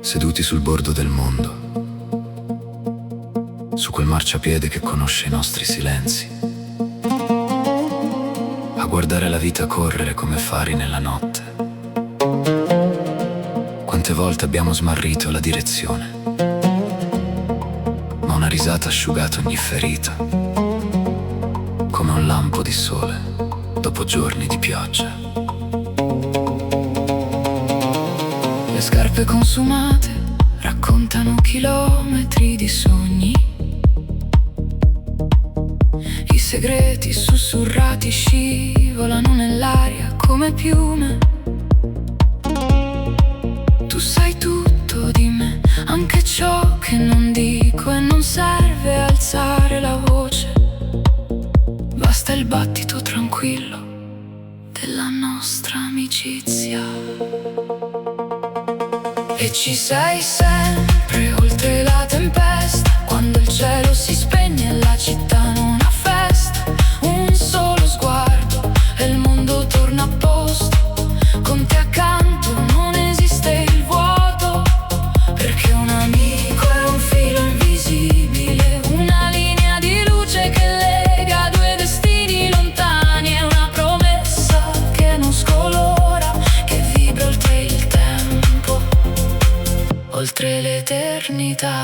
Seduti sul bordo del mondo, su quel marciapiede che conosce i nostri silenzi, a guardare la vita correre come fari nella notte. Quante volte abbiamo smarrito la direzione, ma una risata ha asciugato ogni ferita, come un lampo di sole dopo giorni di pioggia. Le scarpe consumate raccontano chilometri di sogni, i segreti sussurrati scivolano nell'aria come piume. Tu sai tutto di me, anche ciò che non dico, e non serve alzare la voce, basta il battito tranquillo della nostra amicizia. E ci sei sempre oltre la tempesta, quando il cielo si spegne e la città non ha festa. Un solo sguardo e il mondo torna a posto, con te accanto non esiste il vuoto, perché un amico è un filo invisibile, una linea di luce che lega due destini lontani, è una promessa che non scolora, che vibra oltre il tempo, oltre l'eternità.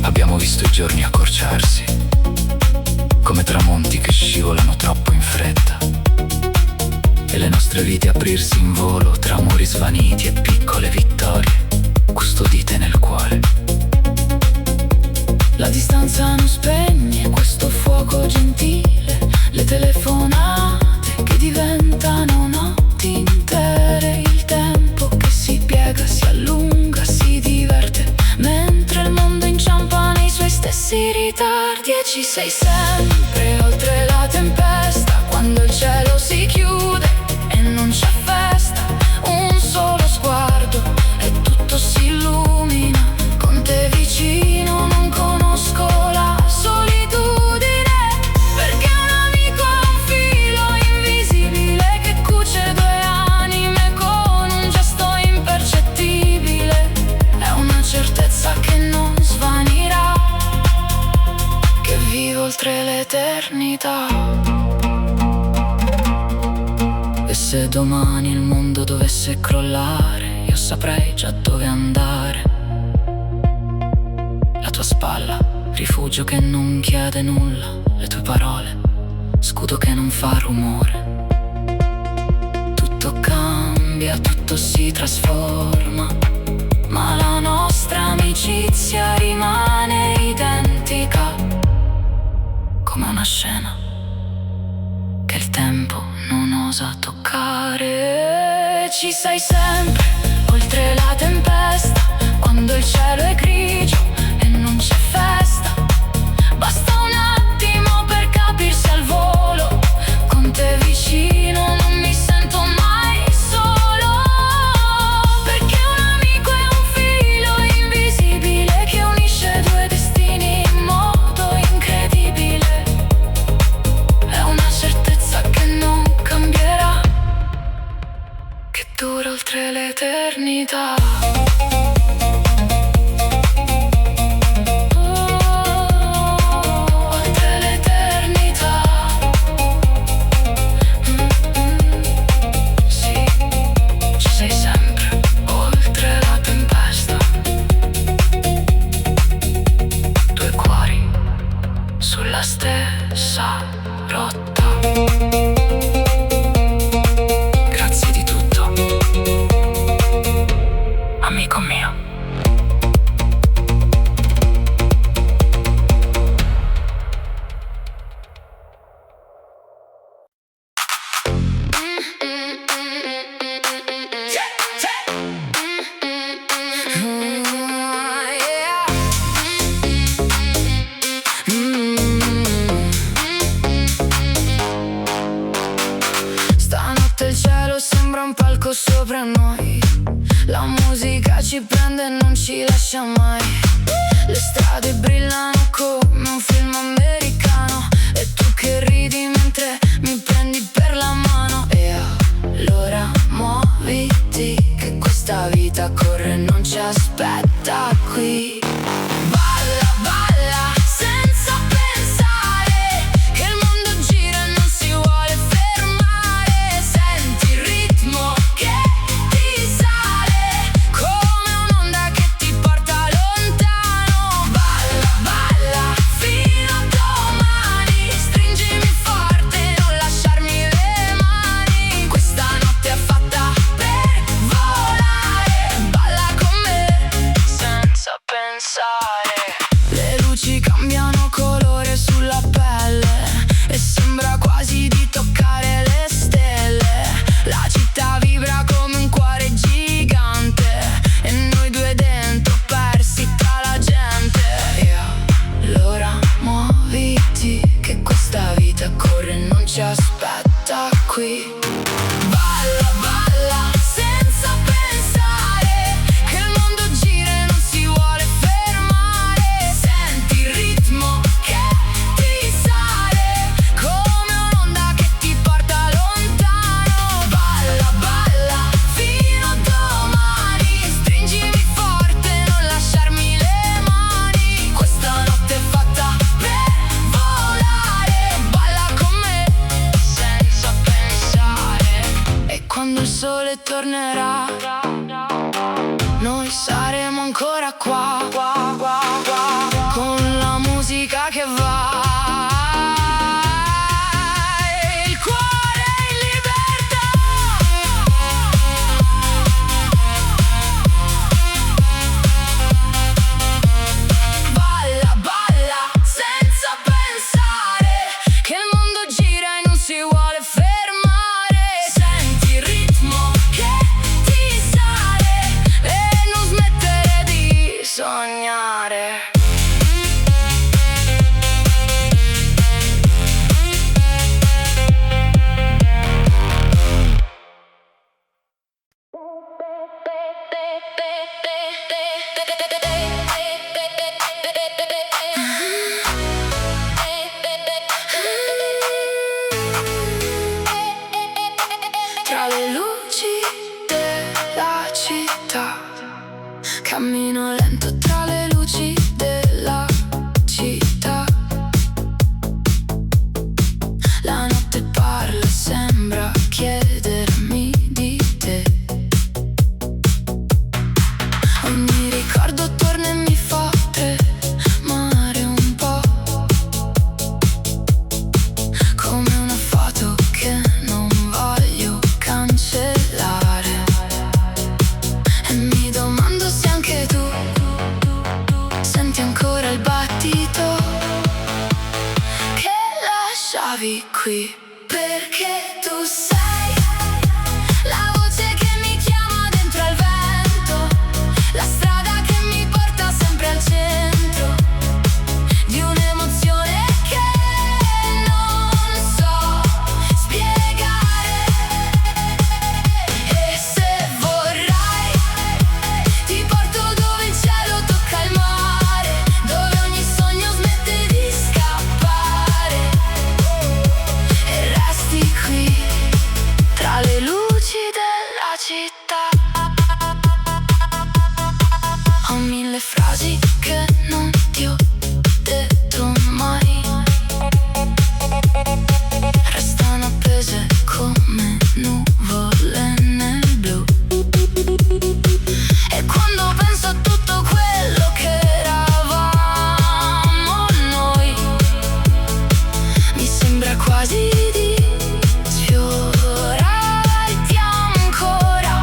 Abbiamo visto i giorni accorciarsi, come tramonti che scivolano troppo in fretta, e le nostre vite aprirsi in volo tra amori svaniti e piccole vittorie custodite nel cuore. La distanza non spegne questo fuoco gentile, le telefonate che diventano notti intere, il tempo che si piega, si allunga, si diverte, mentre il mondo inciampa nei suoi stessi ritardi. E ci sei sempre oltre la tempesta, quando il cielo si chiude e non c'è festa. Un solo sguardo e tutto si illumina, con te vicino non conosco la solitudine, perché un amico è un filo invisibile che cuce due anime con un gesto impercettibile. È una certezza che non svanirà, che vive oltre l'eternità. E se domani il mondo dovesse crollare, io saprei già dove andare. La tua spalla, rifugio che non chiede nulla, le tue parole, scudo che non fa rumore. Tutto cambia, tutto si trasforma, ma la nostra amicizia rimane identica, come una scena che il tempo non osa toccare. Ci sei sempre oltre la tempesta, quando il cielo è grigio e non c'è festa. Basta un attimo per capirsi al volo, con te vicino non mi sento mai solo, perché un amico è un filo invisibile che unisce due destini in modo incredibile. È una certezza che non cambierà, che dura oltre l'eternità. Sulla stessa rotta. Grazie di tutto, amico mio. Sopra noi, La musica ci prende e non ci lascia mai. Le strade brillano come un film americano, e tu che ridi mentre mi prendi per la mano. E allora muoviti, che questa vita corre e non ci aspetta qui. Balla, balla, senza pensare che il mondo gira e non si vuole fermare. Senti il ritmo che ti sale come un'onda che ti porta lontano. Balla, balla, fino a domani. Stringimi forte, non lasciarmi le mani. Questa notte è fatta per volare. Balla con me, senza pensare. Le luci cambiano colore sulla pelle e sembra quasi di toccare le stelle. La città vibra come un cuore gigante e noi due dentro persi tra la gente. E allora muoviti, che questa vita corre e non ci aspetta qui. Balla, balla, senza pensare che il mondo gira e non si vuole fermare. Senti il ritmo che ti sale come un'onda che ti porta lontano. Balla, balla, fino a domani. Stringimi forte, non lasciarmi le mani. Questa notte è fatta per volare. Balla con me, senza pensare. E quando il sole tornerà, noi saremo ancora qua, con la musica che va. E il cuore in libertà. Balla, balla, senza pensare che il mondo gira e non si vuole fermare. Senti il ritmo che ti sale e non smettere di sognare. Tra le luci della città, cammino lento tra le luci della città. La notte parla, sembra chiedermi di te. Ogni ricordo torna e mi fa tremare un po', come una foto che non voglio cancellare. E mi domando se anche tu senti ancora il battito che lasciavi qui. Perché tu sei la voce che mi chiama dentro al vento, la strada che mi porta sempre al centro di un'emozione che non so spiegare. E se vorrai ti porto dove il cielo tocca il mare, dove ogni sogno smette di scappare. E resti qui tra le luci della città. Ho mille frasi che non ti ho detto mai, restano appese come nuvole nel blu. E quando penso a tutto quello che eravamo noi, mi sembra quasi di sfiorarti ancora.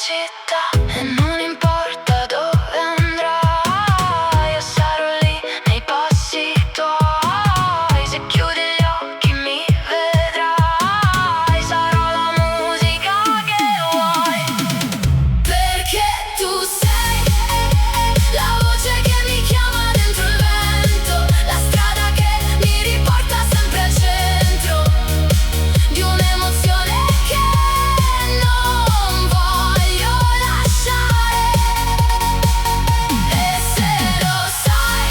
città e non importa dove andrai, io sarò lì nei passi tuoi. Se chiudi gli occhi mi vedrai, sarò la musica che vuoi. Perché tu sei la voce che mi chiama dentro il vento, la strada che mi riporta sempre al centro di un'emozione che non voglio lasciare. E se lo sai,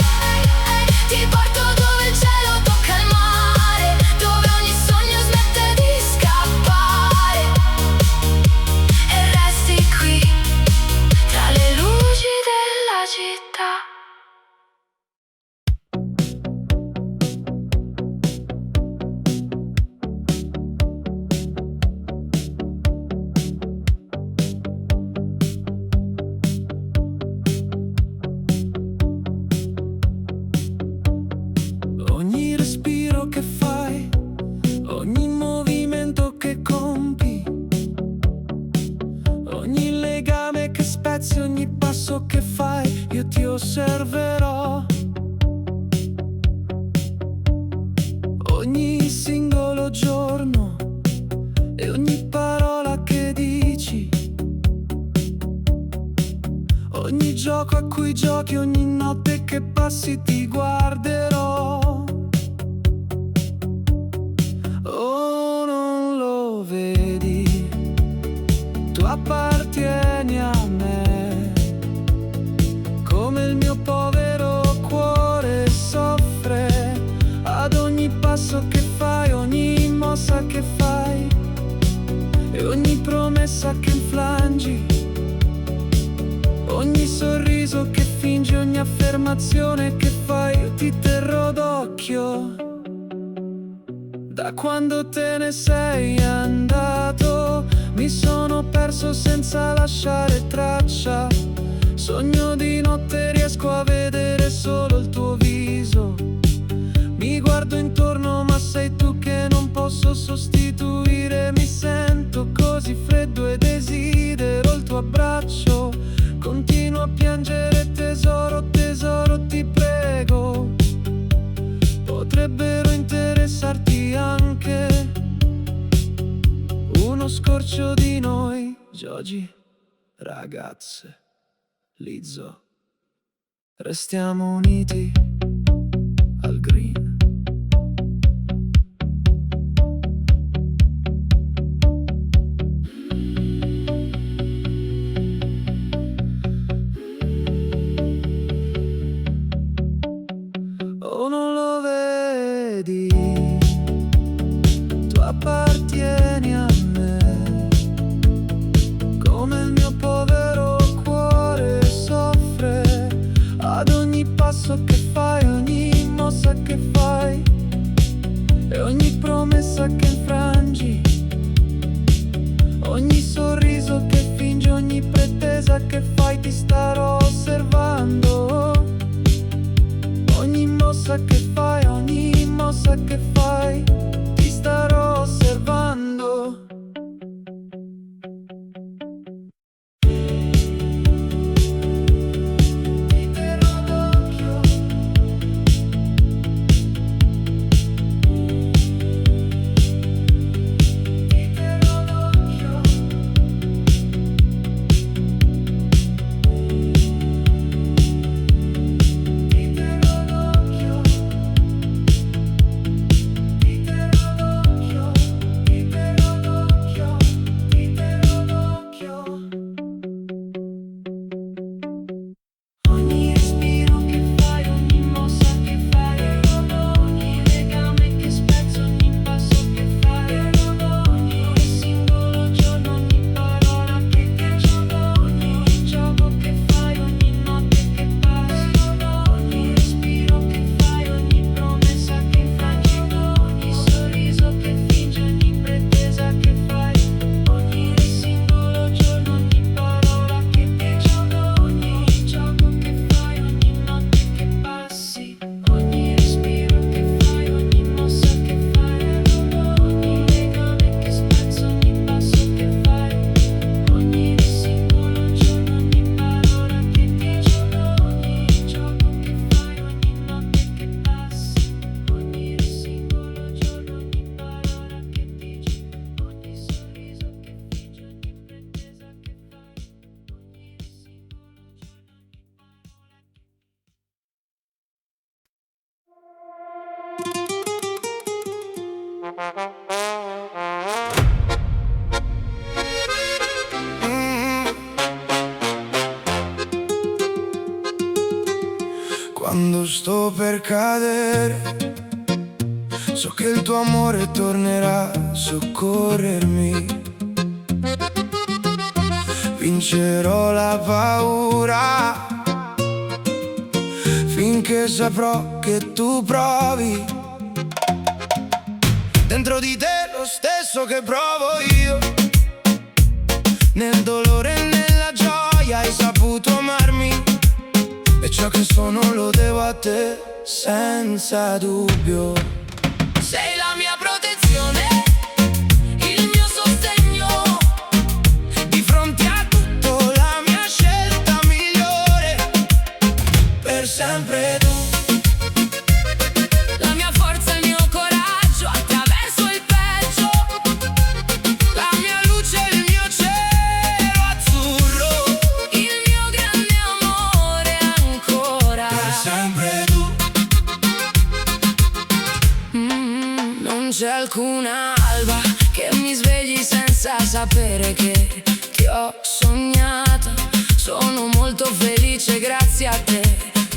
ti porto dove il cielo tocca il mare, dove ogni sogno smette di scappare e resti qui tra le luci della città. Ogni respiro che fai, ogni movimento che compi, ogni legame che spezzi, ogni passo che fai, io ti osserverò. Ogni singolo giorno e ogni parola che dici, ogni gioco a cui giochi, ogni notte che passi ti guarderò. Oh, non lo vedi, tu appartieni a me, come il mio povero cuore soffre ad ogni passo che fai, ogni mossa che fai e ogni promessa che infrangi, ogni sorriso che fingi, ogni affermazione che fai, io ti terrò d'occhio. Da quando te ne sei andato, mi sono perso senza lasciare traccia. Sogno di notte, riesco a vedere solo il tuo viso. Mi guardo intorno, ma sei tu che non posso sostituire. Mi sento così freddo e desidero il tuo abbraccio. Continuo a piangere, tesoro, tesoro, ti prego. Potrebbero interessarti anche uno scorcio di noi, Giogi, ragazze, Lizzo. Restiamo uniti al green. Oh, non lo vedi, tu appartieni a me, come il mio povero cuore soffre ad ogni passo che fai, ogni mossa che fai e ogni promessa che infrangi, ogni sorriso che fingi, ogni pretesa che fai, ti starò osservando. Ogni mossa che fai, ogni mossa che fai, ti starò osservando. Ti terrò d'occhio. Ti terrò d'occhio. quando sto per cadere, so che il tuo amore tornerà a soccorrermi. Vincerò la paura finché saprò che tu provi dentro di te lo stesso che provo io. Nel dolore e nella gioia hai saputo amarmi, e ciò che sono lo devo a te senza dubbio. Sei la mia protezione, il mio sostegno, di fronte a tutto la mia scelta migliore, per sempre tu. La mia forza, il mio coraggio, attraverso il peggio, la mia luce, il mio cielo azzurro, il mio grande amore ancora, per sempre tu. Non c'è alcuna alba che mi svegli senza sapere che ti ho sognata. Sono molto felice grazie a te,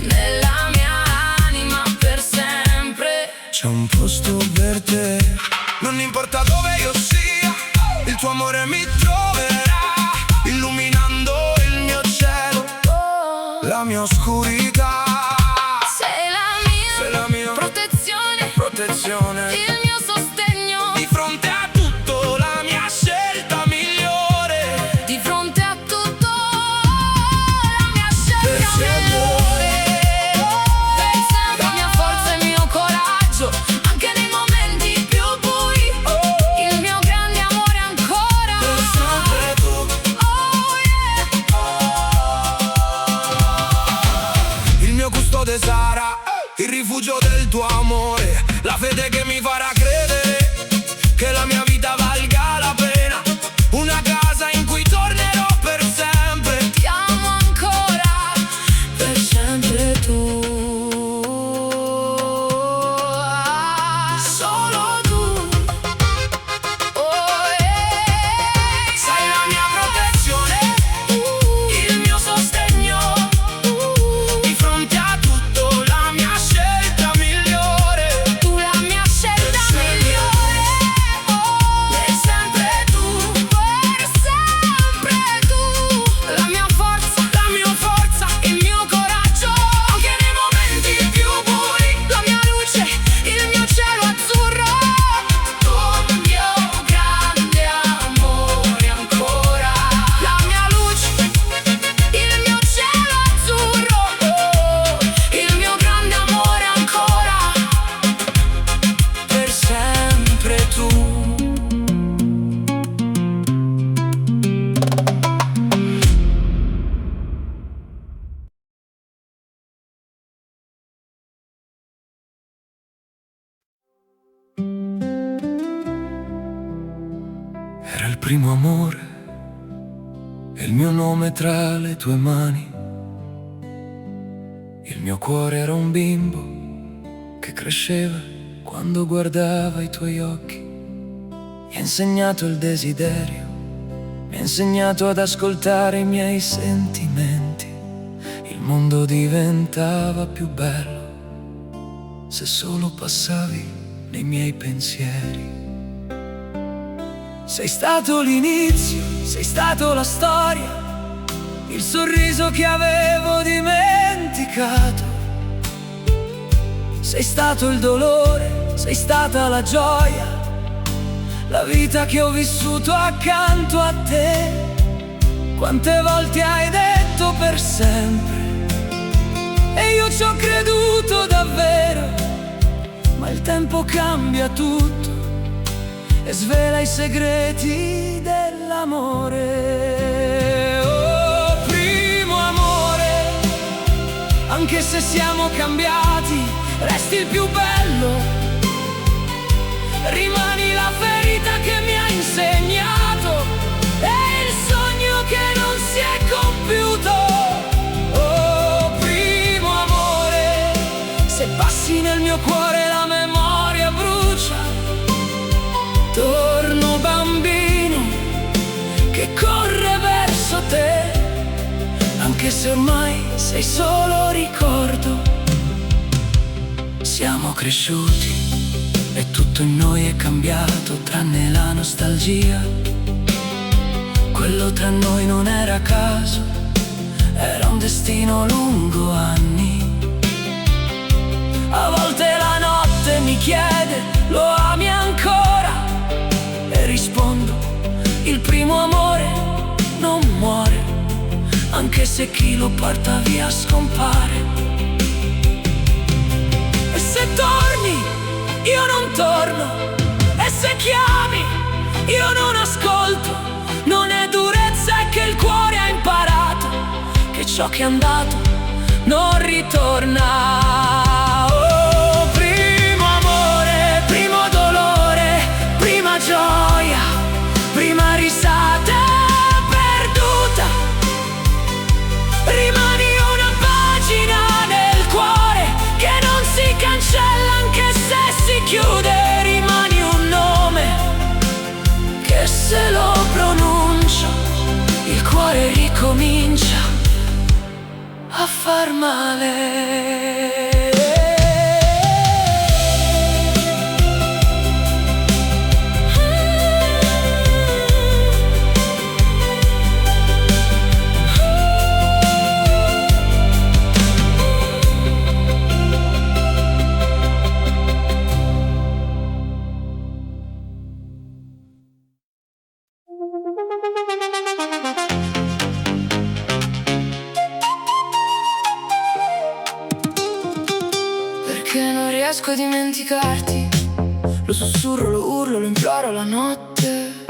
nella mia anima per sempre c'è un posto per te. Non importa dove io sia, il tuo amore mi troverà, illuminando il mio cielo, la mia oscurità. Sei la mia protezione, il mio sostegno, di fronte a tutto la mia scelta migliore, di fronte a tutto la mia scelta migliore, per sempre. La mia forza e il mio coraggio, anche nei momenti più bui, il mio grande amore ancora, per sempre tu. Oh yeah. Il mio custode sarà il rifugio del tuo amore, la fede che mi farà credere che la mia vita valga la pena, una casa in cui tornerò per sempre. Ti amo ancora, per sempre tu. Solo tu. Oh yeah. Sei la mia protezione, il mio sostegno, di fronte a tutto la mia scelta migliore, tu la mia scelta migliore, per sempre tu, per sempre tu. La mia forza, il mio coraggio, anche nei momenti più bui, la mia luce, il mio cielo azzurro, tu il mio grande amore ancora, la mia luce, il mio cielo azzurro, il mio grande amore ancora, per sempre tu. Era il primo amore, e il mio nome tra le tue mani. Il mio cuore era un bimbo che cresceva quando guardava i tuoi occhi. Mi ha insegnato il desiderio, mi ha insegnato ad ascoltare i miei sentimenti. Il mondo diventava più bello se solo passavi nei miei pensieri. Sei stato l'inizio, sei stato la storia, il sorriso che avevo dimenticato. Sei stato il dolore, sei stata la gioia, la vita che ho vissuto accanto a te. Quante volte hai detto per sempre, e io ci ho creduto davvero, ma il tempo cambia tutto e svela i segreti dell'amore. Oh, primo amore, anche se siamo cambiati, resti il più bello, rimani la ferita che mi ha insegnato, e il sogno che non si è compiuto. Oh, primo amore, se passi nel mio cuore la memoria brucia. Torno bambino che corre verso te, anche se ormai sei solo ricordo. Siamo cresciuti e tutto in noi è cambiato tranne la nostalgia. Quello tra noi non era caso, era un destino lungo anni. A volte la notte mi chiede: lo ami ancora? E rispondo: il primo amore non muore, anche se chi lo porta via scompare. E se torni, io non torno, e se chiami, io non ascolto. Non è durezza, è che il cuore ha imparato che ciò che è andato non ritorna. Oh, primo amore, primo dolore, prima gioia, prima risata perduta. Rimani una pagina nel cuore che non si cancella anche se si chiude. Rimani un nome che se lo pronuncia il cuore ricomincia a far male. Riesco a dimenticarti, lo sussurro, lo urlo, lo imploro la notte.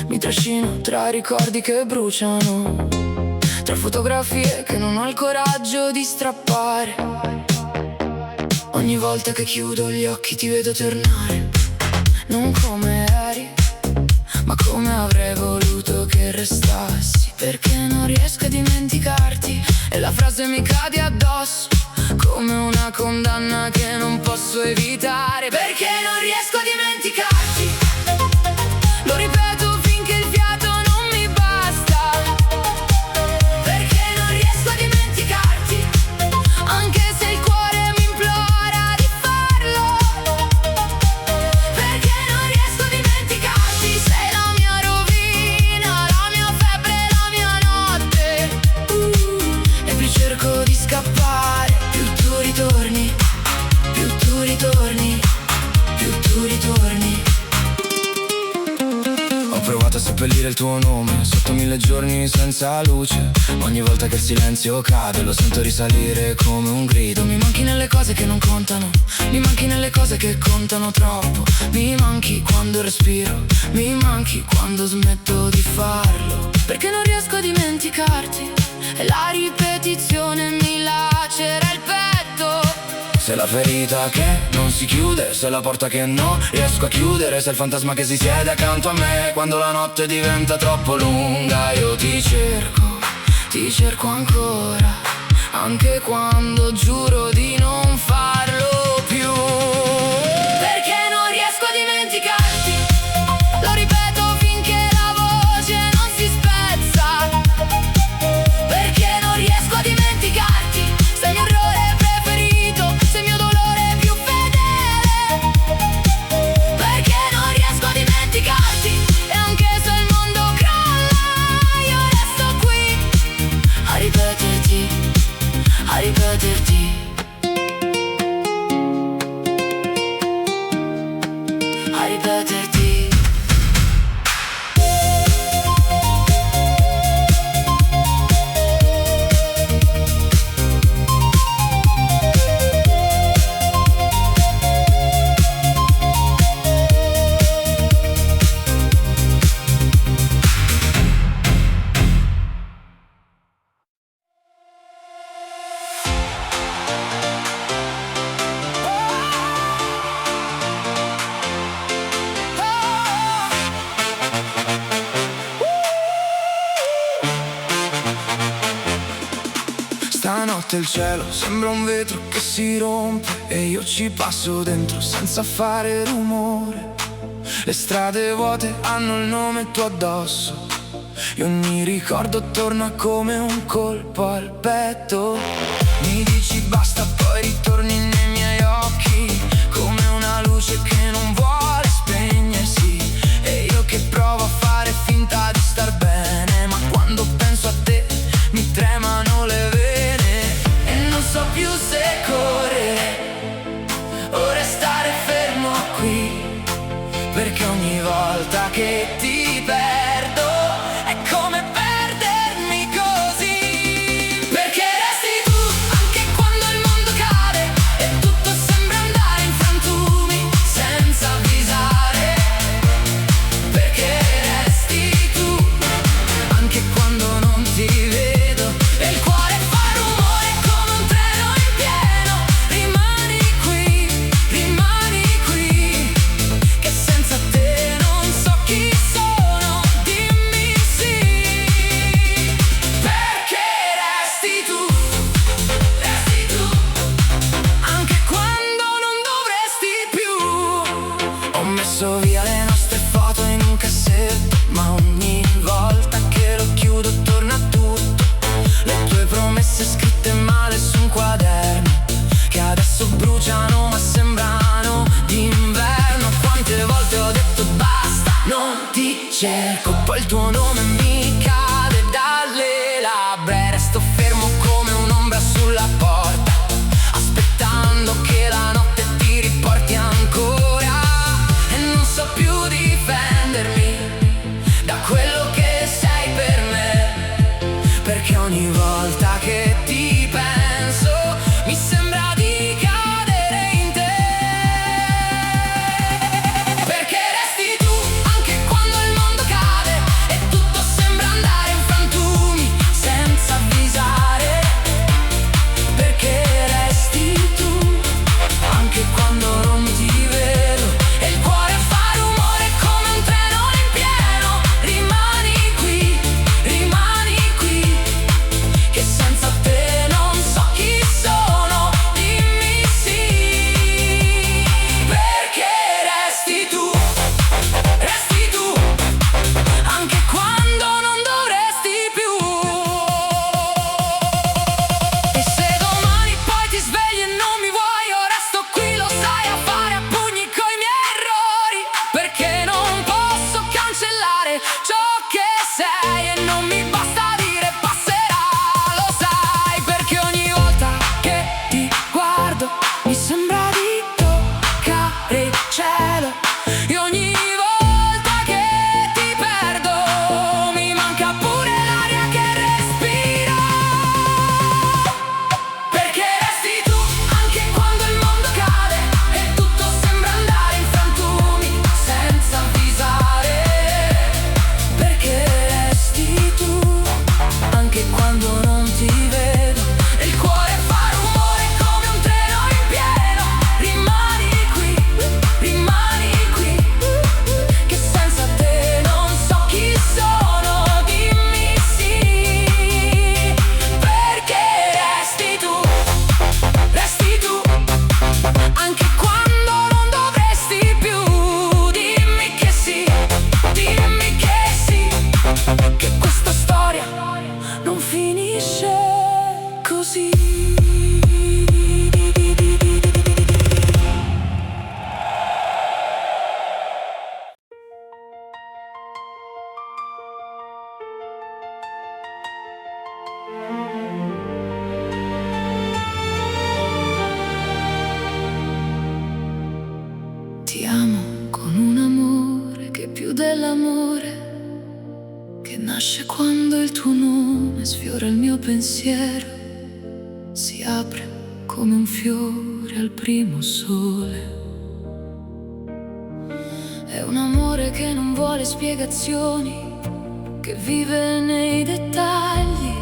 Mi trascino tra ricordi che bruciano, tra fotografie che non ho il coraggio di strappare. Ogni volta che chiudo gli occhi ti vedo tornare, non come eri, ma come avrei voluto che restassi. Perché non riesco a dimenticarti e la frase mi cade addosso come una condanna che non posso evitare. Perché non riesco a dimenticarti, lo ripeto finché il fiato non mi basta. Perché non riesco a dimenticarti, anche se il cuore mi implora di farlo. Perché non riesco a dimenticarti, sei la mia rovina, la mia febbre, la mia notte. E più cerco di scappare, ritorni, più tu ritorni, più tu ritorni. Ho provato a seppellire il tuo nome sotto 1000 giorni senza luce, ma ogni volta che il silenzio cade lo sento risalire come un grido. Mi manchi nelle cose che non contano, mi manchi nelle cose che contano troppo. Mi manchi quando respiro, mi manchi quando smetto di farlo. Perché non riesco a dimenticarti e la ripetizione mi lacera il petto. Se la ferita che non si chiude, se la porta che non riesco a chiudere, se il fantasma che si siede accanto a me quando la notte diventa troppo lunga. Io ti cerco ancora, anche quando giuro di non farlo più. Perché non riesco a dimenticarti, lo ripeto finché la voce non si spezza. Perché non riesco a dimenticarti, sei il mio errore preferito, sei il mio dolore più fedele. Perché non riesco a dimenticarti, e anche se il mondo crolla io resto qui a ripeterti, a ripeterti. A ripeterti. Stanotte il cielo sembra un vetro che si rompe e io ci passo dentro senza fare rumore. Le strade vuote hanno il nome tuo addosso e ogni ricordo torna come un colpo al petto. Mi dici basta, poi ritorni nei miei mi tremano le vene e non so più se correre o restare fermo qui, perché ogni volta che ti perdo è come perdermi così. Perché resti tu anche quando il mondo cade e tutto sembra andare in frantumi senza avvisare. Perché resti tu anche quando non ti vedo e il cuore fa rumore come un treno in pieno. Rimani qui, che senza te non so chi sono. Dimmi sì, perché resti tu anche quando non dovresti più. Ho messo via le nostre foto in un cassetto, ma ogni volta che lo chiudo torna tutto. Le tue promesse scritte male su un quaderno, che adesso bruciano ma sembrano d'inverno. Quante volte ho detto basta, non ti cerco, poi il tuo nome mi cade dalle labbra e resto fermo come un'ombra sulla porta, aspettando che la notte ti riporti ancora. E non so più difendermi da quello che sei per me, perché ogni volta che ti penso mi sembra di cadere in te. Perché resti tu anche quando il mondo cade e tutto sembra andare in frantumi senza avvisare. Perché resti tu anche quando non ti vedo e il cuore fa rumore come un treno in pieno. Rimani qui, che senza te non so chi sono. Dimmi sì, perché resti tu anche quando non dovresti più. E se domani poi ti svegli e non mi vuoi, io resto qui, lo sai, a fare a pugni coi miei errori, perché non posso cancellare ciò che sei e non mi basta dire passerà, lo sai. Perché ogni volta che ti guardo mi sembra di toccare il cielo e ogni volta che ti perdo mi manca pure l'aria che respiro. Perché resti tu anche quando il mondo cade e tutto sembra andare in frantumi senza avvisare. Perché resti tu anche quando non ti vedo e il cuore fa rumore come un treno in pieno. Rimani qui, che senza te non so chi sono. Dimmi sì, perché resti tu anche quando non dovresti più. Dimmi che sì, che questa storia non finisce così. Ti amo con un amore che è più dell'amore, che nasce quando il tuo nome sfiora il mio pensiero, si apre come un fiore al primo sole. È un amore che non vuole spiegazioni, che vive nei dettagli,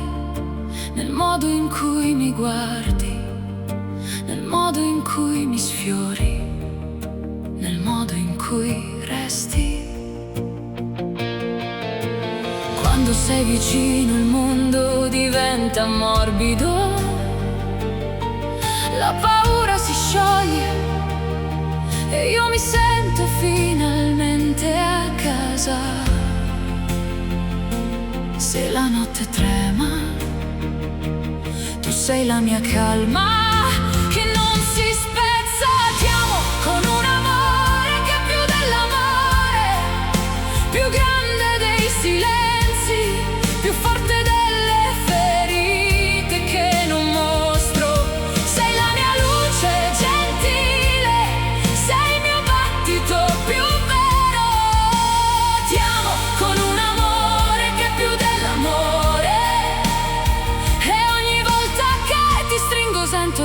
nel modo in cui mi guardi, nel modo in cui mi sfiori, nel modo in cui resti. Quando sei vicino il mondo diventa morbido, la paura si scioglie e io mi sento finalmente a casa. Se la notte trema, tu sei la mia calma che non si spezza. Ti amo con un amore che è più dell'amore, più grande dei silenzi, più forte delle ferite.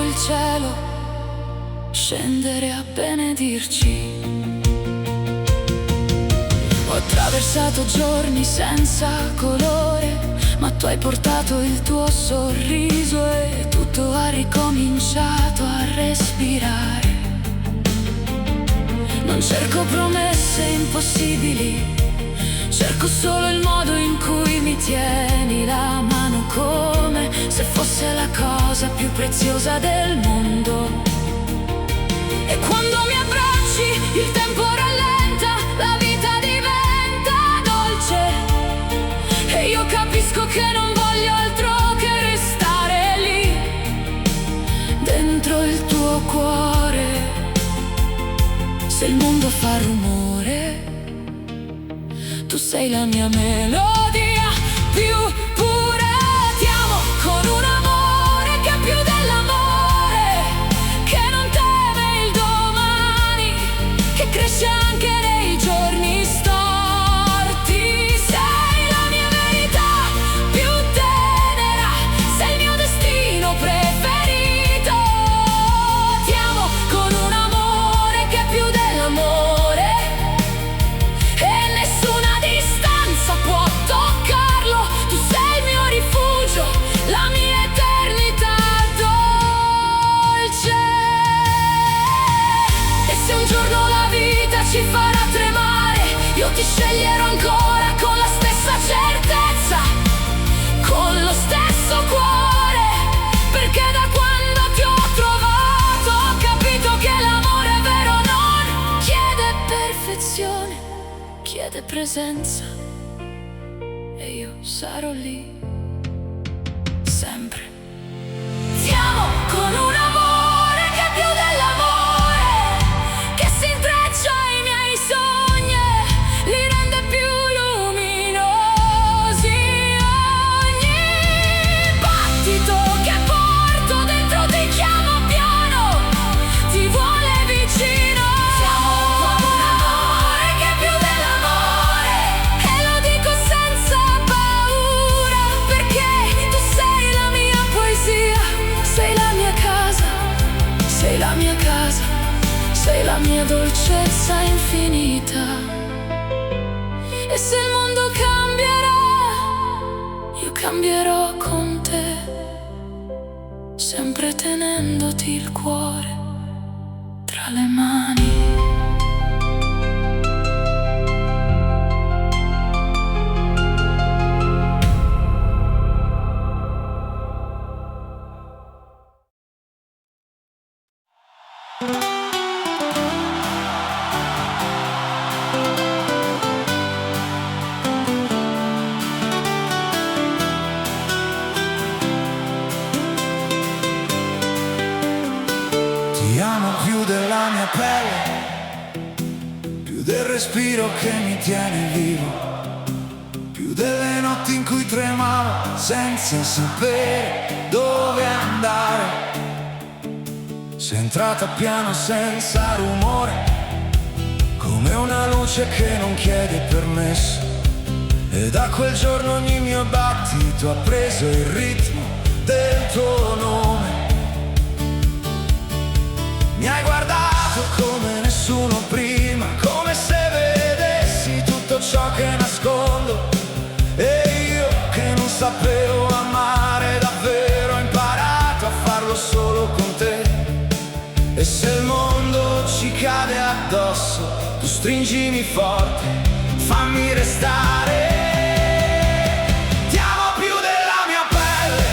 il cielo scendere a benedirci. Ho attraversato giorni senza colore, ma tu hai portato il tuo sorriso e tutto ha ricominciato a respirare. Non cerco promesse impossibili, cerco solo il modo in cui mi tieni la mano, come se fosse la cosa più preziosa del mondo. E quando mi abbracci il tempo rallenta, la vita diventa dolce, e io capisco che non voglio altro che restare lì, dentro il tuo cuore. Se il mondo fa rumore, tu sei la mia melodia più pura. Ti amo con un amore che è più dell'amore, che non teme il domani, che cresce anche nei giorni storti. Sei la mia verità più tenera, sei il mio destino preferito. Ti amo con un amore che è più dell'amore, e nessuna distanza può toccarlo. Tu sei il mio rifugio, la mia eternità dolce. E se un giorno la vita ci farà tremare, io ti sceglierò ancora con la stessa certezza, con lo stesso cuore, perché da quando ti ho trovato ho capito che l'amore vero non chiede perfezione, chiede presenza, e io sarò lì sempre. Ti amo con un amore che è più dell'amore, che si intreccia ai miei sogni e li rende più luminosi. Ogni battito che porto dentro ti chiama piano, ti vuole vicino. Ti amo con un amore che è più dell'amore, e lo dico senza paura, perché tu sei la mia poesia, sei la mia casa, sei la mia casa, sei la mia dolcezza infinita. E se il mondo cambierà, io cambierò con te, sempre tenendoti il cuore tra le mani. Ti amo più della mia pelle, più del respiro che mi tiene vivo, più delle notti in cui tremavo senza sapere dove andare. Sei entrata piano senza rumore, come una luce che non chiede permesso, e da quel giorno ogni mio battito ha preso il ritmo del tuo nome. Mi hai guardato come nessuno prima, come se vedessi tutto ciò che nascondo, e io che non sapevo amare davvero ho imparato a farlo solo con te. E se il mondo ci cade addosso, tu stringimi forte, fammi restare. Ti amo più della mia pelle,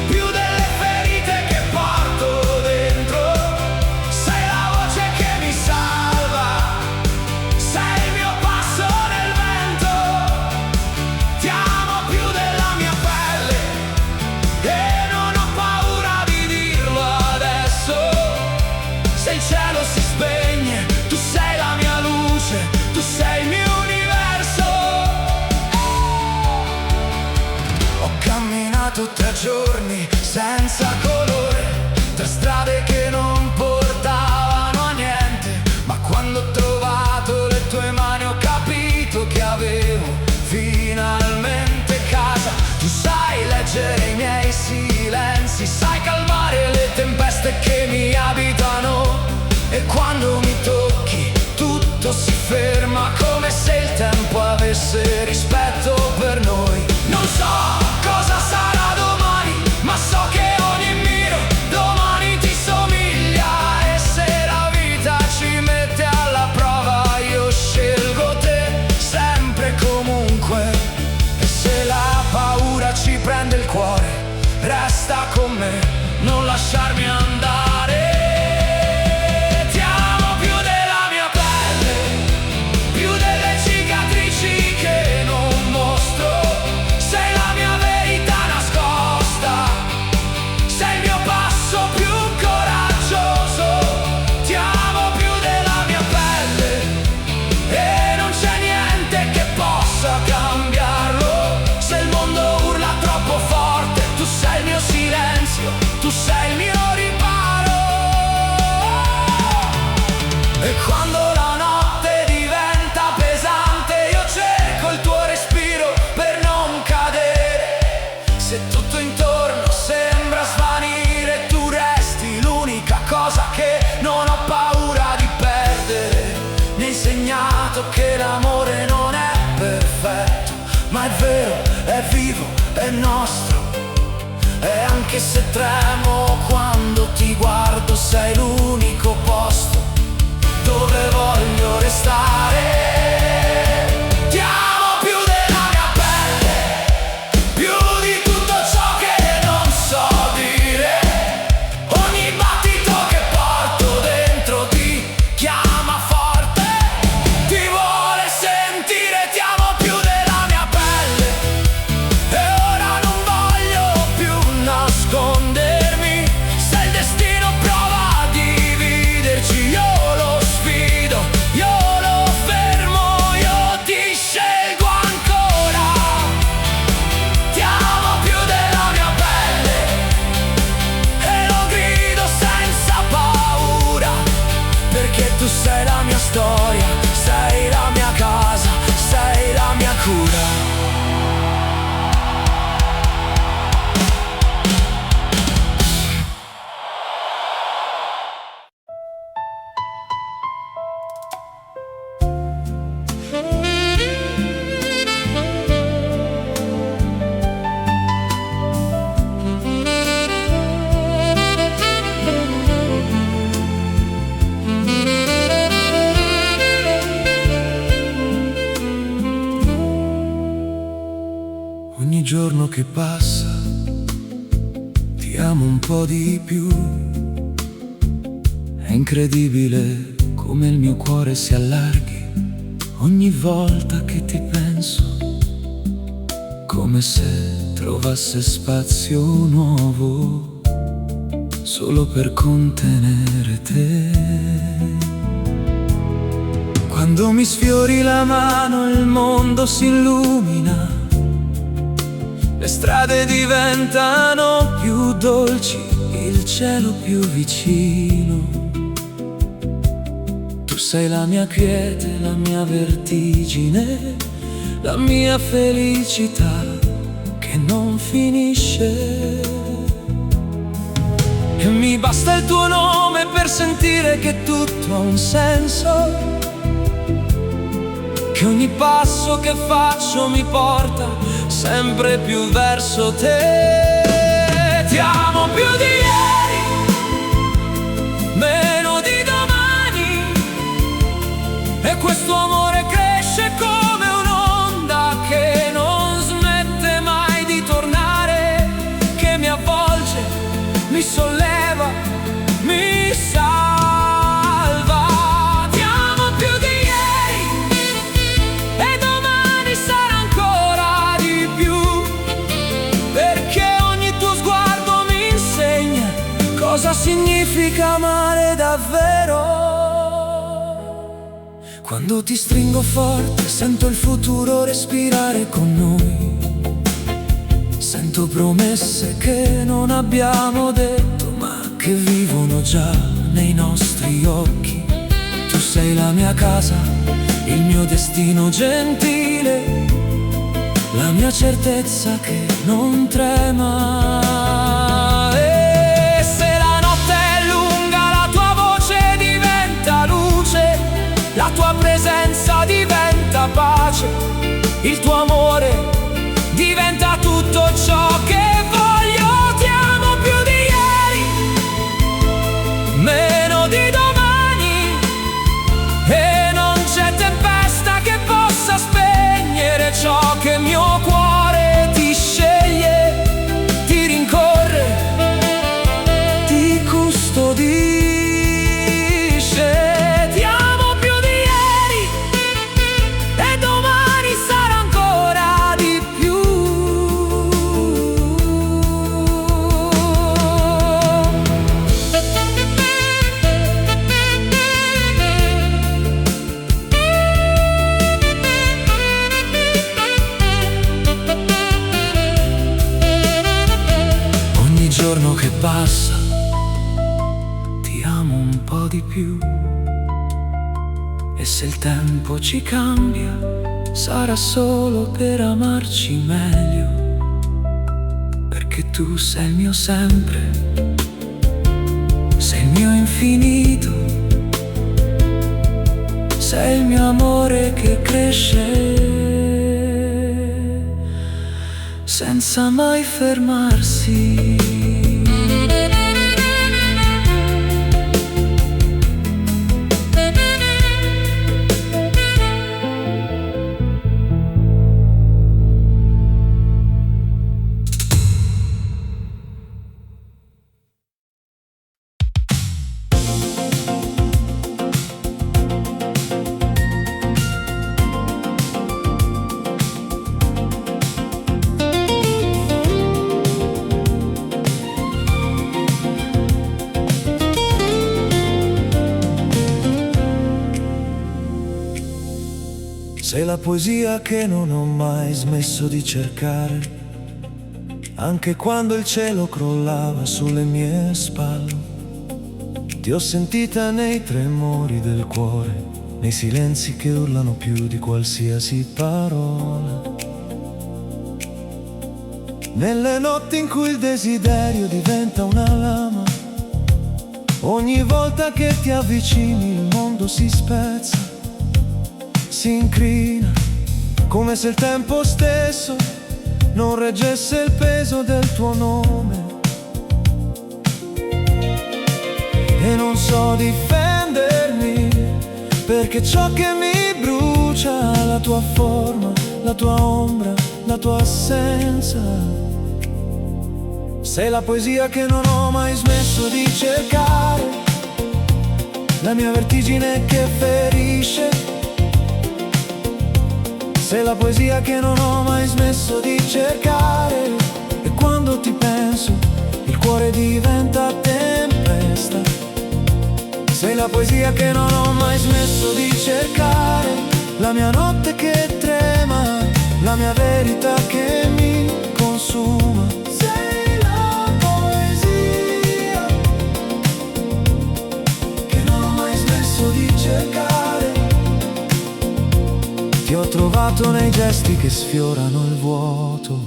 più delle ferite che porto dentro. Sei la voce che mi salva, sei il mio passo nel vento. Ti amo più della mia pelle, e non ho paura di dirlo adesso. Se il cielo si spegne, tu sei la mia luce, tu sei il mio universo. Ho camminato 3 giorni senza colore, tra strade che non portavano a niente, ma quando ho trovato le tue mani ho capito che avevo finalmente casa. Tu sai leggere i miei silenzi, sai calmare le cuore, resta con me, non lasciarmi andare. Ti amo più della mia pelle, più delle cicatrici che non mostro. Sei la mia verità nascosta, sei il mio passo più coraggioso. Ti amo più della mia pelle e non c'è niente che possa cambiarlo. Se il mondo urla troppo forte, tu sei il mio silenzio, tu sei il mio riparo. E quando la notte diventa pesante, io cerco il tuo respiro per non cadere. Se tutto intorno sembra svanire, tu resti l'unica cosa che non ho paura di perdere. Mi hai insegnato che l'amore non è perfetto, ma è vero, è vivo, è nostro. E anche se tremo quando ti guardo, sei l'unico posto dove voglio restare. Ti amo più della mia pelle, più di tutto ciò che non so dire. Ogni battito che porto dentro ti chiama forte, ti vuole sentire. Ti amo più della mia pelle e ora non voglio più nascondermi. Se il destino prova a dividerci, io lo sfido, io lo fermo, io ti scelgo ancora. Ti amo più della mia pelle e lo grido senza paura, perché tu sei la mia storia, sei la mia casa, sei la mia cura. Ogni giorno che passa ti amo un po' di più. È incredibile come il mio cuore si allarghi ogni volta che ti penso, come se trovasse spazio nuovo solo per contenere te. Quando mi sfiori la mano il mondo si illumina, le strade diventano più dolci, il cielo più vicino. Tu sei la mia quiete, la mia vertigine, la mia felicità che non finisce. E mi basta il tuo nome per sentire che tutto ha un senso, che ogni passo che faccio mi porta sempre più verso te. Ti amo più di ieri, meno di domani, e questo amore cresce come un'onda che non smette mai di tornare, che mi avvolge, mi solleva, mi salva. Ti amo più di ieri e domani sarà ancora di più, perché ogni tuo sguardo mi insegna cosa significa amare davvero. Quando ti stringo forte sento il futuro respirare con noi. Sento promesse che non abbiamo detto, ma che vivono già nei nostri occhi. Tu sei la mia casa, il mio destino gentile, la mia certezza che non trema. E se la notte è lunga la tua voce diventa luce, la tua presenza diventa pace, il tuo amore diventa tutto ciò che voglio. Ti amo più di ieri, meno di domani, e non c'è tempesta che possa spegnere ciò che il mio cuore ti sceglie. che passa, ti amo un po' di più. E se il tempo ci cambia, sarà solo per amarci meglio, perché tu sei il mio sempre, sei il mio infinito, sei il mio amore che cresce senza mai fermarsi. Sei la poesia che non ho mai smesso di cercare, anche quando il cielo crollava sulle mie spalle. Ti ho sentita nei tremori del cuore, nei silenzi che urlano più di qualsiasi parola, nelle notti in cui il desiderio diventa una lama. Ogni volta che ti avvicini il mondo si spezza, si incrina, come se il tempo stesso non reggesse il peso del tuo nome. E non so difendermi, perché ciò che mi brucia è la tua forma, la tua ombra, la tua assenza. Sei la poesia che non ho mai smesso di cercare, la mia vertigine che ferisce. Sei la poesia che non ho mai smesso di cercare, e quando ti penso il cuore diventa tempesta. Sei la poesia che non ho mai smesso di cercare, la mia notte che trema, la mia verità che mi consuma. Sei la poesia che non ho mai smesso di cercare. Ti ho trovato nei gesti che sfiorano il vuoto,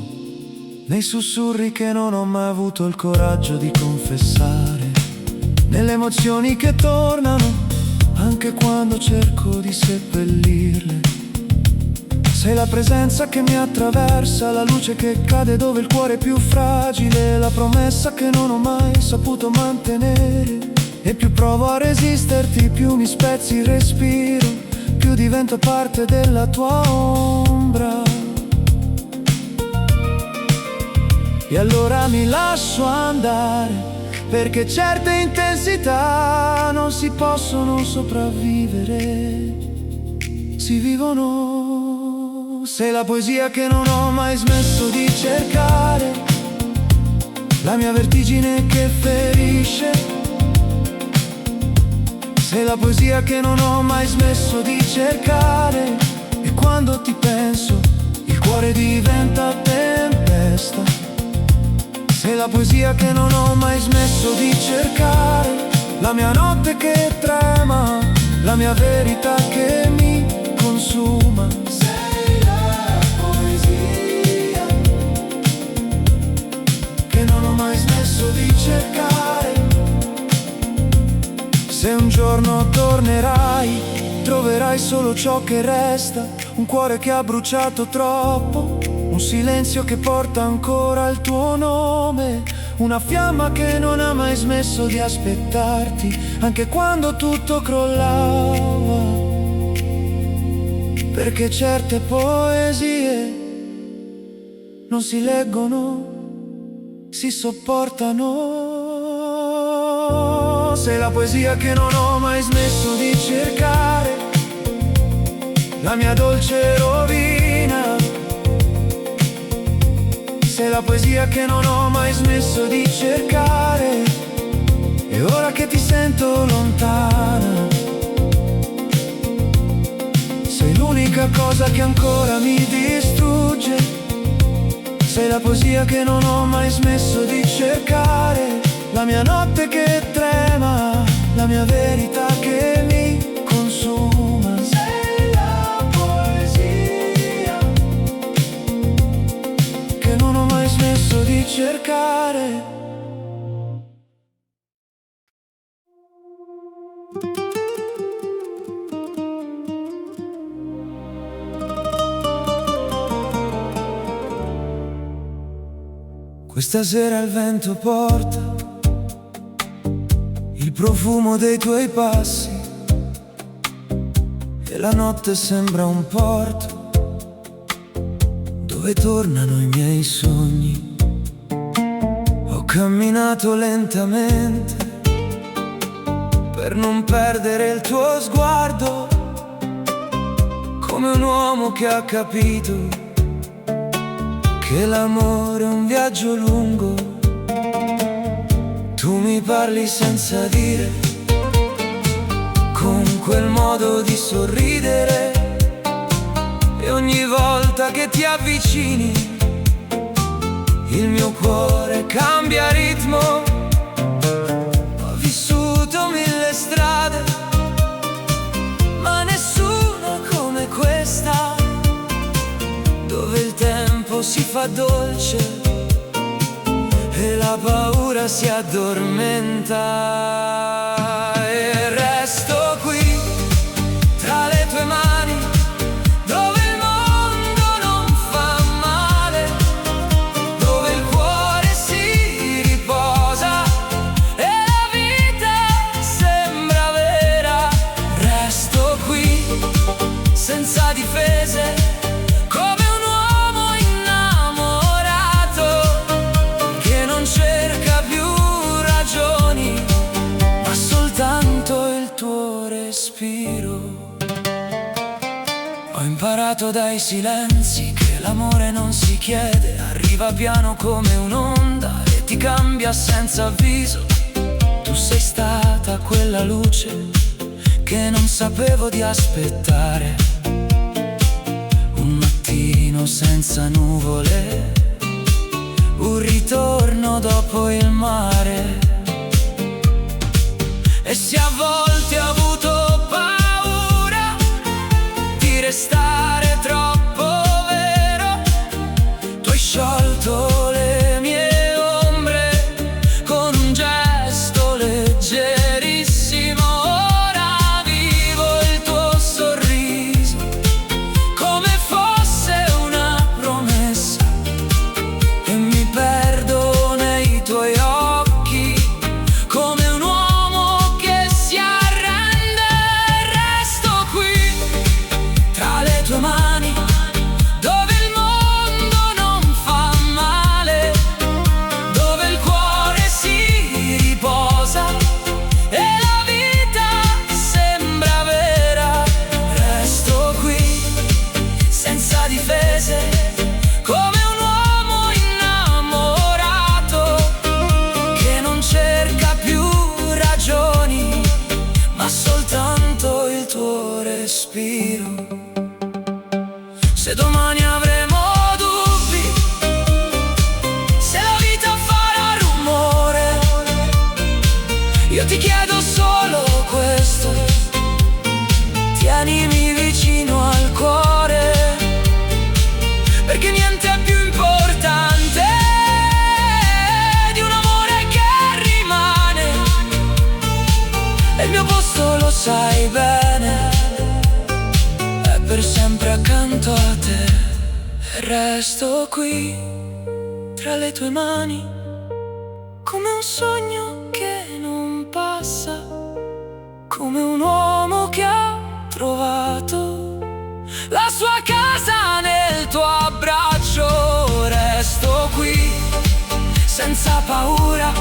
nei sussurri che non ho mai avuto il coraggio di confessare, nelle emozioni che tornano anche quando cerco di seppellirle. Sei la presenza che mi attraversa, la luce che cade dove il cuore è più fragile, la promessa che non ho mai saputo mantenere. E più provo a resisterti, più mi spezzi il respiro, più divento parte della tua ombra. E allora mi lascio andare, perché certe intensità non si possono sopravvivere, si vivono. Sei la poesia che non ho mai smesso di cercare, la mia vertigine che ferisce. Sei la poesia che non ho mai smesso di cercare, e quando ti penso il cuore diventa tempesta. Sei la poesia che non ho mai smesso di cercare, la mia notte che trema, la mia verità che mi consuma. Sei la poesia che non ho mai smesso di cercare. Se un giorno tornerai, troverai solo ciò che resta, un cuore che ha bruciato troppo, un silenzio che porta ancora il tuo nome, una fiamma che non ha mai smesso di aspettarti, anche quando tutto crollava. Perché certe poesie non si leggono, si sopportano. Sei la poesia che non ho mai smesso di cercare, la mia dolce rovina. Sei la poesia che non ho mai smesso di cercare, e ora che ti sento lontana, sei l'unica cosa che ancora mi distrugge. Sei la poesia che non ho mai smesso di cercare, la mia notte che trema, la mia verità che mi consuma. Sei la poesia che non ho mai smesso di cercare. Questa sera il vento porta il profumo dei tuoi passi e la notte sembra un porto dove tornano i miei sogni. Ho camminato lentamente per non perdere il tuo sguardo, come un uomo che ha capito che l'amore è un viaggio lungo. Tu mi parli senza dire, con quel modo di sorridere, e ogni volta che ti avvicini il mio cuore cambia ritmo. Ho vissuto 1000 strade, ma nessuna come questa, dove il tempo si fa dolce e la paura si addormenta. E resto qui tra le tue mani, dove il mondo non fa male, dove il cuore si riposa e la vita sembra vera. Resto qui senza difese, ho imparato dai silenzi che l'amore non si chiede, arriva piano come un'onda e ti cambia senza avviso. Tu sei stata quella luce che non sapevo di aspettare, un mattino senza nuvole, un ritorno dopo il mare. E se a volte ho avuto paura di restare troppo vero, tu hai sciolto le mie ombre con un gesto leggerissimo. Ora vivo il tuo sorriso come fosse una promessa e mi perdo nei tuoi occhi come un uomo che si arrende. Resto qui tra le tue mani, dove il mondo non fa male, dove il cuore si riposa e la vita sembra vera. Resto qui senza difese, come un uomo innamorato che non cerca più ragioni, ma soltanto il tuo respiro. Se domani avremo dubbi, se la vita farà rumore, io ti chiedo solo questo: tienimi vicino al cuore, perché niente è più importante di un amore che rimane, e il mio posto lo sai bene, è per sempre accanto a te. E resto qui tra le tue mani come un sogno che non passa, come un uomo che ha trovato la sua casa nel tuo abbraccio. Resto qui senza paura,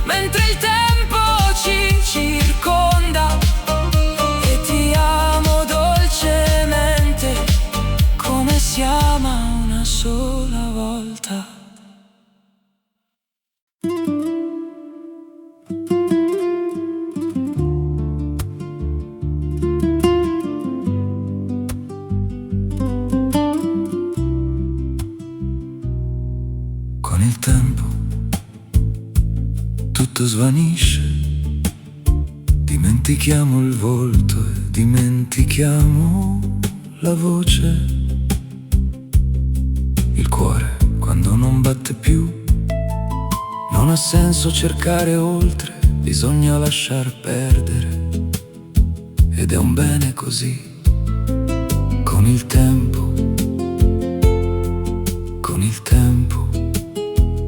mentre il tempo ci circonda, e ti amo dolcemente come si ama una sola volta. tutto svanisce. Dimentichiamo il volto e dimentichiamo la voce. Il cuore quando non batte più, non ha senso cercare oltre, bisogna lasciar perdere. Ed è un bene così. Con il tempo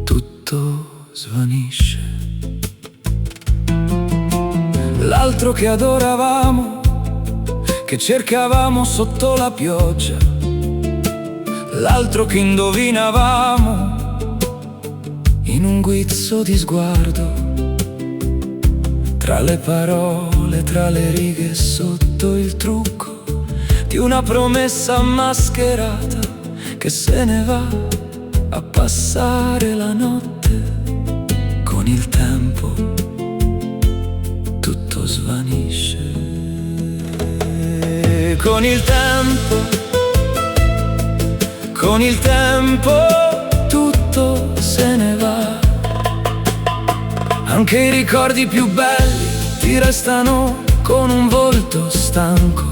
tutto svanisce. L'altro che adoravamo, che cercavamo sotto la pioggia, l'altro che indovinavamo in un guizzo di sguardo, tra le parole, tra le righe, sotto il trucco di una promessa mascherata che se ne va a passare la notte. Con il tempo tutto svanisce. Con il tempo tutto se ne va. Anche i ricordi più belli ti restano con un volto stanco.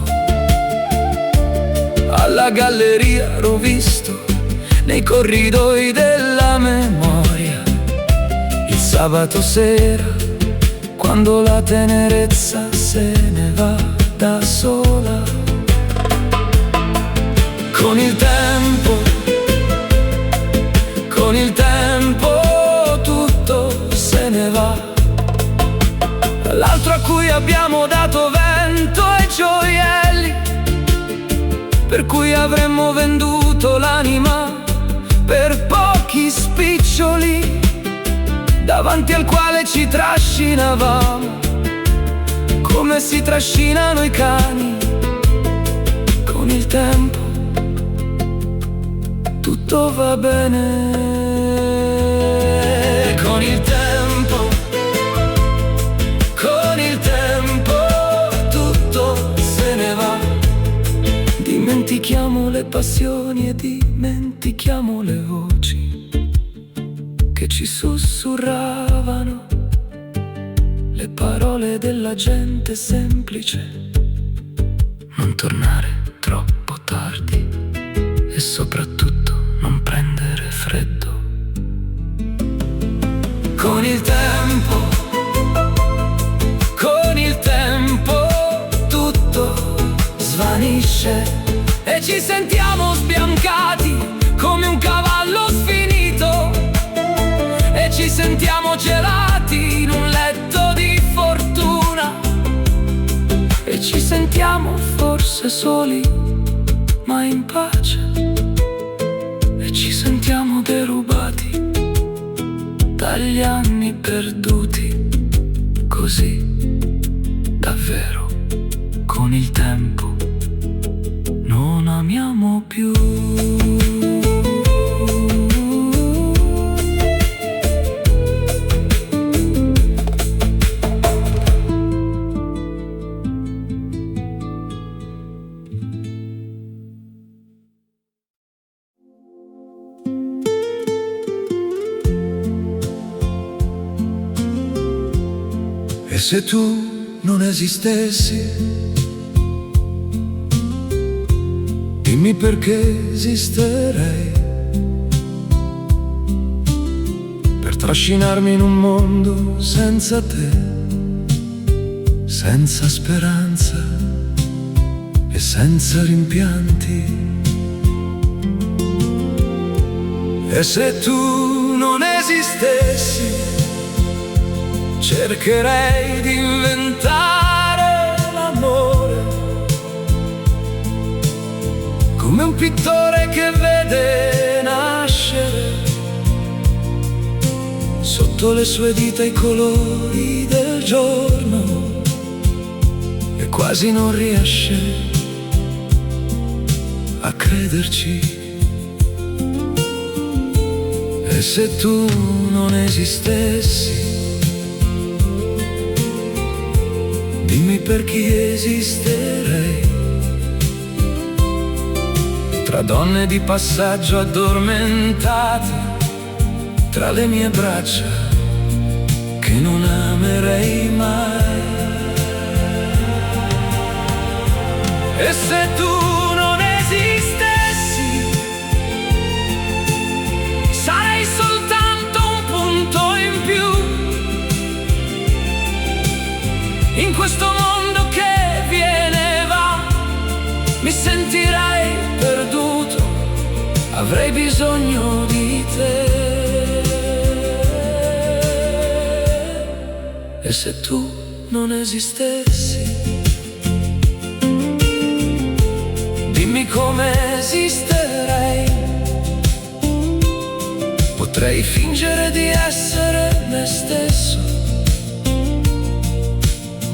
Alla galleria rovisto nei corridoi della memoria, il sabato sera, quando la tenerezza se ne va da sola. Con il tempo tutto se ne va. L'altro a cui abbiamo dato vento e gioielli, per cui avremmo venduto l'anima per pochi spiccioli, davanti al quale ci trascinavamo come si trascinano i cani. Con il tempo tutto va bene. Con il tempo tutto se ne va. Dimentichiamo le passioni e dimentichiamo le voci che ci sussurravano, le parole della gente semplice. Non tornare troppo tardi e soprattutto non prendere freddo. Con il tempo tutto svanisce e ci sentiamo sbiancati come un cavallo sfinito, e ci sentiamo gelati in un letto di fortuna, e ci sentiamo forse soli ma in pace, e ci sentiamo derubati dagli anni perduti, così davvero. Con il tempo non amiamo più. E se tu non esistessi, dimmi perché esisterei, per trascinarmi in un mondo senza te, senza speranza e senza rimpianti. E se tu non esistessi, cercherei di inventare l'amore, come un pittore che vede nascere sotto le sue dita i colori del giorno e quasi non riesce a crederci. E se tu non esistessi, dimmi per chi esisterei, tra donne di passaggio addormentate, tra le mie braccia che non amerei mai. E se tu non esistessi, sarei soltanto un punto in più in questo mondo che viene e va. Mi sentirei perduto, avrei bisogno di te. E se tu non esistessi, dimmi come esisterei. Potrei fingere di essere me stesso,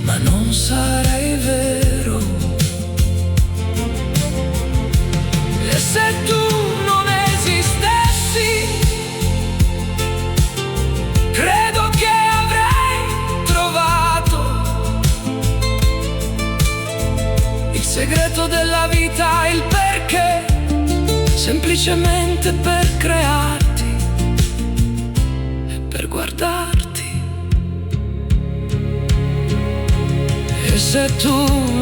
ma non sarei vero. E se tu non esistessi, credo che avrei trovato il segreto della vita, il perché, semplicemente per crearti e per guardarti. E se tu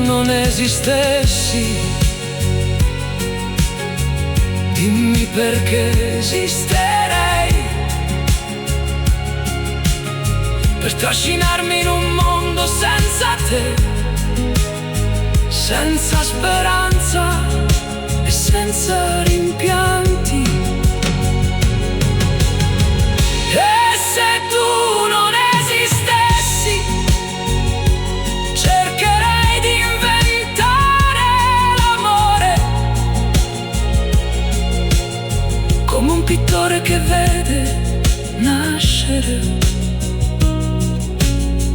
non esistessi, dimmi perché esisterei, per trascinarmi in un mondo senza te, senza speranza e senza rimpianti. E se tu non esistessi, cercherei di inventare l'amore, come un pittore che vede nascere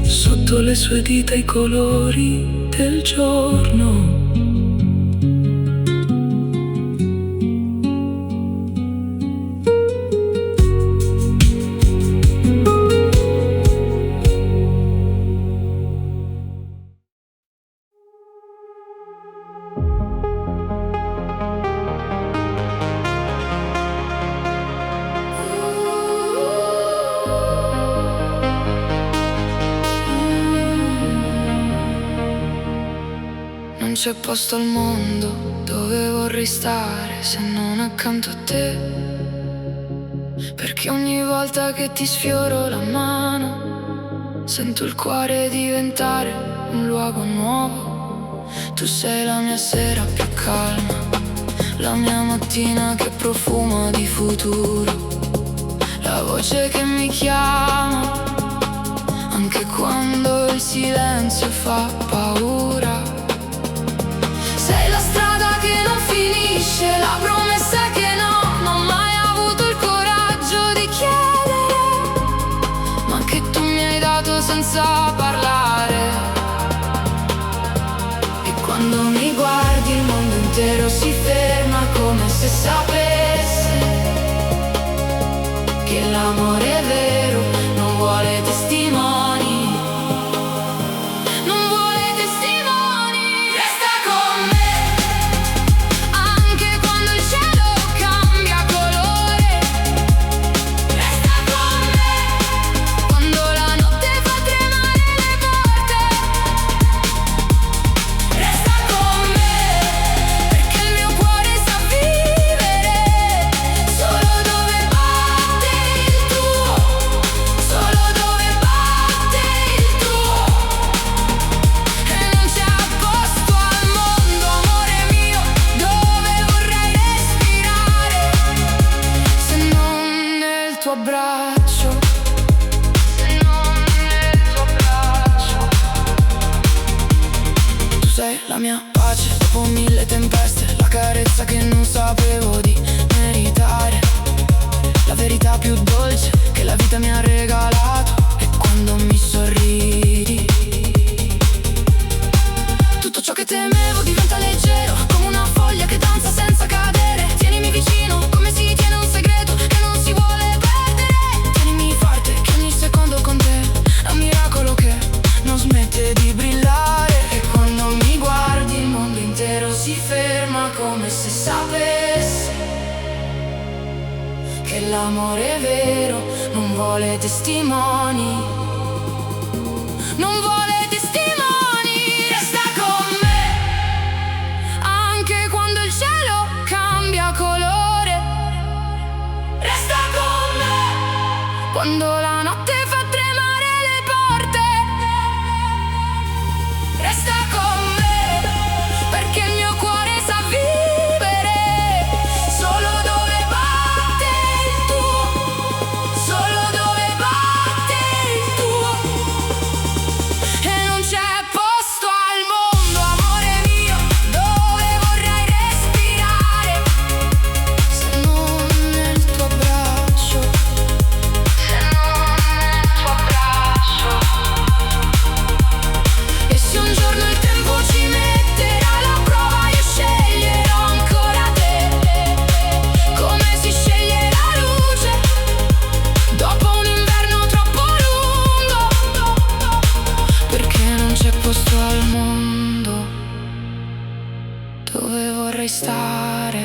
sotto le sue dita i colori del giorno. Non c'è posto al mondo dove vorrei stare se non accanto a te, perché ogni volta che ti sfioro la mano sento il cuore diventare un luogo nuovo. Tu sei la mia sera più calma, la mia mattina che profuma di futuro, la voce che mi chiama anche quando il silenzio fa paura. Sei la strada che non finisce, la promessa che non ho mai avuto il coraggio di chiedere, ma che tu mi hai dato senza parlare. E quando mi guardi il mondo intero si ferma come se sapesse che l'amore è vero, non vuole testimoni. La mia pace dopo mille tempeste, la carezza che non sapevo di meritare, la verità più dolce che la vita mi ha regalato. E quando mi sorridi, tutto ciò che temevo diventa leggero, come una foglia che danza senza cadere. Tienimi vicino come si tiene un segreto che non si vuole perdere. Tienimi forte che ogni secondo con te è un miracolo che non smette di brillare. E quando mi guardi il mondo intero si ferma come se sapesse che l'amore è vero, non vuole testimoni. non vuole testimoni. Resta con me, anche quando il cielo cambia colore. Resta con me, quando la notte fa tremare le porte. Resta con me, perché il mio cuore sa vivere solo dove batte il tuo, solo dove batte il tuo. E non c'è posto al mondo, amore mio, dove vorrei respirare, se non nel tuo abbraccio, se non nel tuo abbraccio. E se un giorno il tempo ci metterà alla prova, io sceglierò ancora te, come si sceglie la luce dopo un inverno troppo lungo. Perché non c'è posto al mondo dove vorrei stare,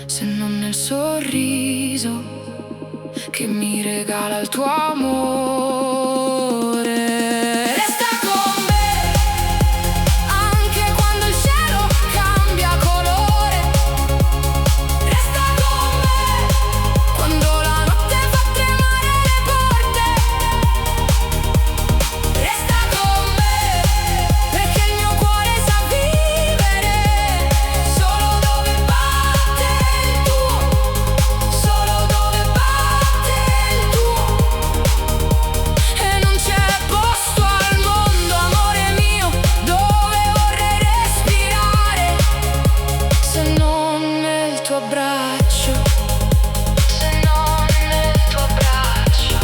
se non nel sorriso che mi regala il tuo amore. Resta con me, anche quando il cielo cambia colore. Resta con me, quando la notte fa tremare le porte. Resta con me, perché il mio cuore sa vivere solo dove batte il tuo, solo dove batte il tuo. E non c'è posto al mondo, amore mio, dove vorrei respirare, se non nel tuo abbraccio, se non nel tuo abbraccio.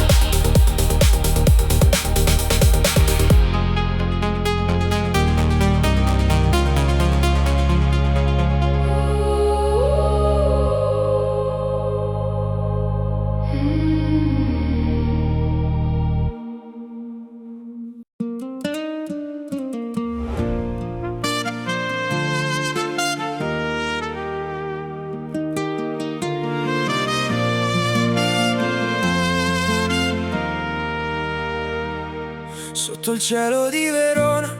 Sotto il cielo di Verona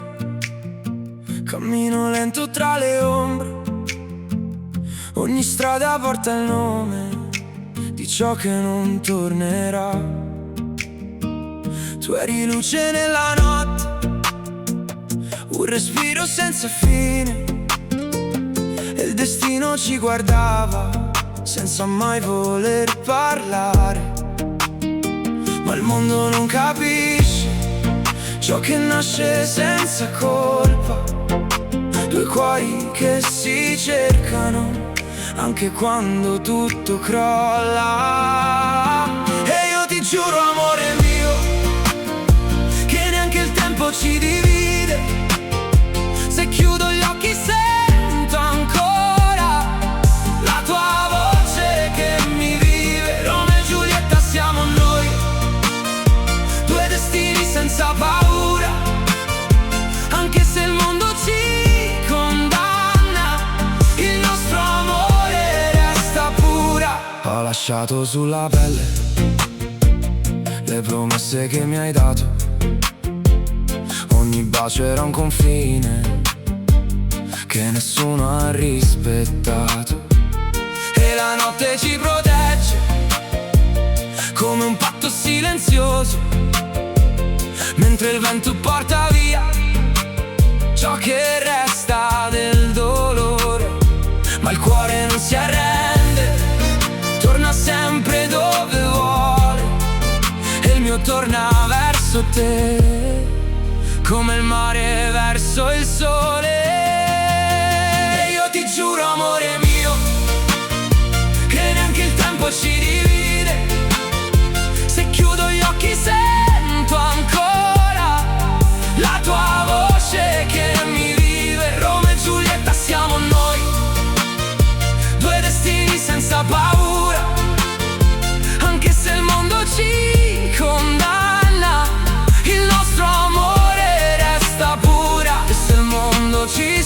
cammino lento tra le ombre. Ogni strada porta il nome di ciò che non tornerà. Tu eri luce nella notte, un respiro senza fine, e il destino ci guardava senza mai voler parlare. Ma il mondo non capisce ciò che nasce senza colpa, due cuori che si cercano anche quando tutto crolla. E io ti giuro, amore mio, che neanche il tempo ci divide. Se chiudo gli occhi sento ancora la tua voce che mi vive. Romeo e Giulietta siamo noi, due destini senza paura, anche se il mondo ci condanna, il nostro amore resta pura. Ho lasciato sulla pelle le promesse che mi hai dato, ogni bacio era un confine che nessuno ha rispettato. E la notte ci protegge come un patto silenzioso, mentre il vento porta via ciò che resta del dolore. Ma il cuore non si arrende, torna sempre dove vuole, e il mio torna verso te come il mare verso il sole. E io ti giuro, amore mio, che neanche il tempo ci divide. Se chiudo gli occhi sento ancora la tua voce che mi vive. Romeo e Giulietta siamo noi, due destini senza paura, anche se il mondo ci condanna, il nostro amore resta pura. E se il mondo ci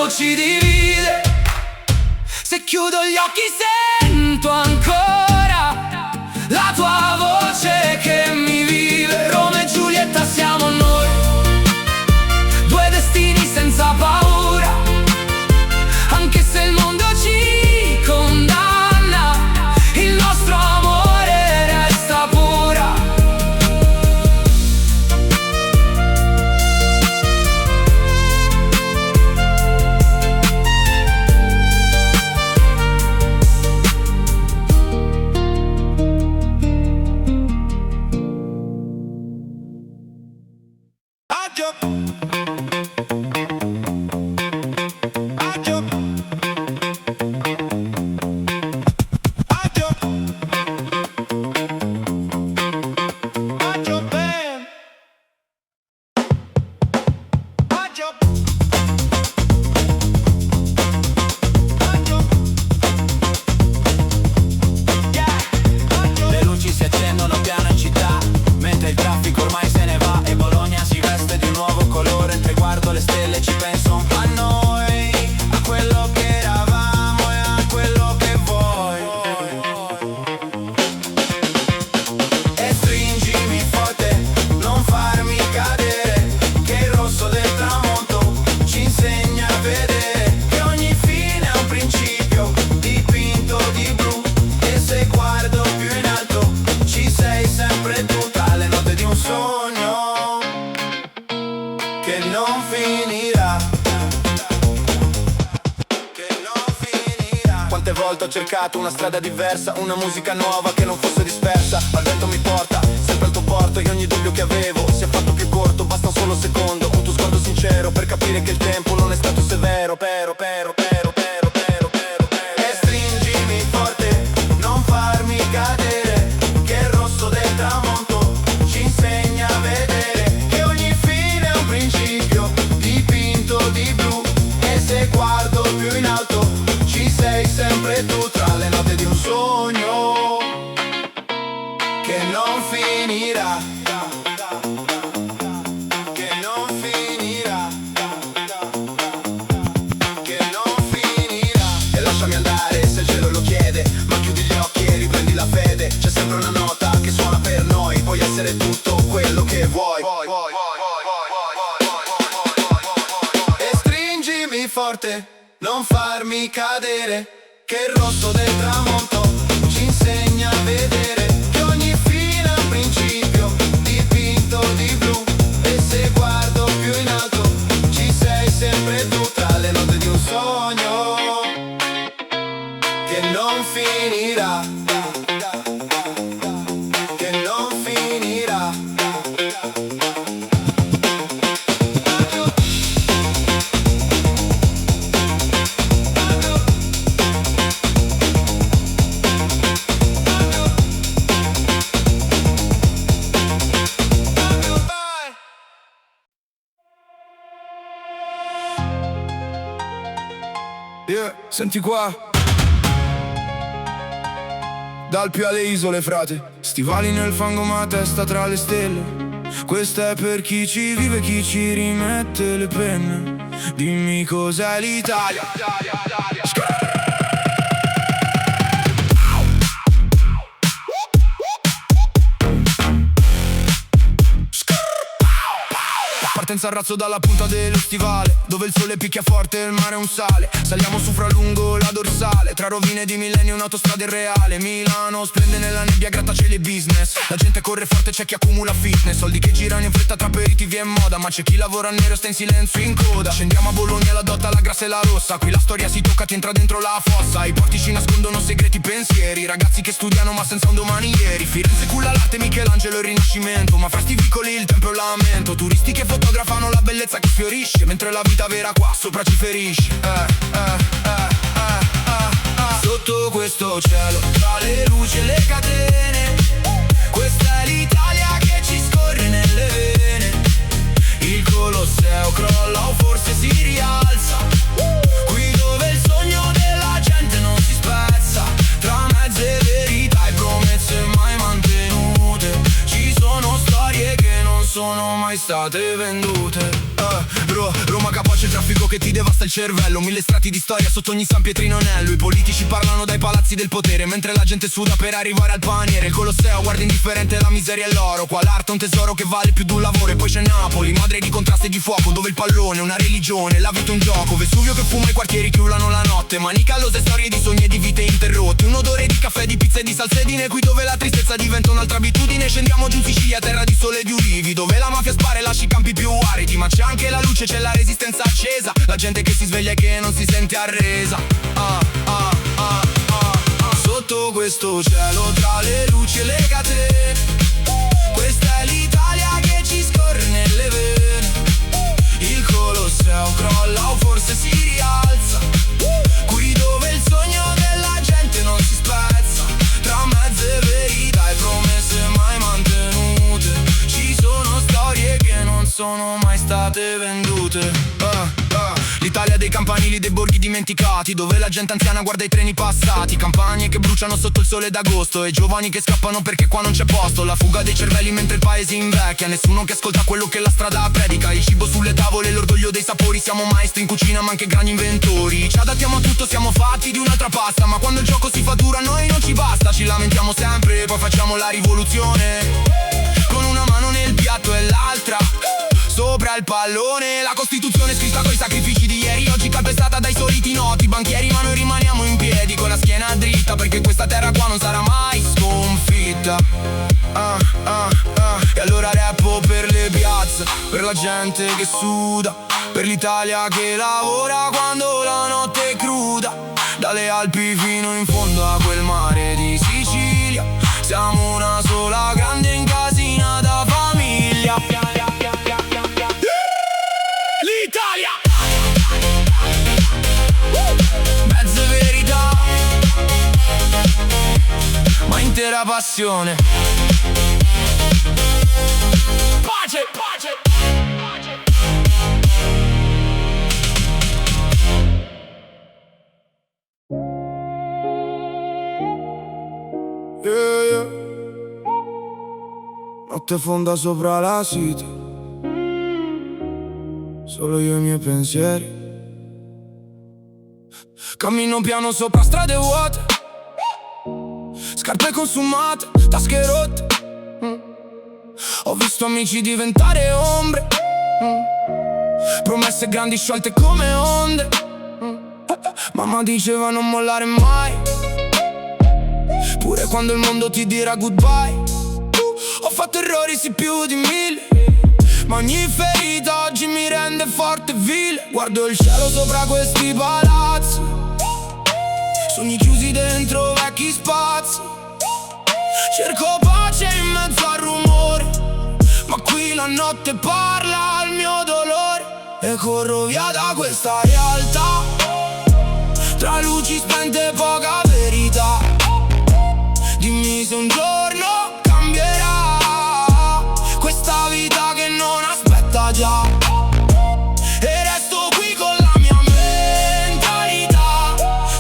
tempo ci divide. Se chiudo gli occhi sento ancora la tua voce che mi vive. Romeo e Giulietta siamo noi, due destini senza paura. Anche se il mondo ci condanna, il nostro amore resta pura. Le luci si accendono piano in città, mentre il traffico ormai se ne va e Bologna si veste di un nuovo colore. Mentre guardo le stelle ci penso un po' a noi, a quello che eravamo e a quello che vuoi. E stringimi forte, non farmi cadere, che il rosso del tramonto ci insegna a vedere che ogni fine ha un principio dipinto di blu. E se guardo più in alto ci sei sempre tu, tra le note di un sogno che non finirà, che non finirà. Quante volte ho cercato una strada diversa, una musica nuova che non fosse dispersa, ma il vento mi porta sempre al tuo porto e ogni dubbio che avevo si è fatto più corto. Basta un solo secondo, un tuo sguardo sincero per capire che il tempo non è stato severo. Pero e stringimi forte, non farmi cadere, che il rosso del tramonto ci insegna a vedere che ogni fine è un principio dipinto di blu. E se guardo più in alto ci sei sempre tu, tra le note di un sogno che non finirà, che non finirà, che non finirà. E lasciami andare se il cielo lo chiede, ma chiudi gli occhi e riprendi la fede. C'è sempre una nota che suona per noi, puoi essere tutto quello che vuoi. E stringimi forte, non farmi cadere, che il rosso del tramonto ci insegna a vedere che ogni fine ha un principio dipinto di blu. E se guardo più in alto ci sei sempre tu, tra le note di un sogno che non finirà, che non finirà. Yeah, senti qua. Dal più alle isole, frate. Stivali nel fango ma testa tra le stelle. Questa è per chi ci vive, chi ci rimette le penne. Dimmi cos'è l'Italia. Partenza a razzo dalla punta dello stivale, dove il sole picchia forte e il mare è un sale. Saliamo su fra lungo la dorsale, tra rovine di millenni un'autostrada irreale. Milano splende nella nebbia, grattacieli e business. La gente corre forte, c'è chi accumula fitness. Soldi che girano in fretta tra aperitivi e moda, ma c'è chi lavora nero e sta in silenzio in coda. Scendiamo a Bologna, la dotta, la grassa e la rossa. Qui la storia si tocca, ti entra dentro la fossa. I porti ci nascondono segreti pensieri, ragazzi che studiano ma senza un domani ieri. Firenze culla l'arte, Michelangelo e il Rinascimento, ma fra sti vicoli il tempo è un lamento. Turisti che fotografano la bellezza che fiorisce, mentre la vita vera qua sopra ci ferisce. Sotto questo cielo, tra le luci e le catene, questa è l'Italia che ci scorre nelle vene. Il Colosseo crolla o forse si rialza, qui dove il sogno della gente non si spezza. Tra mezze verità e promesse mai mantenute, ci sono storie che non sono mai state vendute. Bro, Roma capace, il traffico che ti devasta il cervello. 1000 strati di storia sotto ogni San Pietrino anello. I politici parlano dai palazzi del potere, mentre la gente suda per arrivare al paniere. Il Colosseo guarda indifferente la miseria e l'oro. Qua l'arte è un tesoro che vale più di un lavoro. E poi c'è Napoli, madre di contrasti e di fuoco, dove il pallone è una religione, la vita un gioco. Vesuvio che fuma, i quartieri che urlano la notte. Mani callose, storie di sogni e di vite interrotte. Un odore di caffè, di pizza e di salsedine. Qui dove la tristezza diventa un'altra abitudine. Scendiamo giù in Sicilia, terra di sole e di ulivi, dove la mafia spara e lascia i campi più aridi. Ma c'è anche la luce, c'è la resistenza accesa, la gente che si sveglia e che non si sente arresa. Sotto questo cielo, tra le luci e le catene, questa è l'Italia che ci scorre nelle vene. Il Colosseo crolla o forse si rialza, qui dove il sogno della gente non si spezza. Tra mezze verità e promesse mai mantenute, ci sono storie che non sono mai state vendute. L'Italia dei campanili, dei borghi dimenticati, dove la gente anziana guarda i treni passati. Campagne che bruciano sotto il sole d'agosto e giovani che scappano perché qua non c'è posto. La fuga dei cervelli mentre il paese invecchia, nessuno che ascolta quello che la strada predica. Il cibo sulle tavole, l'orgoglio dei sapori, siamo maestri in cucina ma anche grandi inventori. Ci adattiamo a tutto, siamo fatti di un'altra pasta, ma quando il gioco si fa duro a noi non ci basta. Ci lamentiamo sempre, poi facciamo la rivoluzione, con una mano nel piatto e l'altra sopra il pallone. La Costituzione scritta coi sacrifici di ieri, oggi calpestata dai soliti noti banchieri, ma noi rimaniamo in piedi con la schiena dritta, perché questa terra qua non sarà mai sconfitta. E allora rappo per le piazze, per la gente che suda, per l'Italia che lavora quando la notte è cruda. Dalle Alpi fino in fondo a quel mare di Sicilia, siamo una sola grande incasinata famiglia. L'Italia! Mezze verità, ma intera passione. Pace, pace, pace. Yeah. Notte fonda sopra la city, solo io e i miei pensieri. Cammino piano sopra strade vuote, scarpe consumate, tasche rotte. Ho visto amici diventare ombre, promesse grandi sciolte come onde. Mamma diceva non mollare mai, pure quando il mondo ti dirà goodbye. Ho fatto errori sì più di 1000, ma ogni ferita oggi mi rende forte e vile. Guardo il cielo sopra questi palazzi, sogni chiusi dentro vecchi spazi. Cerco pace in mezzo al rumore, ma qui la notte parla al mio dolore. E corro via da questa realtà, tra luci spente e poca verità. Dimmi se un giorno cambierà questa vita che non aspetta già. E resto qui con la mia mentalità,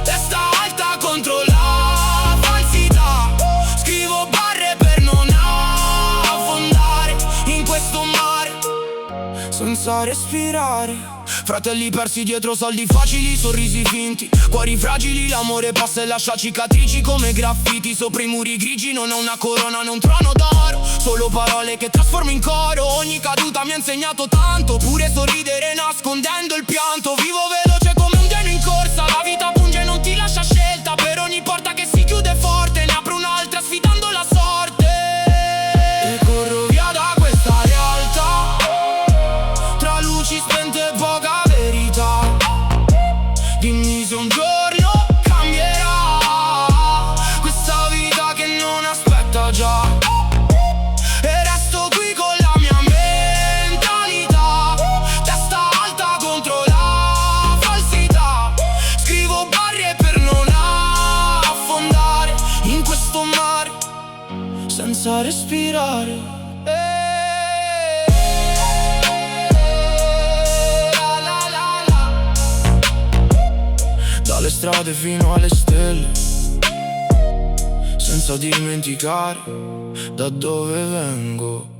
testa alta contro la falsità. Scrivo barre per non affondare in questo mare senza respirare. Fratelli persi dietro soldi facili, sorrisi finti, cuori fragili, l'amore passa e lascia cicatrici come graffiti. Sopra i muri grigi non ho una corona né un trono d'oro, solo parole che trasformo in coro. Ogni caduta mi ha insegnato tanto, pure sorridere nascondendo il pianto. Vivo veloce come un treno in corsa, la vita punge e non ti lascia scelta. Per ogni porta che si chiude forte ne apro un'altra sfidando la sorte. E corro via da questa realtà, tra luci spente e poca verità. Dimmi se un giorno cambierà questa vita che non aspetta già. E resto qui con la mia mentalità, testa alta contro la falsità. Scrivo barriere per non affondare in questo mare senza respirare. Dalle strade fino alle stelle, senza dimenticare da dove vengo.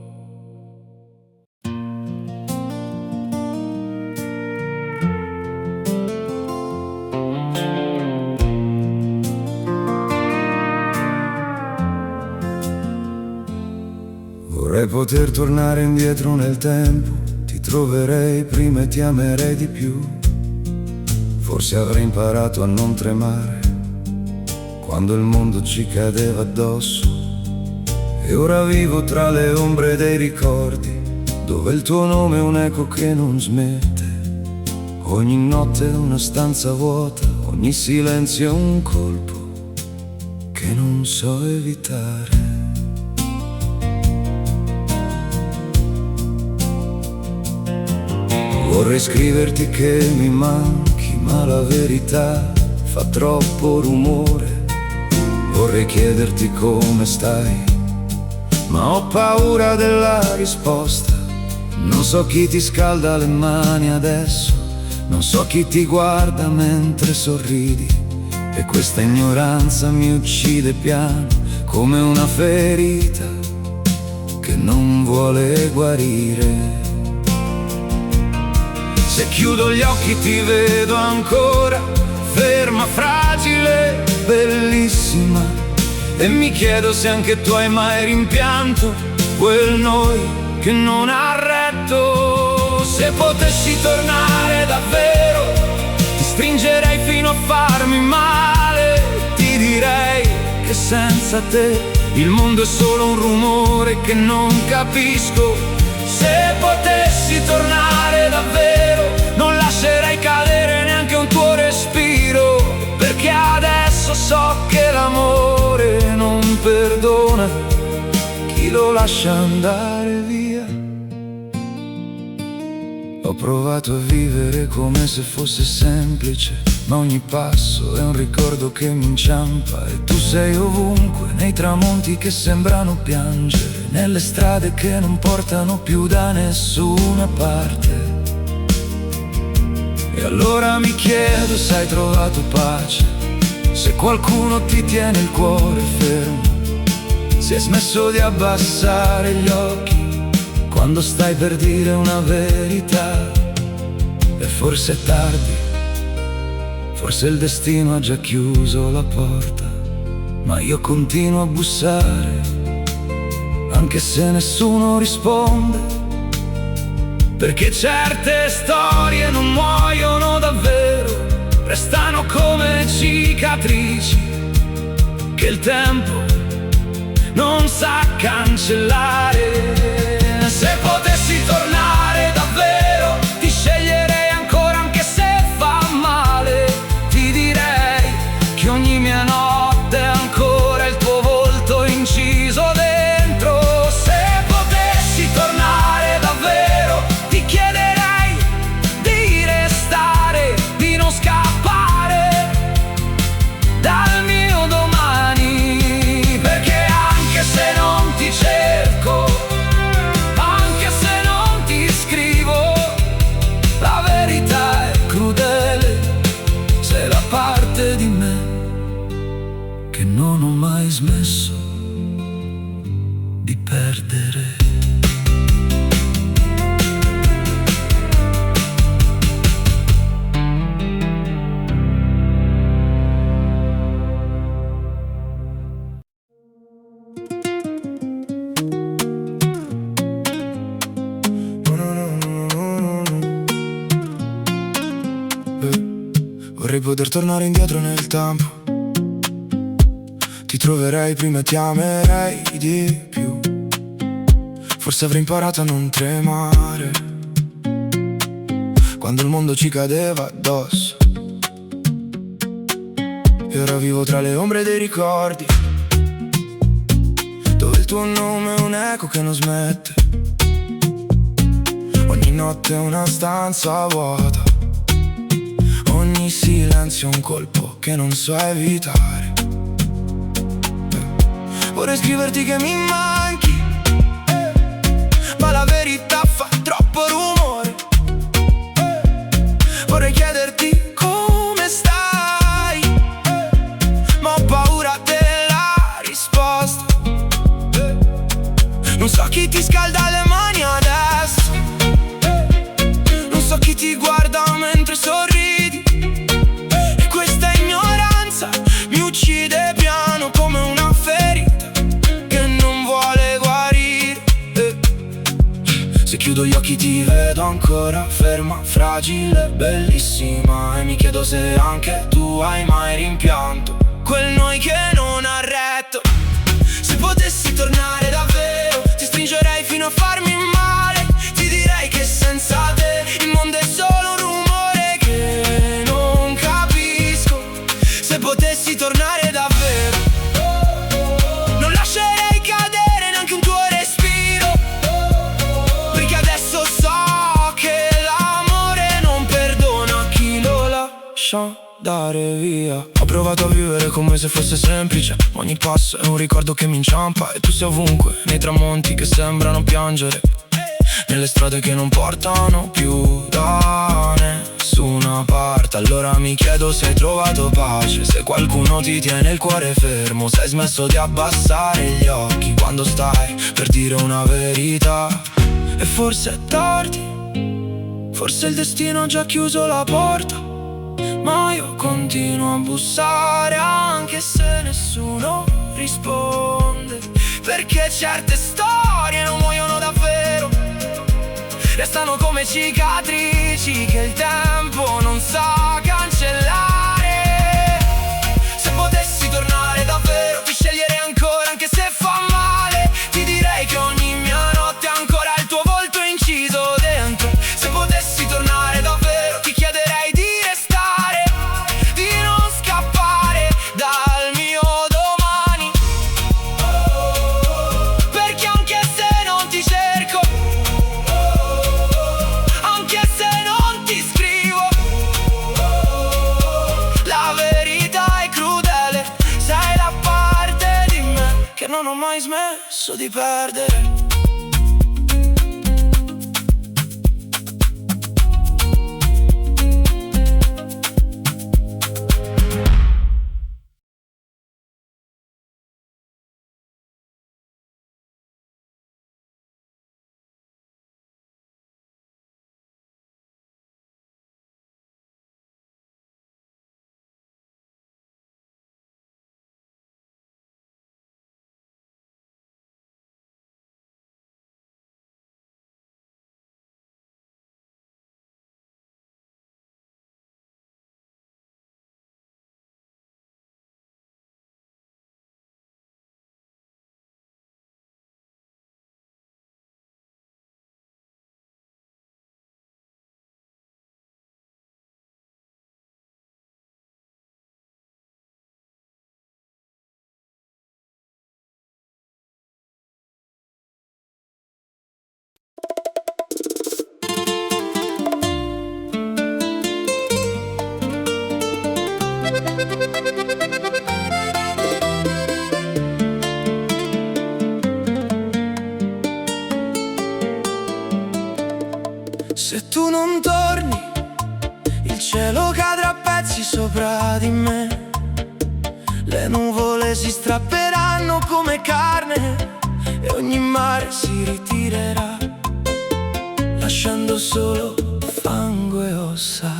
poter tornare indietro nel tempo, ti troverei prima e ti amerei di più. Forse avrei imparato a non tremare quando il mondo ci cadeva addosso. E ora vivo tra le ombre dei ricordi, dove il tuo nome è un'eco che non smette. Ogni notte è una stanza vuota, ogni silenzio è un colpo che non so evitare. Vorrei scriverti che mi manchi, ma la verità fa troppo rumore. Vorrei chiederti come stai, ma ho paura della risposta. Non so chi ti scalda le mani adesso, non so chi ti guarda mentre sorridi. E questa ignoranza mi uccide piano, come una ferita che non vuole guarire. Se chiudo gli occhi ti vedo ancora, ferma, fragile, bellissima. E mi chiedo se anche tu hai mai rimpianto quel noi che non ha retto. Se potessi tornare davvero, ti stringerei fino a farmi male. Ti direi che senza te il mondo è solo un rumore che non capisco. Se potessi tornare davvero, non lascerei cadere neanche un tuo respiro, perché adesso so che l'amore non perdona chi lo lascia andare via. Ho provato a vivere come se fosse semplice, ma ogni passo è un ricordo che mi inciampa. E tu sei ovunque, nei tramonti che sembrano piangere, nelle strade che non portano più da nessuna parte. E allora mi chiedo se hai trovato pace, se qualcuno ti tiene il cuore fermo, se hai smesso di abbassare gli occhi quando stai per dire una verità. E forse è tardi, forse il destino ha già chiuso la porta, ma io continuo a bussare, anche se nessuno risponde, perché certe storie non muoiono davvero, restano come cicatrici che il tempo non sa cancellare. Se potessi tornare davvero, ti sceglierei ancora anche se fa male. Ti direi che ogni mia notte è ancora il tuo volto inciso dentro. Se potessi tornare davvero, ti chiederei di restare, di non scappare dal mio domani, perché anche se non ti cerco, anche se non ti scrivo, la verità è crudele, sei la parte di me che non ho mai smesso di perdere. Vorrei poter tornare indietro nel tempo, ti troverei prima e ti amerei di più. Forse avrei imparato a non tremare quando il mondo ci cadeva addosso. E ora vivo tra le ombre dei ricordi, dove il tuo nome è un'eco che non smette. Ogni notte è una stanza vuota, ogni silenzio è un colpo che non so evitare. Vorrei scriverti che mi manchi, ma la verità fa troppo rumore. Vorrei chiederti come stai, ma ho paura della risposta. Non so chi ti scalda le mani adesso, non so chi ti guarda mentre sorridi. E questa ignoranza mi uccide piano come una ferita che non vuole guarire. Se chiudo gli occhi ti vedo ancora ferma, fragile, bellissima. E mi chiedo se anche tu hai mai rimpianto quel noi che non ha retto. Se potessi tornare davvero ti stringerei fino a farmi male. Ti direi che senza te il mondo è solo un rumore che non capisco. Se potessi tornare davvero non lascerei cadere neanche un tuo respiro, perché adesso so che l'amore non perdona chi lo lascia andare via. Ho provato a vivere come se fosse semplice, ogni passo è un ricordo che mi inciampa. E tu sei ovunque, nei tramonti che sembrano piangere, nelle strade che non portano più da nessuna parte. Allora mi chiedo se hai trovato pace, se qualcuno ti tiene il cuore fermo, se hai smesso di abbassare gli occhi quando stai per dire una verità. E forse è tardi, forse il destino ha già chiuso la porta, ma io continuo a bussare anche se nessuno risponde, perché certe storie non muoiono davvero, restano come cicatrici che il tempo non sa cancellare. Se potessi tornare davvero ti sceglierei ancora anche se fa male. Ti direi che ogni mia notte ha ancora il tuo volto inciso dentro. Se potessi tornare davvero ti chiederei di restare, di non scappare dal mio domani, perché anche se non ti cerco, anche se non ti scrivo, la verità è crudele. Sei la parte di me che non ho mai smesso di perdere. Se tu non torni, il cielo cadrà a pezzi sopra di me. Le nuvole si strapperanno come carne e ogni mare si ritirerà, lasciando solo fango e ossa.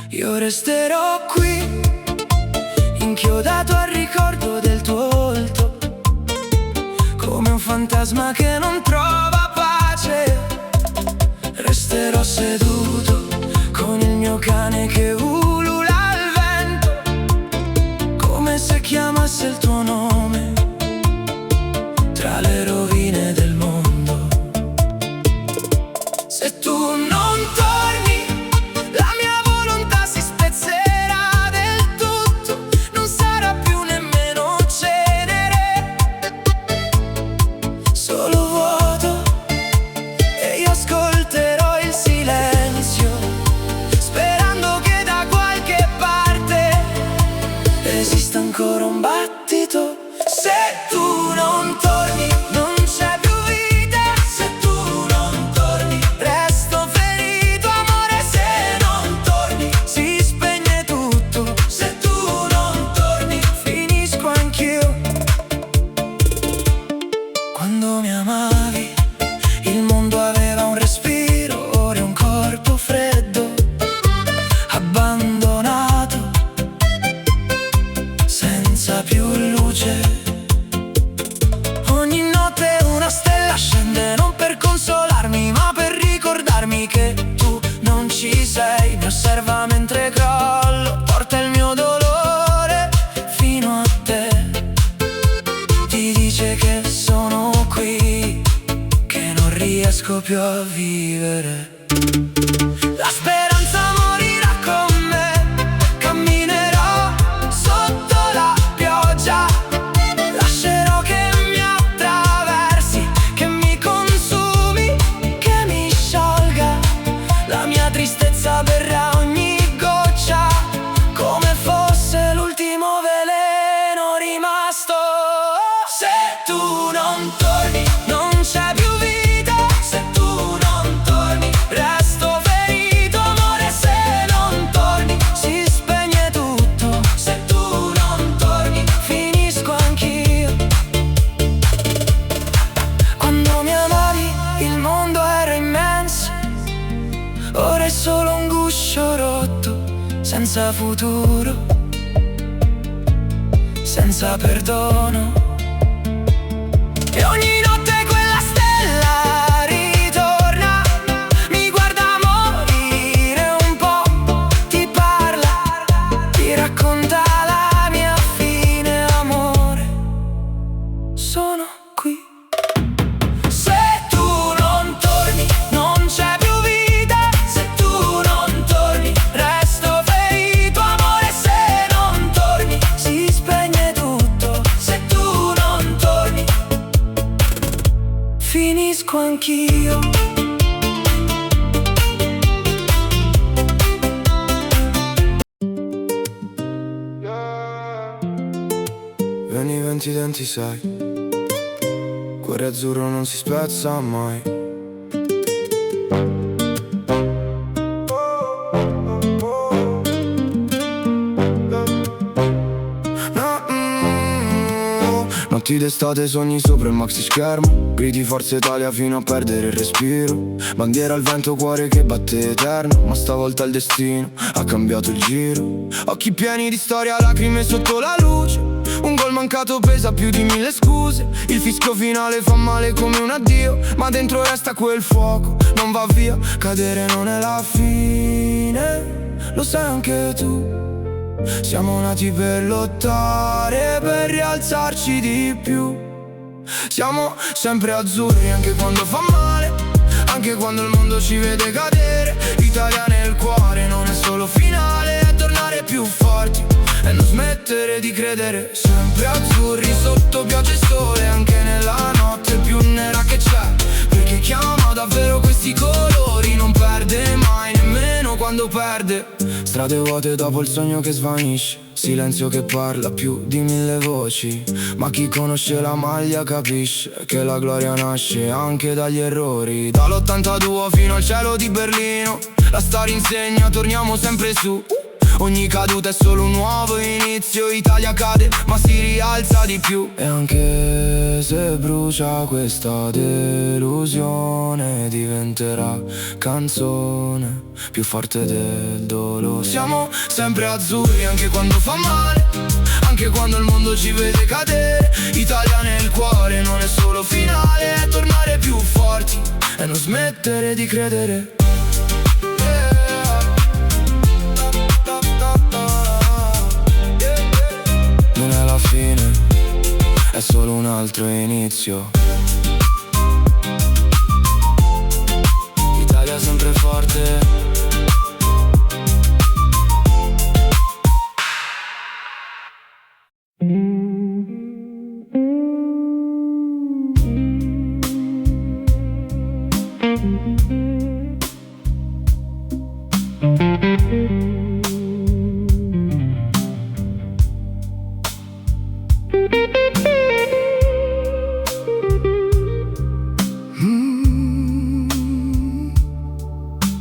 Io resterò qui, inchiodato al ricordo del tuo volto, come un fantasma che non trova pace. Resterò seduto con il mio cane che ulula al vento, come se chiamasse il tuo nome tra le rovine del mondo. Se tu non torni, la mia volontà si spezzerà del tutto, non sarà più nemmeno cenere, solo vuoto. E io ascolterò il silenzio, sperando che da qualche parte esista ancora un battito riesco più a vivere. La speranza morirà con me, camminerò sotto la pioggia, lascerò che mi attraversi, che mi consumi, che mi sciolga. La mia tristezza berrà ogni goccia, come fosse l'ultimo veleno rimasto. Se tu non torni, non c'è più vita. Se tu non torni, resto ferito, amore. Se non torni, si spegne tutto. Se tu non torni, finisco anch'io. Quando mi amavi, il mondo era immenso. Ora è solo un guscio rotto, senza futuro, senza perdono. E ogni notte quella stella ritorna, mi guarda morire un po', ti parla, ti racconta la mia fine, amore. Sono qui. Se tu non torni, non c'è più vita. Se tu non torni, resto ferito, amore. Se non torni, si spegne tutto. Se tu non torni, finisco anch'io. Vieni 20 denti sai, cuore azzurro non si spezza mai. Notti d'estate, sogni sopra il maxi schermo, gridi Forza Italia fino a perdere il respiro. Bandiera al vento, cuore che batte eterno, ma stavolta il destino ha cambiato il giro. Occhi pieni di storia, lacrime sotto la luce, un gol mancato pesa più di 1000 scuse. Il fischio finale fa male come un addio, ma dentro resta quel fuoco, non va via. Cadere non è la fine, lo sai anche tu. Siamo nati per lottare, per rialzarci di più. Siamo sempre azzurri anche quando fa male, anche quando il mondo ci vede cadere. Italia nel cuore, non è solo finale, è tornare più forti e non smettere di credere. Sempre azzurri sotto pioggia e sole, anche nella notte più nera che c'è, perché chi ama davvero questi colori non perde mai, nemmeno quando perde. Strade vuote dopo il sogno che svanisce, silenzio che parla più di 1000 voci. Ma chi conosce la maglia capisce che la gloria nasce anche dagli errori. Dall'82 fino al cielo di Berlino, la storia insegna, torniamo sempre su. Ogni caduta è solo un nuovo inizio. Italia cade ma si rialza di più. E anche se brucia questa delusione, diventerà canzone più forte del dolore. Siamo sempre azzurri anche quando fa male, anche quando il mondo ci vede cadere. Italia nel cuore, non è solo finale, è tornare più forti e non smettere di credere. Non è la fine, è solo un altro inizio. Italia sempre forte.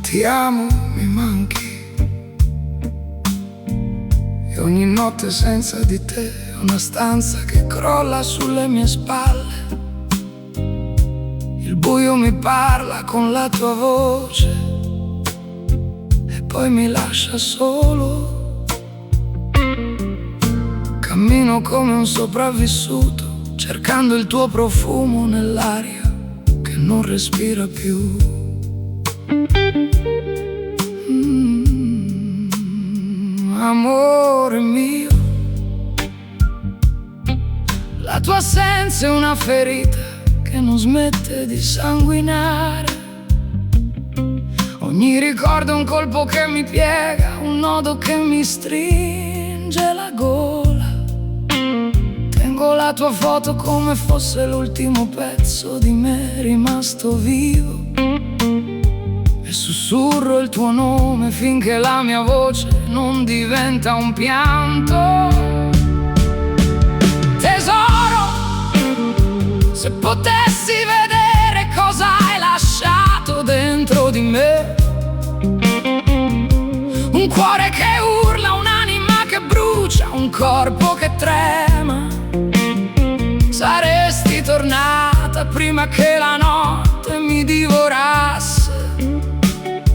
Ti amo, mi manchi, e ogni notte senza di te è una stanza che crolla sulle mie spalle. Il buio mi parla con la tua voce e poi mi lascia solo. Cammino come un sopravvissuto, cercando il tuo profumo nell'aria che non respira più. Amore mio, la tua assenza è una ferita che non smette di sanguinare. Ogni ricordo è un colpo che mi piega, un nodo che mi stringe la gola. Tengo la tua foto come fosse l'ultimo pezzo di me rimasto vivo, e sussurro il tuo nome finché la mia voce non diventa un pianto. Tesoro, se potessi vedere cosa hai lasciato dentro di me, un cuore che urla, un'anima che brucia, un corpo che trema, saresti tornata prima che la notte mi divorasse.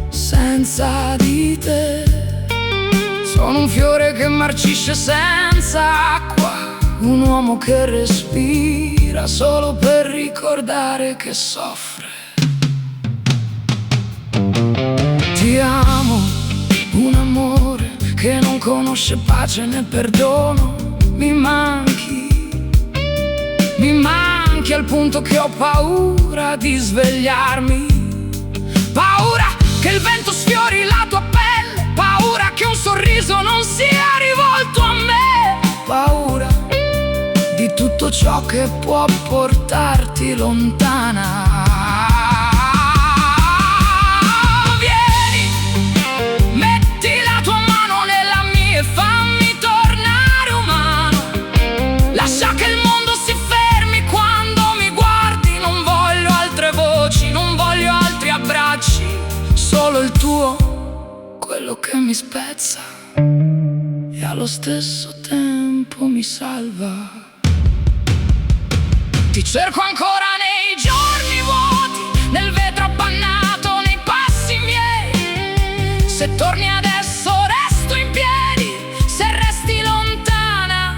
Senza di te sono un fiore che marcisce senza acqua, un uomo che respira solo per ricordare che soffre. Ti amo, un amore che non conosce pace né perdono. Mi manchi al punto che ho paura di svegliarmi. Paura che il vento sfiori la tua pelle, paura che un sorriso non sia rivolto a me, paura di tutto ciò che può portarti lontana. Lascia che il mondo si fermi quando mi guardi. Non voglio altre voci, non voglio altri abbracci, solo il tuo, quello che mi spezza e allo stesso tempo mi salva. Ti cerco ancora nei giorni vuoti, nel vetro appannato, nei passi miei. Se torni adesso resto in piedi, se resti lontana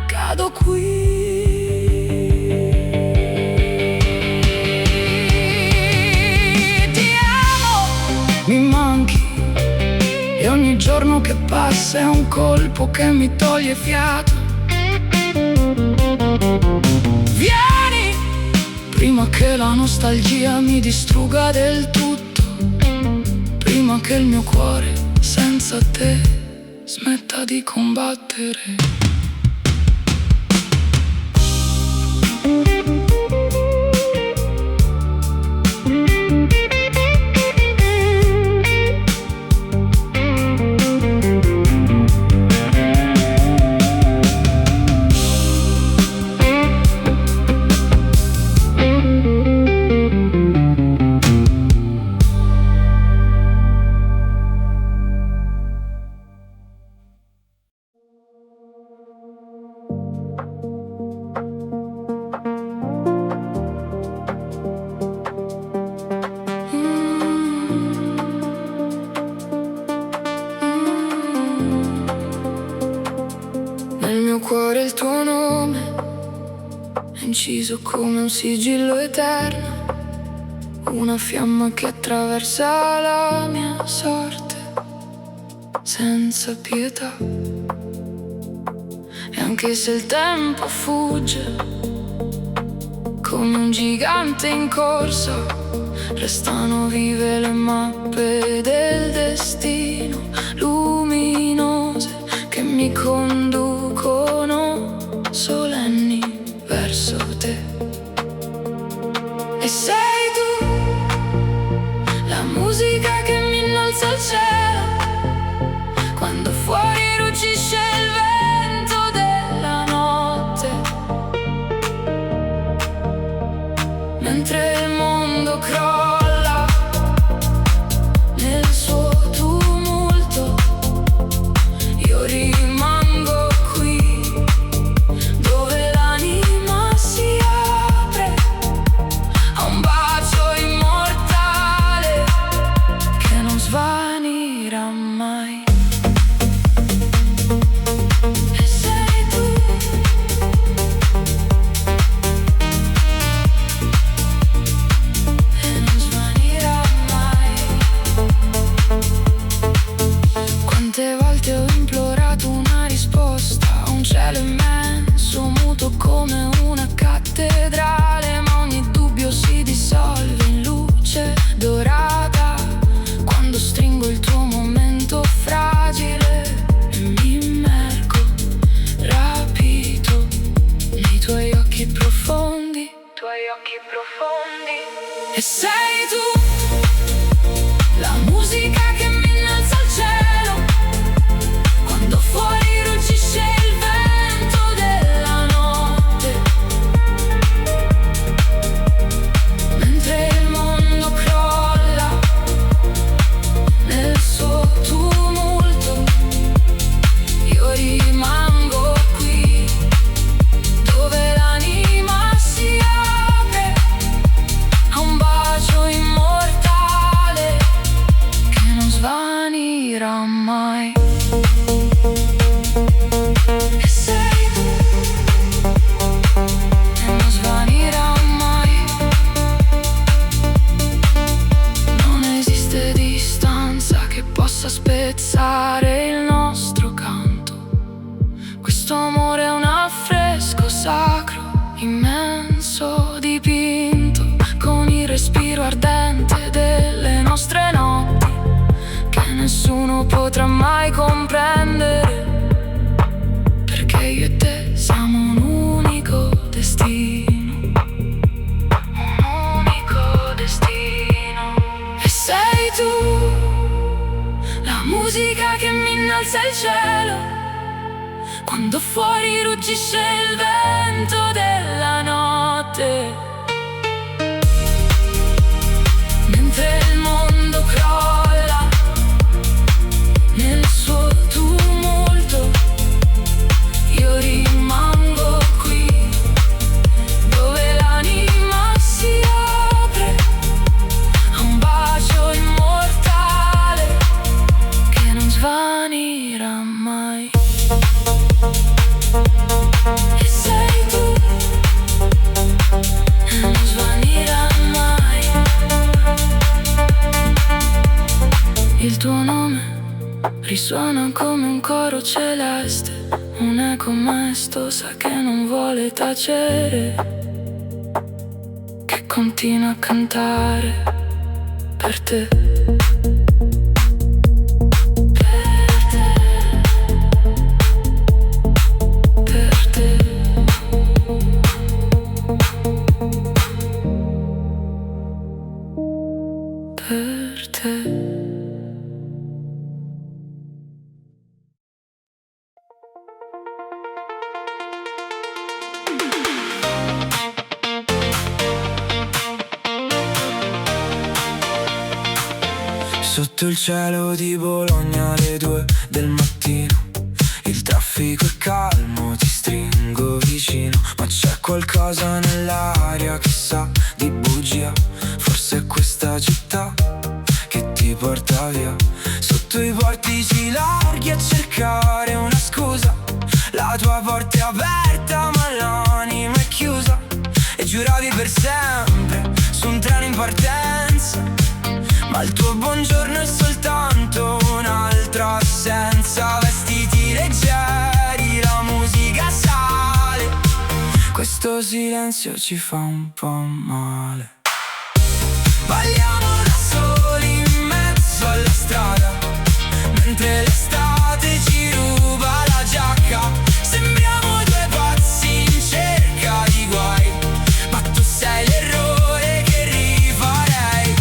cado qui. Ti amo, mi manchi, e ogni giorno che passa è un colpo che mi toglie fiato. Vieni, prima che la nostalgia mi distrugga del tutto, prima che il mio cuore senza te smetta di combattere. Cuore il tuo nome è inciso come un sigillo eterno, una fiamma che attraversa la mia sorte senza pietà. E anche se il tempo fugge come un gigante in corsa, restano vive le mappe del destino, luminose che mi conducono solenni verso te. E sei tu la musica che mi innalza al cielo quando fuori ruggisce il vento della notte, mentre il mondo crolla nel suo tumulto. Io rimango qui dove l'anima si apre a un bacio immortale che non svanirà mai. E sei tu e non E sei tu, la musica che mi innalza al cielo, quando fuori ruggisce il vento della notte, mentre il mondo crolla nel suo tumulto. Io rimango qui, dove l'anima si apre a un bacio immortale che non svanirà mai. E sei tu, e non svanirà mai. Non esiste distanza che possa spezzare il nostro canto. Questo amore è un affresco sacro, immenso, dipinto con il respiro ardente delle nostre notti, che nessuno potrà mai comprendere, perché io e te siamo un unico destino, un unico destino. E sei tu, la musica che mi innalza il cielo, quando fuori ruggisce il vento della notte, mentre il mondo crolla nel suo tumulto. Io rimango qui, dove l'anima si apre a un bacio immortale che non svanirà mai. E sei tu, e non svanirà mai. Il tuo nome risuona come un coro celeste, un eco maestosa che non vuole tacere, che continua a cantare per te. Per te. Per te. Sotto il cielo di Bologna alle 2 del mattino, il traffico è calmo, ti stringo vicino, ma c'è qualcosa nell'aria che sa di bugia. Forse è questa città che ti porta via. Sotto i portici larghi a cercare una scusa, la tua porta è aperta ma l'anima è chiusa, e giuravi per sempre su un treno in partenza, ma il tuo buongiorno è soltanto un'altra assenza. Vestiti leggeri, la musica sale, questo silenzio ci fa un po' male. Balliamo da soli in mezzo alla strada, mentre l'estate ci ruba la giacca. Sembriamo due pazzi in cerca di guai, ma tu sei l'errore che rifarei.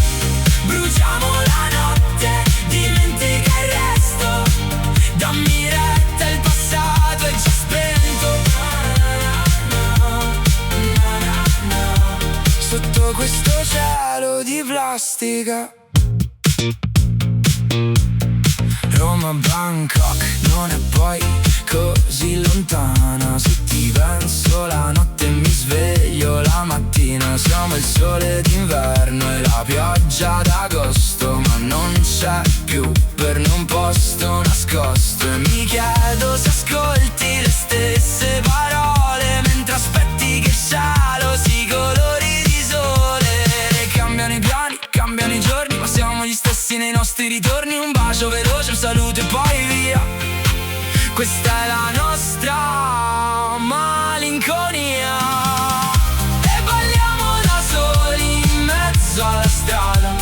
Bruciamo la notte, dimentica il resto, dammi retta, il passato è già spento. Sotto questo cielo di plastica, Roma, Bangkok non è poi così lontana. Se ti penso la notte mi sveglio la mattina. Siamo il sole d'inverno e la pioggia d'agosto, ma non c'è più per un posto nascosto. E mi chiedo se ascolti le stesse parole mentre aspetti che il cielo si colori di sole. Cambiano i piani, cambiano i giorni, ma siamo gli stessi nei nostri ritorni. Un bacio veloce, un saluto e poi via. Questa è la nostra malinconia. E balliamo da soli in mezzo alla strada,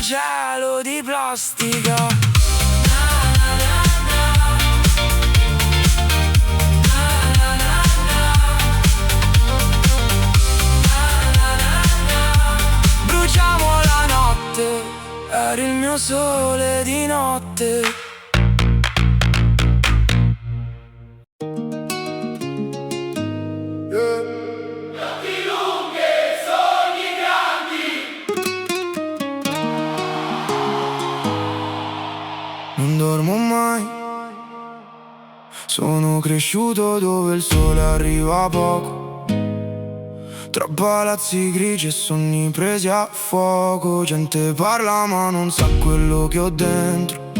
cielo di plastica. Bruciamo la notte, eri il mio sole di notte. Non dormo mai, sono cresciuto dove il sole arriva poco, tra palazzi grigi e sogni presi a fuoco. Gente parla ma non sa quello che ho dentro.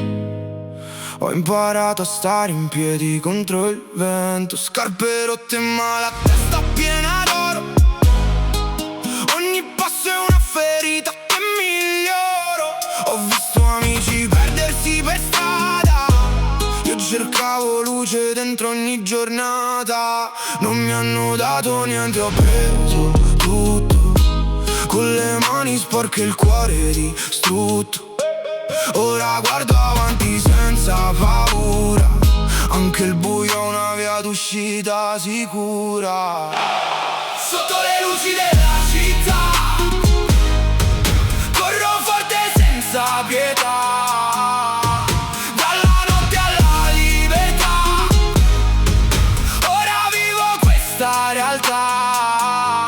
Ho imparato a stare in piedi contro il vento. Scarpe rotte ma la testa piena d'oro. Ogni passo è una ferita che miglioro. Ho visto amici perdersi per strada. Io cercavo luce dentro ogni giornata. Non mi hanno dato niente, ho preso tutto. Con le mani sporche e il cuore distrutto. Ora guardo avanti senza paura. Anche il buio ha una via d'uscita sicura. Sotto le luci della città corro forte senza pietà. Dalla notte alla libertà. Ora vivo questa realtà.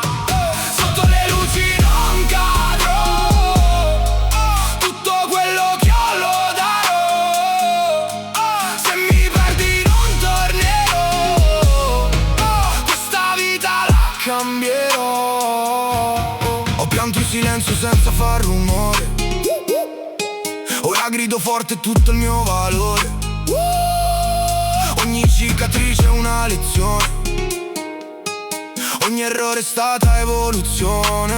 Sotto le luci non cadrò. Tutto quello che ho lo darò. Se mi perdi non tornerò. Questa vita la cambierò. Ho pianto in silenzio senza far rumore. Ora grido forte tutto il mio valore. Ogni cicatrice è una lezione. Ogni errore è stata evoluzione.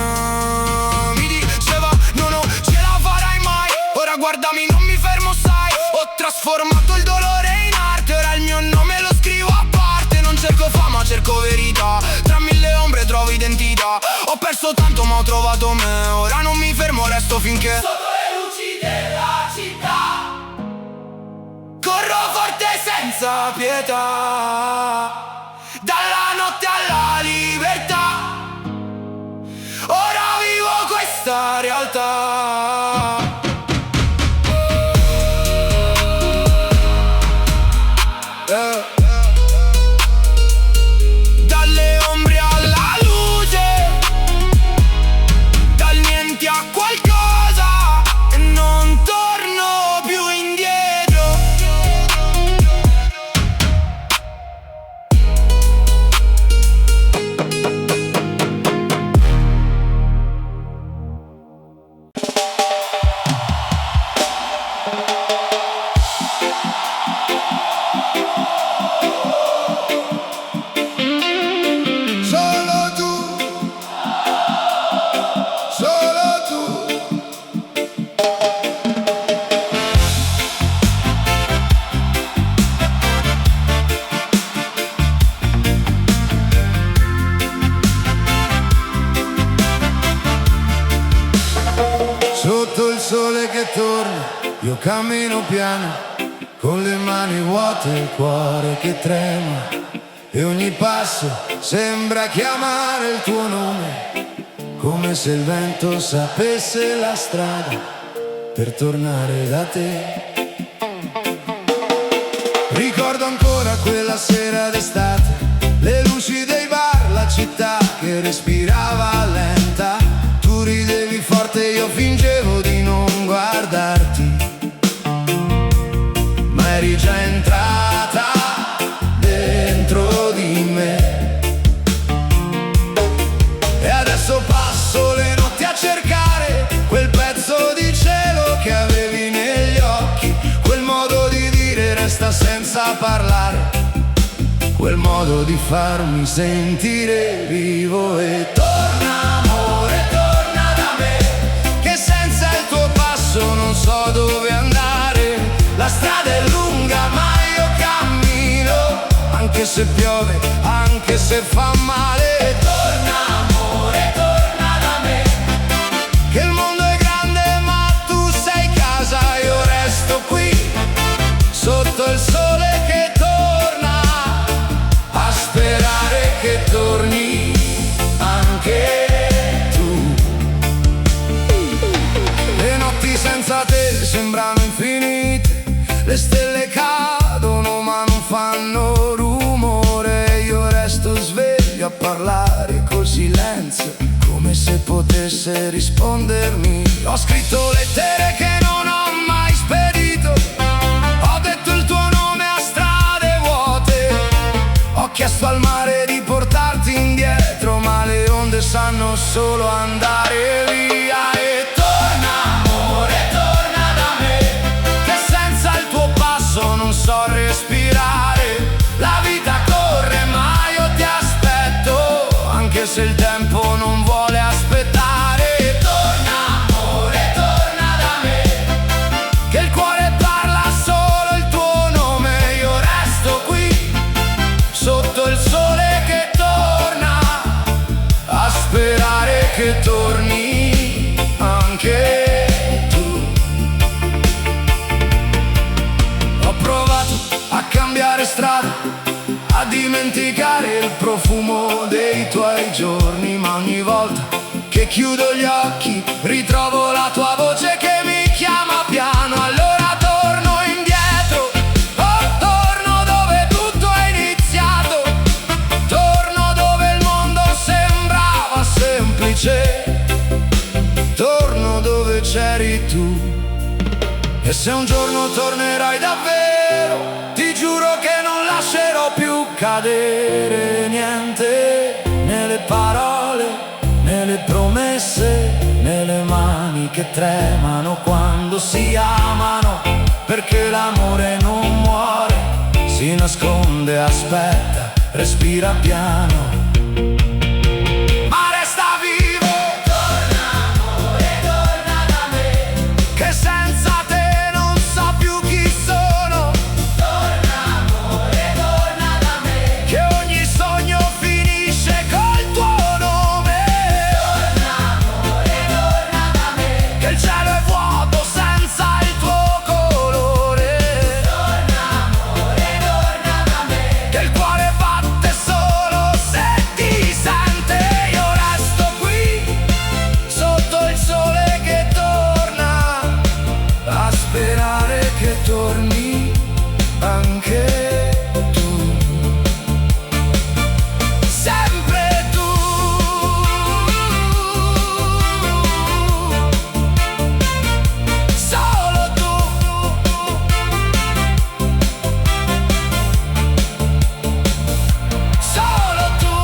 Mi diceva no no, ce la farai mai. Ora guardami, non mi fermo sai. Ho trasformato il dolore in arte. Ora il mio nome lo scrivo a parte. Non cerco fama, cerco verità. Tra mille ombre trovo identità. Ho perso tanto ma ho trovato me. Ora non mi fermo, resto finché sotto le luci della città corro forte senza pietà. Dalla notte alla libertà. Ora vivo questa realtà. Dalle ombre alla luce. Dal niente a qualcosa. E non torno più indietro. Solo tu, solo tu. Sotto il sole che torna, io cammino piano, con le mani vuote e il cuore che trema. E ogni passo sembra chiamare il tuo nome, come se il vento sapesse la strada per tornare da te. Ricordo ancora quella sera d'estate, le luci dei bar, la città che respirava lenta. Tu ridevi forte, io fingevo di non guardarti, ma eri già entrata dentro di me. E adesso passo le notti a cercare quel pezzo di cielo che avevi negli occhi, quel modo di dire resta senza parlare, quel modo di farmi sentire vivo. E torna amore, torna da me, che senza il tuo passo non so dove andare. La strada è lunga ma io cammino, anche se piove, anche se fa male. Torna amore, torna da me, che il mondo è grande ma tu Le stelle cadono ma non fanno rumore, io resto sveglio a parlare col silenzio, come se potesse rispondermi. Ho scritto lettere che non ho mai spedito, ho detto il tuo nome a strade vuote, ho chiesto al mare di portarti indietro, ma le onde sanno solo andare via. E torna amore, torna da me, che senza il tuo passo non so respirare. La vita corre ma io ti aspetto, anche se il tempo non vuole aspettare. E torna amore, torna da me, che il cuore parla solo il tuo nome. Io resto qui sotto il sole che torna, a sperare che torni anche tu. Ho provato a cambiare strada, a dimenticare il profumo dei tuoi giorni, ma ogni volta che chiudo gli occhi ritrovo la tua voce che mi chiama piano. Allora torno indietro, oh, torno dove tutto è iniziato, torno dove il mondo sembrava semplice, torno dove c'eri tu. E se un giorno tornerai davvero, ti giuro che non lascerò più cadere niente, né le parole, né le promesse, né le mani che tremano quando si amano, perché l'amore non muore, si nasconde, aspetta, respira piano, ma resta vivo. Torna amore, torna da me, che senza te non so più chi sono. Torna amore, torna da me, che ogni sogno finisce col tuo nome. Torna amore, torna da me, che il cielo è vuoto senza il tuo colore. Torna amore, torna da me, che il cuore batte solo se ti sente. Io resto qui sotto il sole che torna, a sperare che torni anche tu. Sempre tu. Solo tu. Solo tu.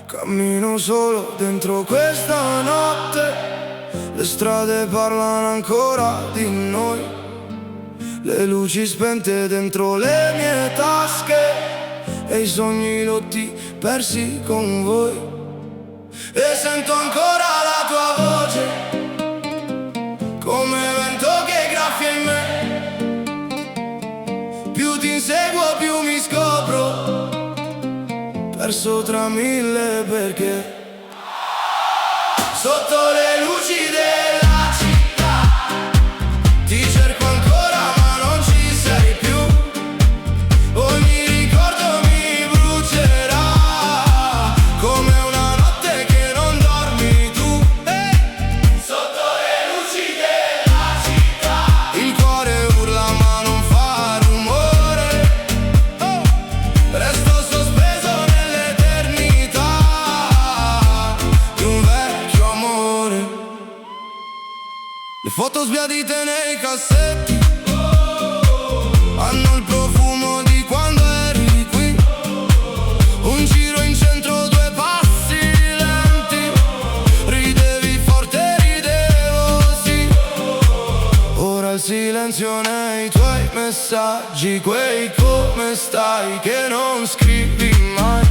Cammino solo dentro questa notte, le strade parlano ancora di noi, le luci spente dentro le mie tasche e i sogni rotti persi con voi. E sento ancora la tua voce, come vento che graffia in me. Più ti inseguo più mi scopro perso tra mille perché. Sotto le luci della città ti cerco ancora ma non ci sei più. Ogni ricordo mi brucerà come una notte che non dormi tu. Sotto le luci della città il cuore urla ma non fa rumore. Resto sospeso nell'eternità di un vecchio amore. Le foto sbiadite nei cassetti hanno il profumo di quando eri qui. Un giro in centro, due passi lenti, ridevi forte, ridevo sì. Ora il silenzio nei tuoi messaggi, quei come stai che non scrivi mai.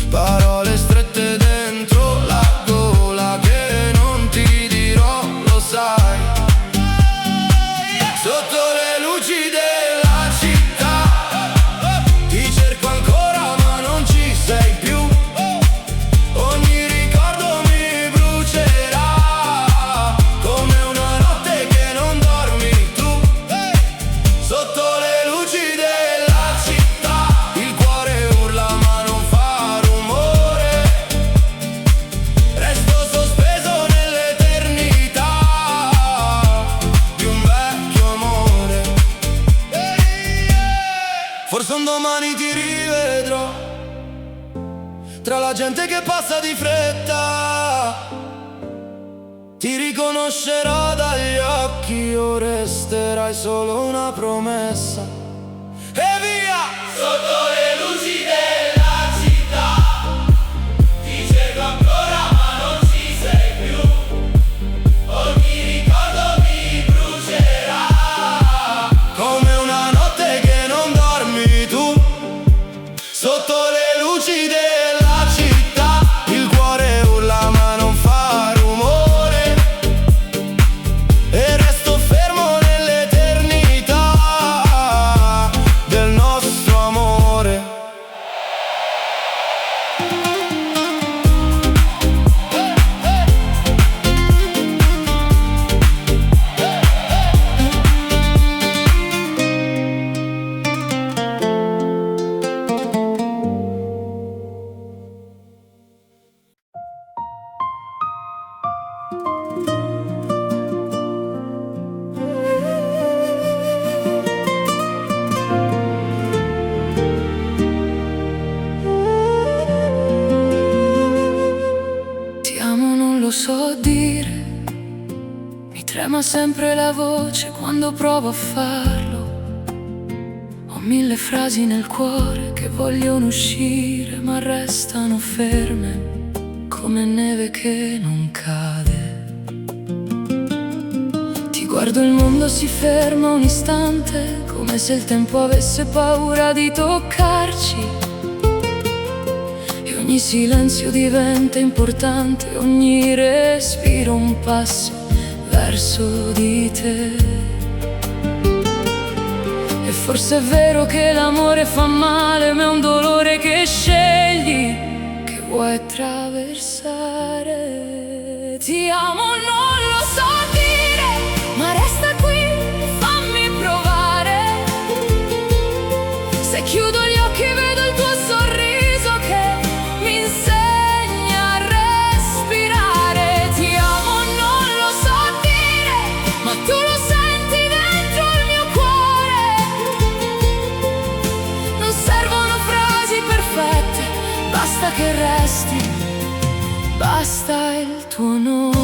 Parole strette dentro la gola che non ti dirò, lo sai. Sotto le luci della città ti cerco ancora ma non ci sei più. Ogni ricordo mi brucia la gente che passa di fretta ti riconoscerà dagli occhi, o resterai solo una promessa. E via! Sotto le luci della città ti cerco ancora ma non ci sei più. Ogni ricordo mi brucerà come una notte che non dormi tu. Sotto le luci della città il cuore urla ma non fa rumore, e resto fermo nell'eternità del nostro amore. Ti amo, non lo so dire, mi trema sempre la voce quando provo a farlo. Ho mille frasi nel cuore che vogliono uscire ma restano ferme come neve che non cade. Ti guardo, il mondo si ferma un istante, come se il tempo avesse paura di toccarci. Ogni silenzio diventa importante, ogni respiro un passo verso di te. E forse è vero che l'amore fa male, ma è un dolore che scegli, che vuoi attraversare. Ti amo, non lo so dire, ma resta qui, fammi provare. Se chiudo gli occhi vedo il tuo sorriso che mi insegna a respirare. Ti amo, non lo so dire, ma tu lo senti dentro il mio cuore. Non servono frasi perfette, basta che resti, basta il tuo nome.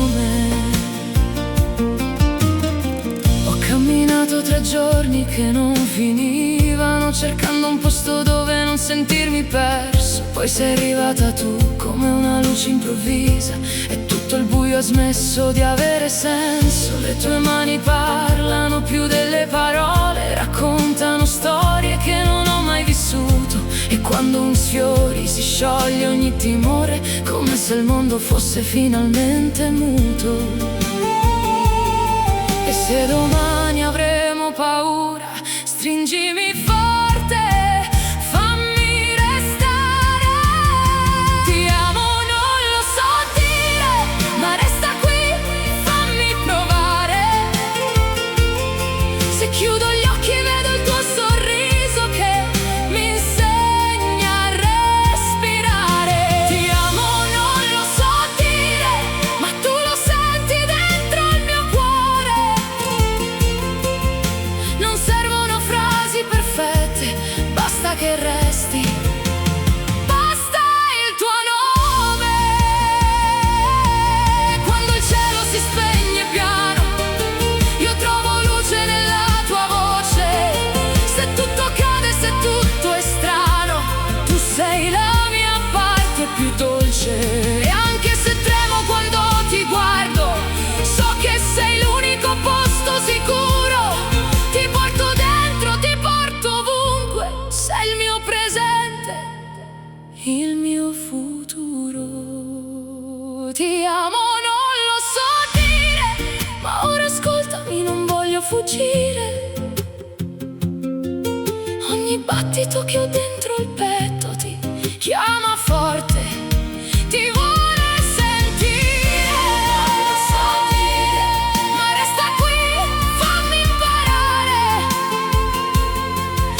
Ho camminato 3 giorni che non finivano, cercando un posto dove non sentirmi perso. Poi sei arrivata tu come una luce improvvisa e tutto il buio ha smesso di avere senso. Le tue mani parlano più delle parole, raccontano storie che non ho mai vissuto. E quando un sfiori si scioglie ogni timore, come se il mondo fosse finalmente muto. E se domani avremo paura, stringimi forte, fammi restare. Ti amo, non lo so dire, ma resta qui, fammi provare. Se chiudo gli occhi vedo il tuo sorriso che mi insegna a respirare. Ti amo, non lo so dire, ma tu lo senti dentro il mio cuore. Non servono frasi perfette, basta che resti, basta il tuo nome. Quando il cielo si spegne piano, io trovo luce nella tua voce. Se tutto cade, se tutto è strano, tu sei la mia parte più dolce. E anche se tremo quando ti guardo, so che sei l'unico posto sicuro. Ti porto dentro, ti porto ovunque, sei il mio presente, il mio futuro. Ti amo, non lo so dire, ma ora ascoltami, non voglio fuggire. Ogni battito che ho dentro il petto ti chiama forte, ti vuole sentire. Non lo so dire, ma resta qui, fammi imparare.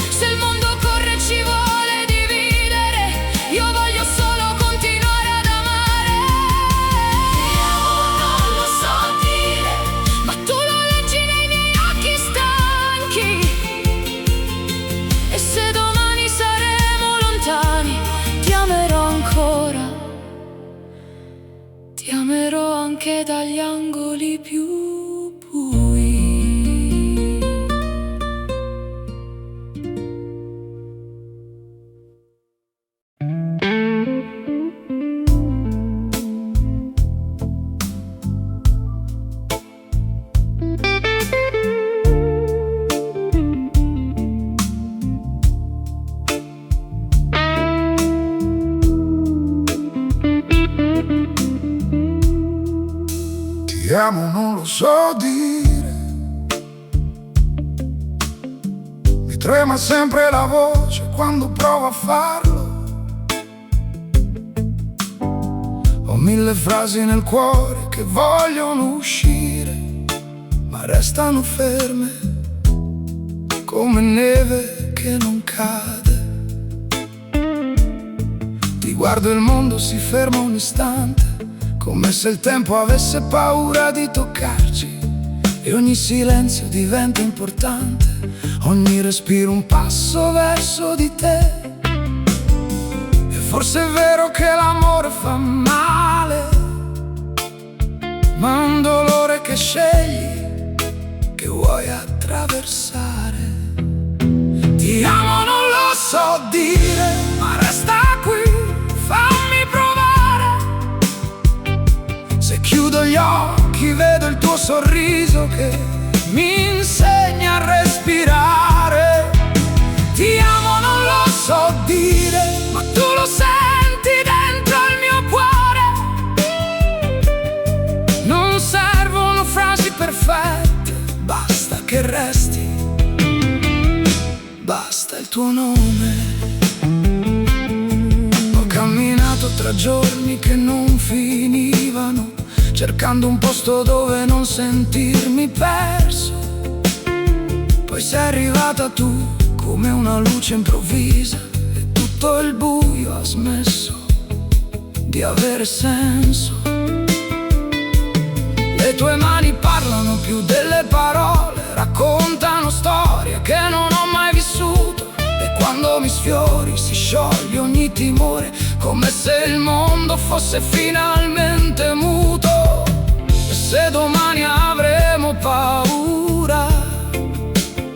Se il mondo corre ci vuole dividere, io voglio solo continuare ad amare. Ti amo, non lo so dire, ma tu lo leggi nei miei occhi stanchi. E se domani saremo angoli più bui. Ti amo, non lo so dire. Mi trema sempre la voce quando provo a farlo. Ho mille frasi nel cuore che vogliono uscire, ma restano ferme come neve che non cade. Ti guardo e il mondo si ferma un istante, come se il tempo avesse paura di toccarci, e ogni silenzio diventa importante, ogni respiro un passo verso di te. E forse è vero che l'amore fa male, ma è un dolore che scegli, che vuoi attraversare. Ti amo, non lo so dire, ma resta qui, fammi provare. Se chiudo gli occhi vedo il tuo sorriso che mi insegna a respirare. Ti amo, non lo so dire, ma tu lo senti dentro il mio cuore. Non servono frasi perfette, basta che resti, basta il tuo nome. Ho camminato tra giorni che non finivano, cercando un posto dove non sentirmi perso. Poi sei arrivata tu come una luce improvvisa, e tutto il buio ha smesso di avere senso. Le tue mani parlano più delle parole, raccontano storie che non ho mai vissuto, e quando mi sfiori si scioglie ogni timore, come se il mondo fosse finalmente muto. E se domani avremo paura,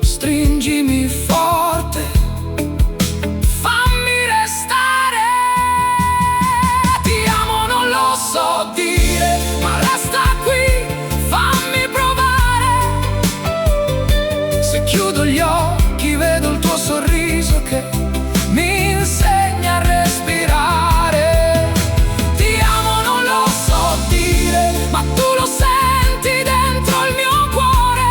stringimi forte, fammi restare. Ti amo, non lo so dire, ma resta qui, fammi provare. Se chiudo gli occhi vedo il tuo sorriso che mi insegna a respirare. Ti amo, non lo so dire, ma tu lo senti dentro il mio cuore.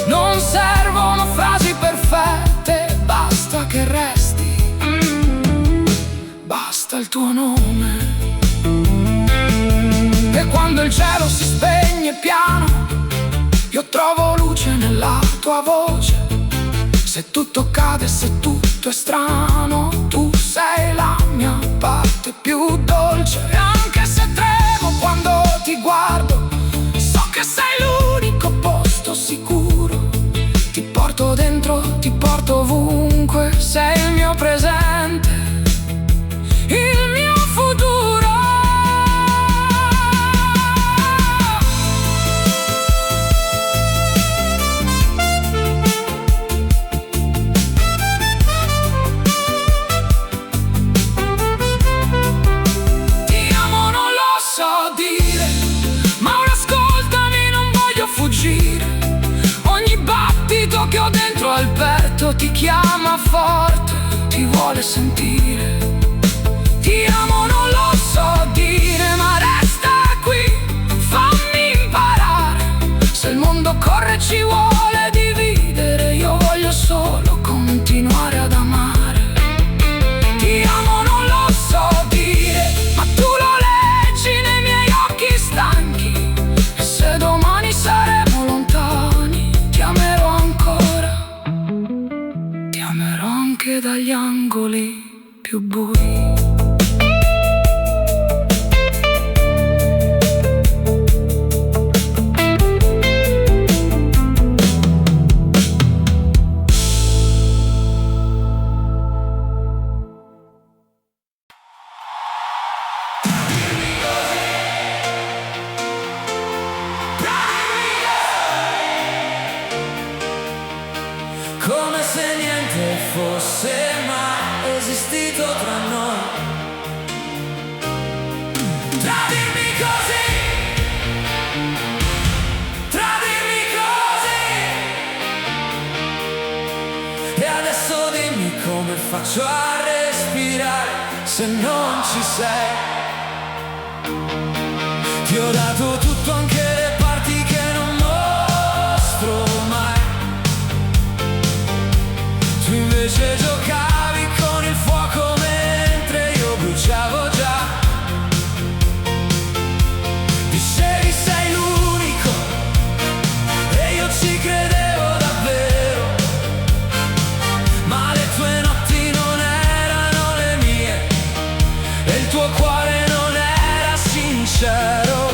Non servono frasi perfette, basta che resti, basta il tuo nome. E quando il cielo si spegne piano, io trovo luce nella tua voce. Se tutto cade, se tutto è strano, tu sei la mia parte più dolce. E anche se tremo quando ti guardo, so che sei l'unico posto sicuro. Ti porto dentro, ti porto ovunque, sei il mio presente, il mio futuro. Che ho dentro al petto ti chiama forte, ti vuole sentire. Ti amo, non lo so dire, ma resta qui, fammi imparare. Se il mondo corre ci vuole dividere, io voglio solo continuare ad amare. Ti amo, non lo so dire, ma tu lo leggi nei miei occhi stanchi. E se domani saremo lontani, ti amerò ancora, ti amerò anche dagli angoli più bui. fosse mai esistito tra noi. Tradirmi così, tradirmi così. E adesso dimmi come faccio a respirare se non ci sei. Ti ho dato tutto, anche le parti che non mostro mai. Tu invece giocavi con il fuoco mentre io bruciavo già. Dicevi sei l'unico e io ci credevo davvero, ma le tue notti non erano le mie e il tuo cuore non era sincero.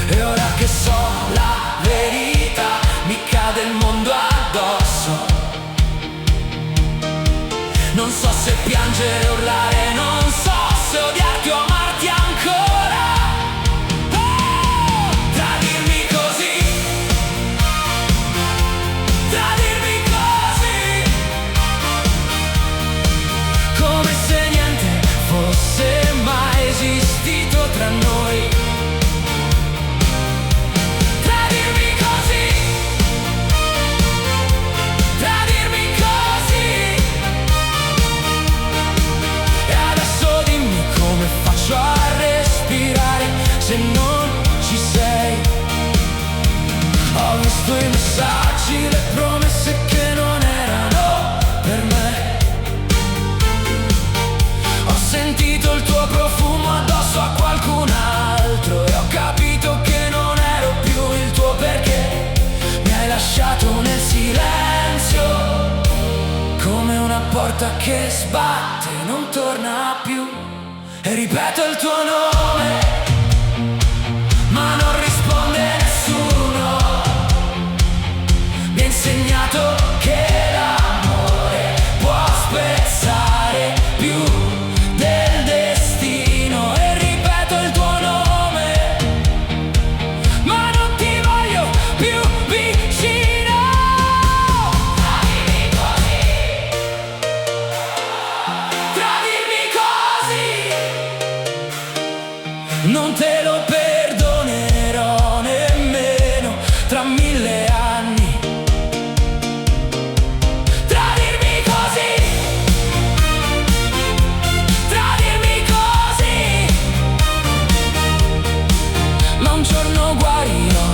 E ora che so la verità mi cade il mondo addosso. Non so se piangere o urlare, non so se odiarti o amarti ancora. Oh! Tradirmi così, tradirmi così, come se niente fosse mai esistito tra noi. Tradirmi così, tradirmi così. E adesso dimmi come faccio a respirare se non ci sei. Ho visto i messaggi, le promesse che non erano per me. Ho sentito il tuo profumo addosso a qualcun altro e ho capito che non ero più il tuo, perché mi hai lasciato nel silenzio, come una porta che sbatte e non torna più. E ripeto il tuo nome, ma non risponde nessuno. Mi ha insegnato che l'amore può spezzare più del destino. E ripeto il tuo nome, ma non ti voglio più vicino. Tradirmi così, tradirmi così. Non te lo perdonerò nemmeno tra 1000 anni. Tradirmi così, tradirmi così. Ma un giorno guarirò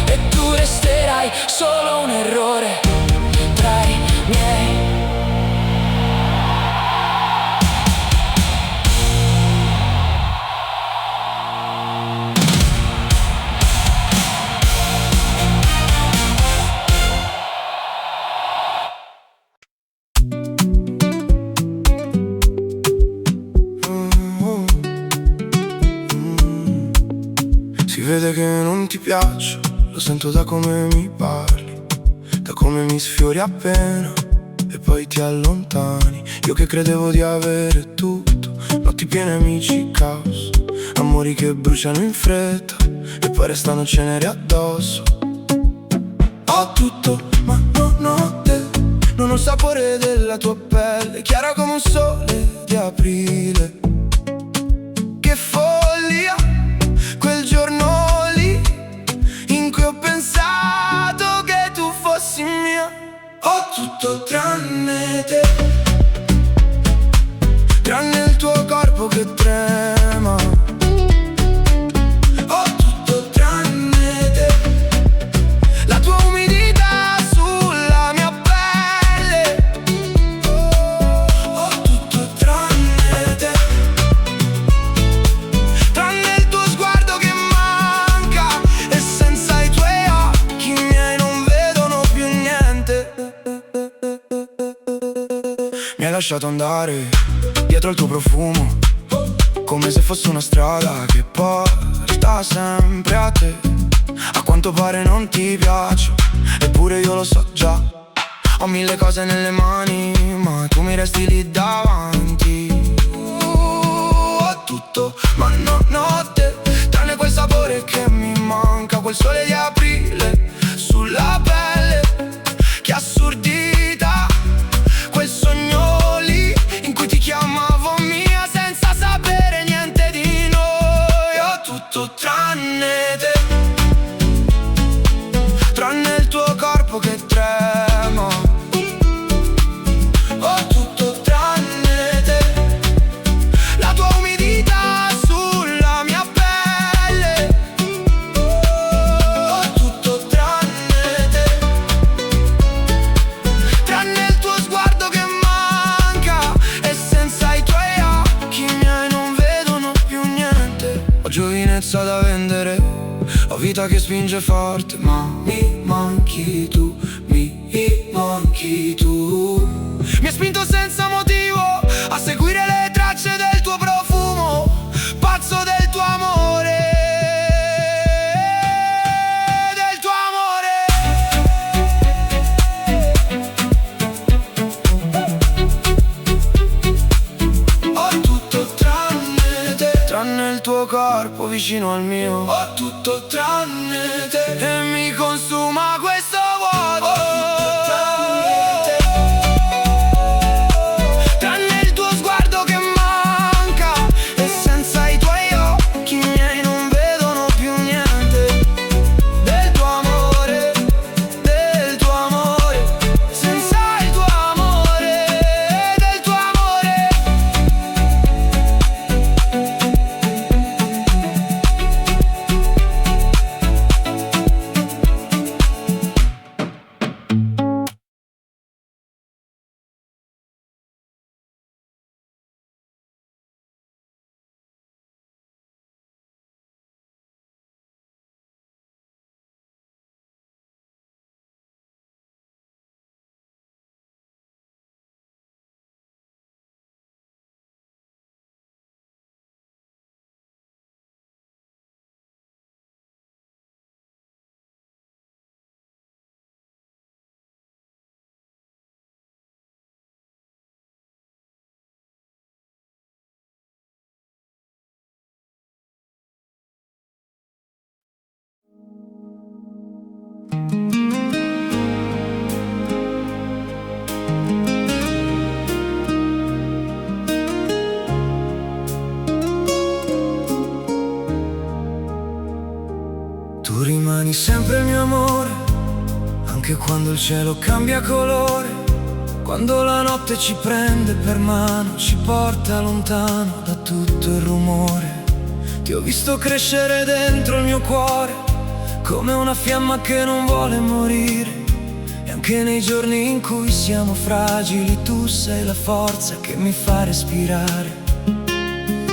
e tu resterai solo un errore tra i miei. Si vede che non ti piaccio, lo sento da come mi parli, da come mi sfiori appena e poi ti allontani. Io che credevo di avere tutto, notti piene, amici, caos, amori che bruciano in fretta e poi restano ceneri addosso. Ho tutto, ma non ho te, non ho il sapore della tua pelle, chiara come un sole di aprile. Che follia, quel giorno lì in cui ho pensato che tu fossi mia. Ho tutto tranne te, tranne il tuo corpo che trema. Ho tutto tranne te, la tua umidità sulla mia pelle. Ho tutto tranne te, tranne il tuo sguardo che manca e senza i tuoi occhi miei non vedono più niente. Mi hai lasciato andare dietro il tuo profumo, come se fosse una strada che porta sempre a te. A quanto pare non ti piaccio, eppure io lo so già. Ho 1000 cose nelle mani, ma tu mi resti lì davanti. Ho tutto, ma non ho te, tranne quel sapore che mi manca, quel sole di aprile sulla pelle. Che assurdità, vita che spinge forte, ma mi manchi tu, mi manchi tu. Mi ha spinto senza motivo a seguire le tracce del tuo profumo, pazzo del tuo amore, del tuo amore. Ho tutto tranne te, tranne il tuo corpo vicino al mio. Ho tutto tranne te e mi consuma questo vuoto. Ho tutto tranne te, tranne il tuo sguardo che manca, e senza i tuoi occhi miei non vedono più niente. Del tuo amore, del tuo amore, senza il tuo amore, del tuo amore. Tu rimani sempre il mio amore, anche quando il cielo cambia colore, quando la notte ci prende per mano, ci porta lontano da tutto il rumore. Ti ho visto crescere dentro il mio cuore, come una fiamma che non vuole morire. E anche nei giorni in cui siamo fragili, tu sei la forza che mi fa respirare.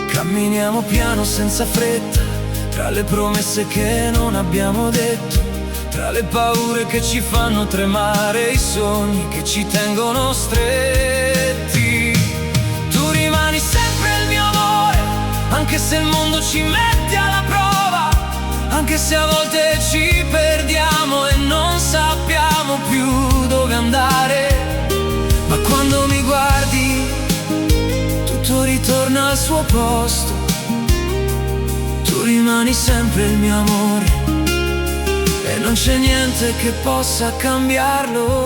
Camminiamo piano senza fretta, tra le promesse che non abbiamo detto, tra le paure che ci fanno tremare, i sogni che ci tengono stretti. Tu rimani sempre il mio amore, anche se il mondo ci mette alla prova, anche se a volte ci perdiamo e non sappiamo più dove andare. Ma quando mi guardi, tutto ritorna al suo posto. Tu rimani sempre il mio amore e non c'è niente che possa cambiarlo.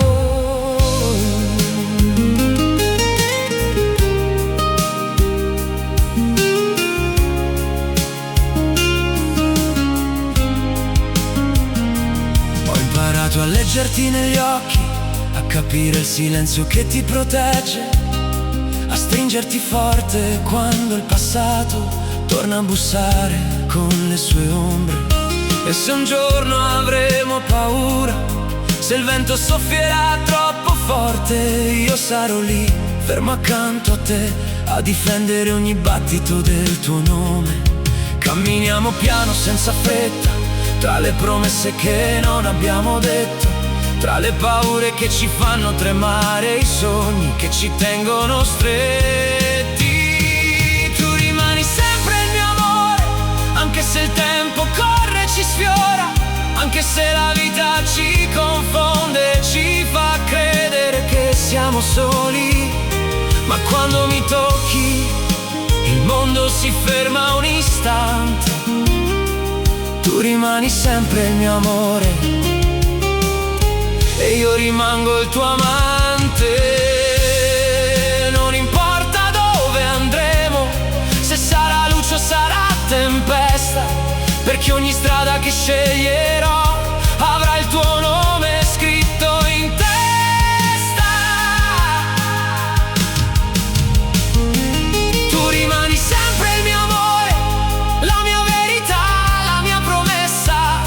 Ho imparato a leggerti negli occhi, a capire il silenzio che ti protegge, a stringerti forte quando il passato torna a bussare con le sue ombre. E se un giorno avremo paura, se il vento soffierà troppo forte, io sarò lì, fermo accanto a te, a difendere ogni battito del tuo nome. Camminiamo piano senza fretta, tra le promesse che non abbiamo detto, tra le paure che ci fanno tremare, i sogni che ci tengono stretti. Tu rimani sempre il mio amore, anche se il tempo corre e ci sfiora, anche se la vita ci confonde e ci fa credere che siamo soli. Ma quando mi tocchi, il mondo si ferma un istante. Tu rimani sempre il mio amore e io rimango il tuo amante. Non importa dove andremo, se sarà luce o sarà tempesta, perché ogni strada che sceglierò avrà il tuo nome scritto in testa. Tu rimani sempre il mio amore, la mia verità, la mia promessa,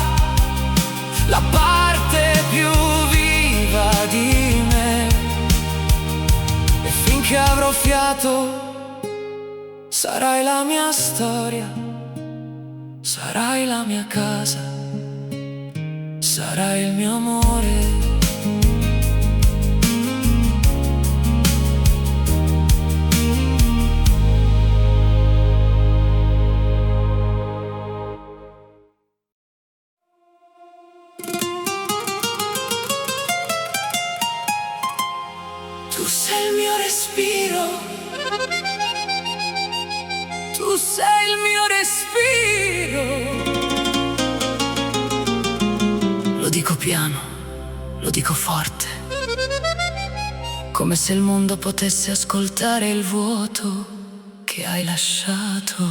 la parte più viva di me. E finché avrò fiato, sarai la mia storia, sarai la mia casa, sarai il mio amore. Tu sei il mio respiro, tu sei il mio respiro. Lo dico piano, lo dico forte, come se il mondo potesse ascoltare il vuoto che hai lasciato.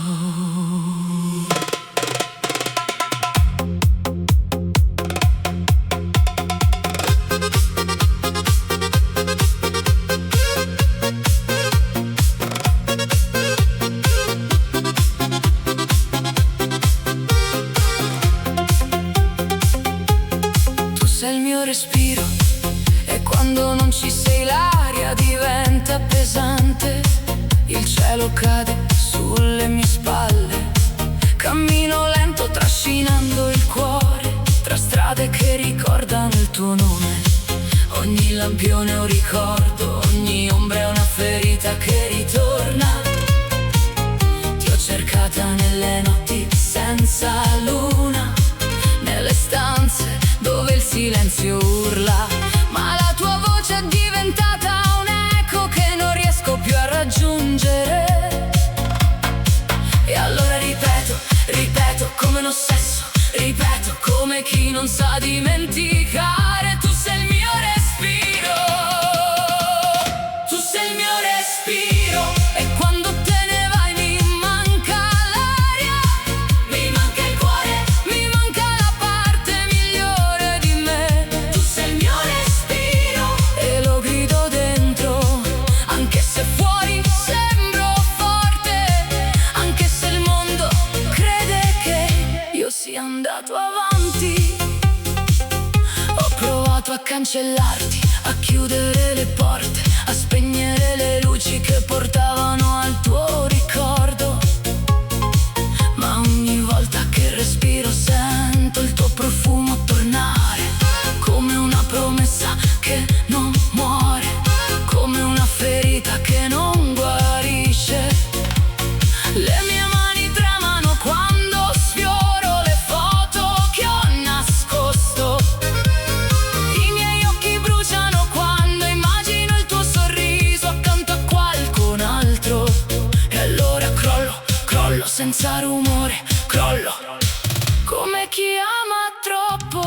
Sei il mio respiro e quando non ci sei l'aria diventa pesante. Il cielo cade sulle mie spalle, cammino lento trascinando il cuore tra strade che ricordano il tuo nome. Ogni lampione è un ricordo, ogni ombra è una ferita che ritorna. Ti ho cercata nelle notti senza luna, nelle stanze dove il silenzio urla, ma la tua voce è diventata un eco che non riesco più a raggiungere. E allora ripeto, ripeto come un ossesso, ripeto come chi non sa dimenticare. Tu sei il mio respiro, tu sei il mio respiro. E quando te ne vai mi manca l'aria, mi manca il cuore, mi manca la parte migliore di me. Tu sei il mio respiro e lo grido dentro, anche se fuori sembro forte, anche se il mondo crede che io sia andato avanti. Ho provato a cancellarti, a chiudere le porte, a spegnere le luci che portavano al tuo ricordo, ma ogni volta che respiro sento il tuo profumo tornare, come una promessa che non muore, come una ferita che non guarisce. Le mie mani tremano quando sfioro le foto che ho nascosto, i miei occhi bruciano quando immagino il tuo sorriso accanto a qualcun altro. E allora crollo, crollo senza rumore, crollo come chi ama troppo.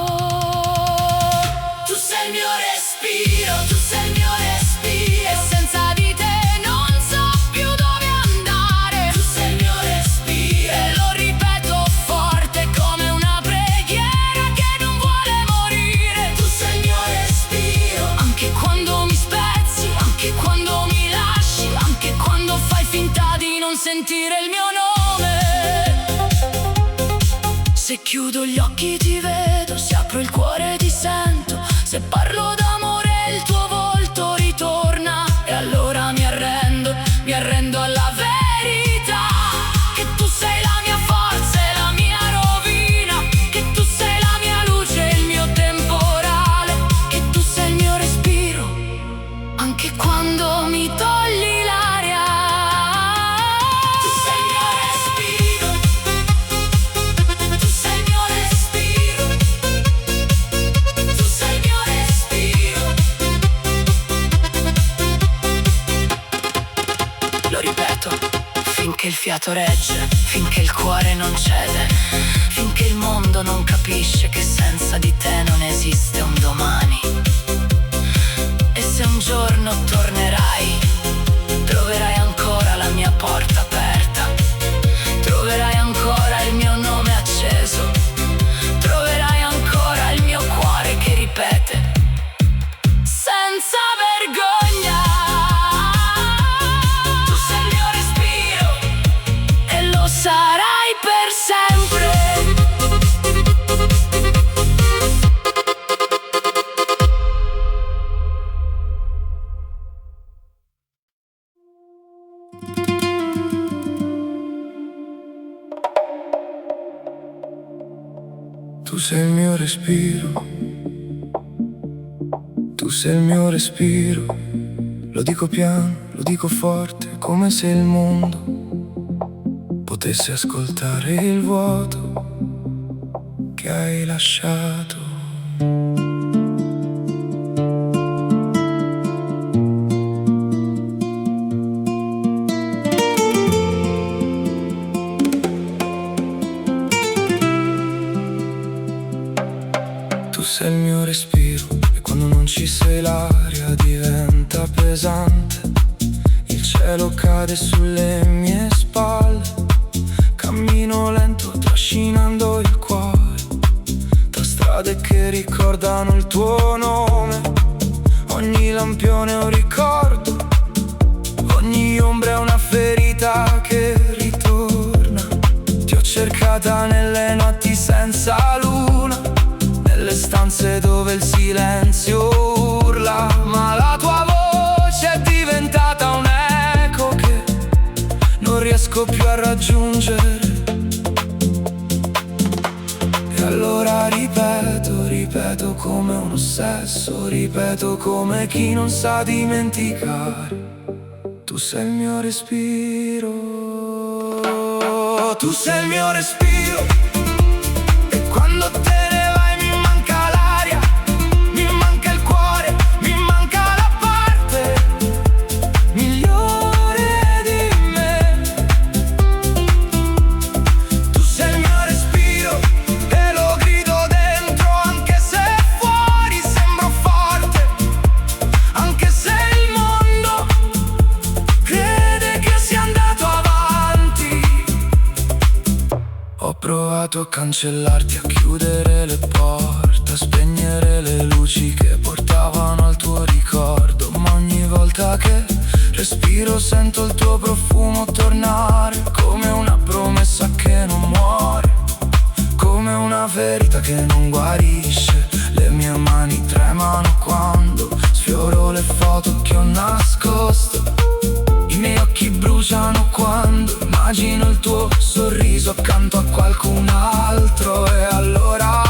Tu sei il mio respiro, tu sei il mio respiro, e senza di te non so più dove andare. Tu sei il mio respiro e lo ripeto forte come una preghiera che non vuole morire. Tu sei il mio respiro, anche quando mi spezzi, anche quando mi lasci, anche quando fai finta di non sentire il mio nome. Se chiudo gli occhi ti vedo, se apro il cuore ti sento, se parlo d'amore il tuo volto ritorna. E allora mi arrendo alla verità, che tu sei la mia forza e la mia rovina, che tu sei la mia luce e il mio temporale, che tu sei il mio respiro, anche quando mi togli l'aria. Tu sei il mio respiro, tu sei il mio respiro, tu sei il mio respiro. Lo ripeto, finché il fiato regge, finché il cuore non cede, finché il mondo non capisce che senza di te non esiste un domani. E se un giorno tornerai, troverai ancora la mia porta aperta, troverai ancora il mio nome acceso, troverai ancora il mio cuore che ripete senza vergogna. Tu sei il mio respiro e lo sarai per sempre. sei il mio respiro, tu sei il mio respiro. Lo dico piano, lo dico forte, come se il mondo potesse ascoltare il vuoto che hai lasciato. Tu sei il mio respiro e quando non ci sei l'aria diventa pesante. Il cielo cade sulle mie spalle. Cammino lento trascinando il cuore tra strade che ricordano il tuo nome. Ogni lampione è un ricordo, ogni ombra è una ferita che ritorna. Ti ho cercata nelle notti senza luna, nelle stanze dove il silenzio urla, ma la tua voce è diventata un eco che non riesco più a raggiungere. E allora ripeto come un ossesso, ripeto come chi non sa dimenticare. Tu sei il mio respiro, tu sei il mio respiro. E quando te ne vai mi manca l'aria, mi manca il cuore, mi manca la parte migliore di me. Tu sei il mio respiro e lo grido dentro, anche se fuori sembro forte, anche se il mondo crede che sia andato avanti. Ho provato a cancellarti, a chiudere le porte, a spegnere le luci che portavano al tuo ricordo, ma ogni volta che respiro sento il tuo profumo tornare, come una promessa che non muore, come una ferita che non guarisce. Le mie mani tremano quando sfioro le foto che ho nascosto. I miei occhi bruciano quando immagino il tuo sorriso accanto a qualcun altro. E allora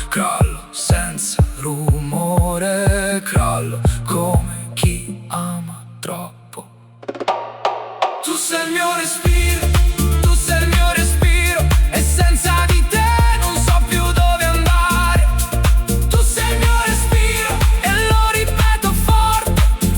crollo senza rumore, crollo come chi ama troppo. Tu sei il mio respiro, tu sei il mio respiro, e senza di te non so più dove andare. Tu sei il mio respiro e lo ripeto forte,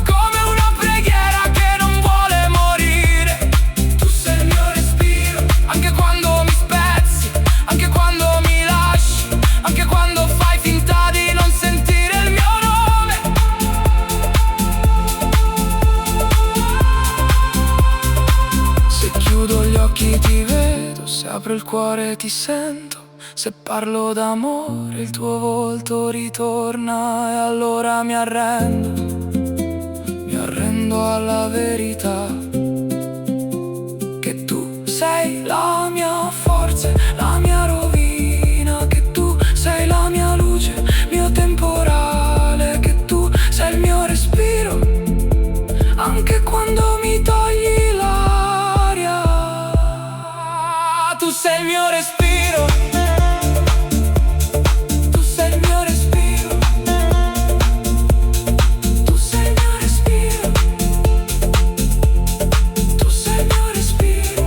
come una preghiera che non vuole morire. Tu sei il mio respiro, anche quando mi spezzi, anche quando mi lasci, anche quando fai finta di non sentire il mio nome. Se chiudo gli occhi ti vedo, se apro il cuore ti sento, se parlo d'amore il tuo volto ritorna. E allora mi arrendo alla verità, che tu sei la mia forza, la mia rovina, che tu sei la mia luce, mio temporale, che tu sei il mio respiro, anche quando mi togli l'aria. Tu sei il mio respiro, tu sei il mio respiro, tu sei il mio respiro, tu sei il mio respiro.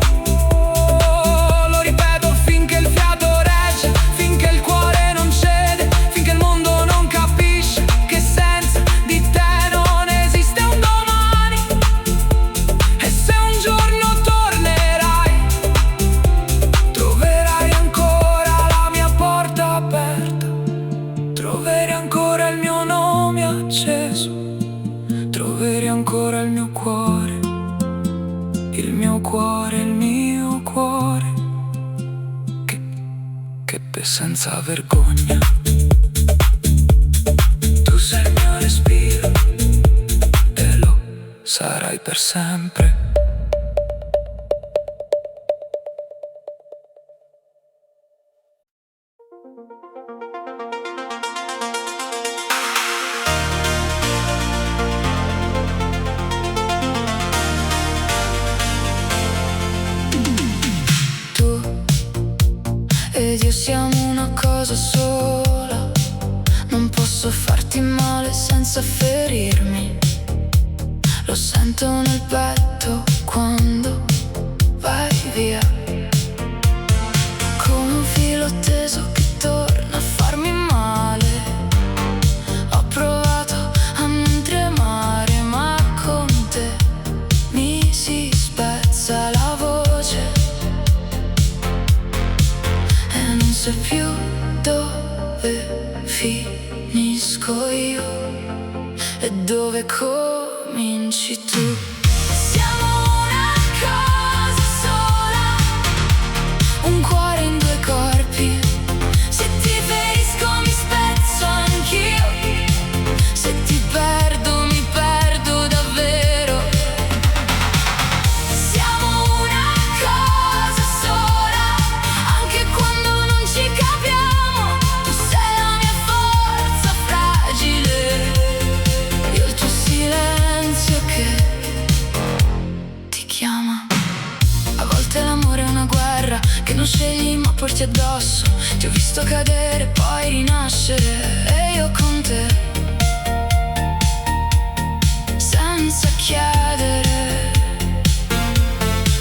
Lo ripeto finché il fiato regge, finché il cuore non cede, finché il mondo non capisce che senza di te non esiste un domani. E se un giorno tornerai, troverai ancora la mia porta aperta, troverai ancora il mio nome acceso, troverai ancora il mio cuore, il mio cuore, il mio cuore, che ebbe senza vergogna. Tu sei il mio respiro e lo sarai per sempre. Tu ed ed io siamo una cosa sola. Non posso farti male senza ferirmi. Lo sento nel petto quando vai via, come un filo teso che torna a farmi male. Ho provato a non tremare, ma con te mi si spezza la voce e non so più dove finisco io e dove cominci tu. Siamo una cosa sola, un cuore in due corpi. Se ti ferisco mi spezzo anch'io, se ti perdo mi perdo davvero. Siamo una cosa sola, anche quando non ci capiamo. Tu sei la mia forza fragile, io il tuo silenzio che ti chiama. A volte l'amore è una guerra che non scegli ma porti addosso. Ti ho visto cadere poi rinascere e io con te, senza chiedere.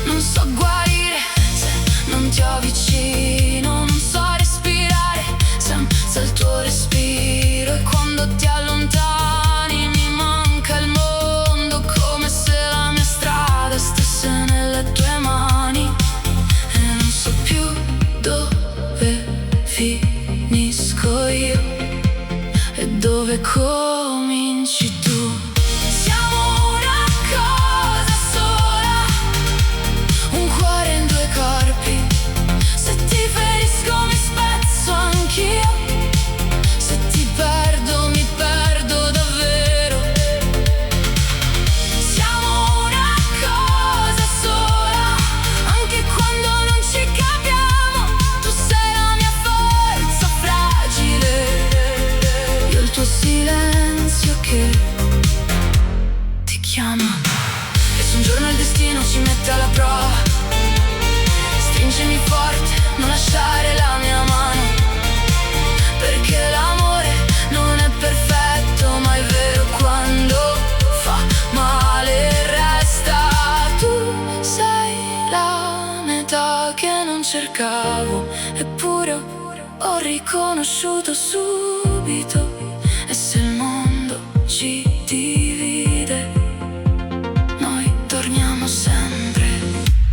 Non so guarire se non ti ho vicino, non so respirare senza il tuo respiro. E quando ti allontani mi manca il mondo, come se la mia strada stesse nelle tue mani. E non so più dove finisco io e dove cominci tu. Siamo una cosa sola, un cuore in due corpi. Se ti ferisco mi spezzo anch'io, se ti perdo mi perdo davvero. Siamo una cosa sola, anche quando non ci capiamo. Tu sei la mia forza fragile, io il tuo silenzio che ti chiama. E se un giorno il destino ci mette alla prova, stringimi forte, non lasciare la mia mano, perché l'amore non è perfetto, ma è vero quando fa male resta. Tu sei la metà che non cercavo, eppure ho riconosciuto subito. E se il mondo ci divide, noi torniamo sempre.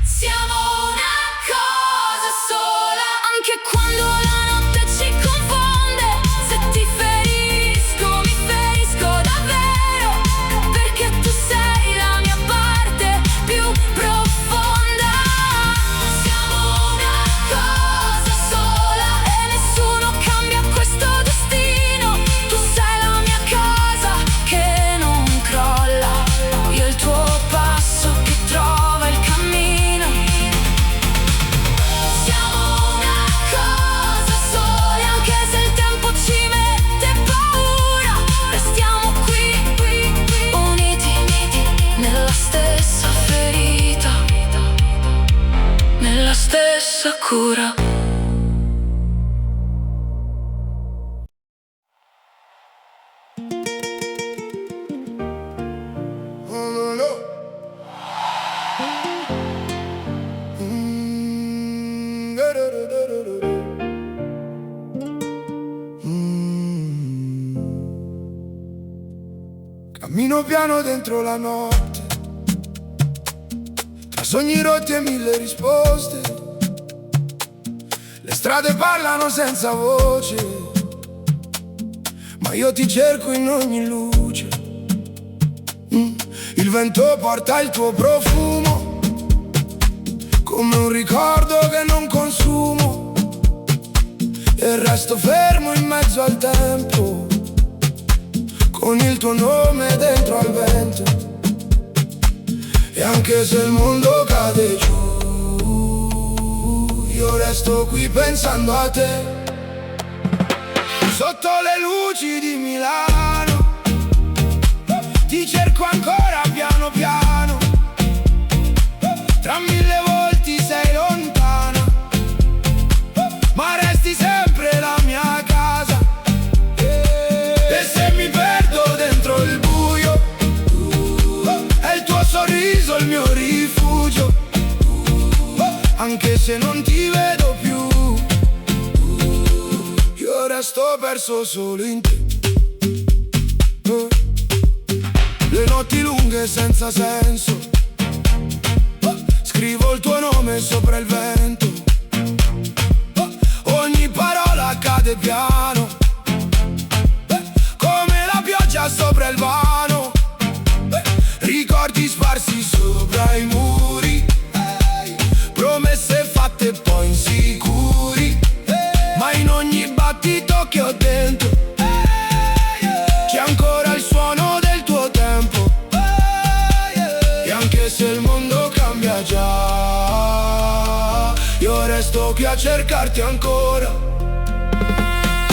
Siamo una cosa sola, anche quando la notte ci confonde. Se ti ferisco mi ferisco davvero, perché tu sei la mia parte più profonda. Siamo una cosa sola e nessuno cambia questo destino. Tu sei la mia casa che non crolla, io il tuo passo che trova il cammino. Siamo una cosa sola, anche se il tempo ci mette paura. Restiamo qui, uniti nella stessa ferita, nella stessa cura. Cammino piano dentro la notte, tra sogni rotti e mille risposte. Le strade parlano senza voce, ma io ti cerco in ogni luce. Il vento porta il tuo profumo, come un ricordo che non consumo, e resto fermo in mezzo al tempo, con il tuo nome dentro al vento. E anche se il mondo cade giù, io resto qui pensando a te. Sotto le luci di Milano ti cerco ancora piano piano, tra mille volti sei lontana, ma resta se non ti vedo più. Io resto perso solo in te. Le notti lunghe senza senso, scrivo il tuo nome sopra il vento. Ogni parola cade piano, come la pioggia sopra il vano. Ricordi sparsi sopra i muri, promesse fatte poi insicuri. Ma in ogni battito che ho dentro c'è ancora il suono del tuo tempo. E anche se il mondo cambia già, io resto qui a cercarti ancora.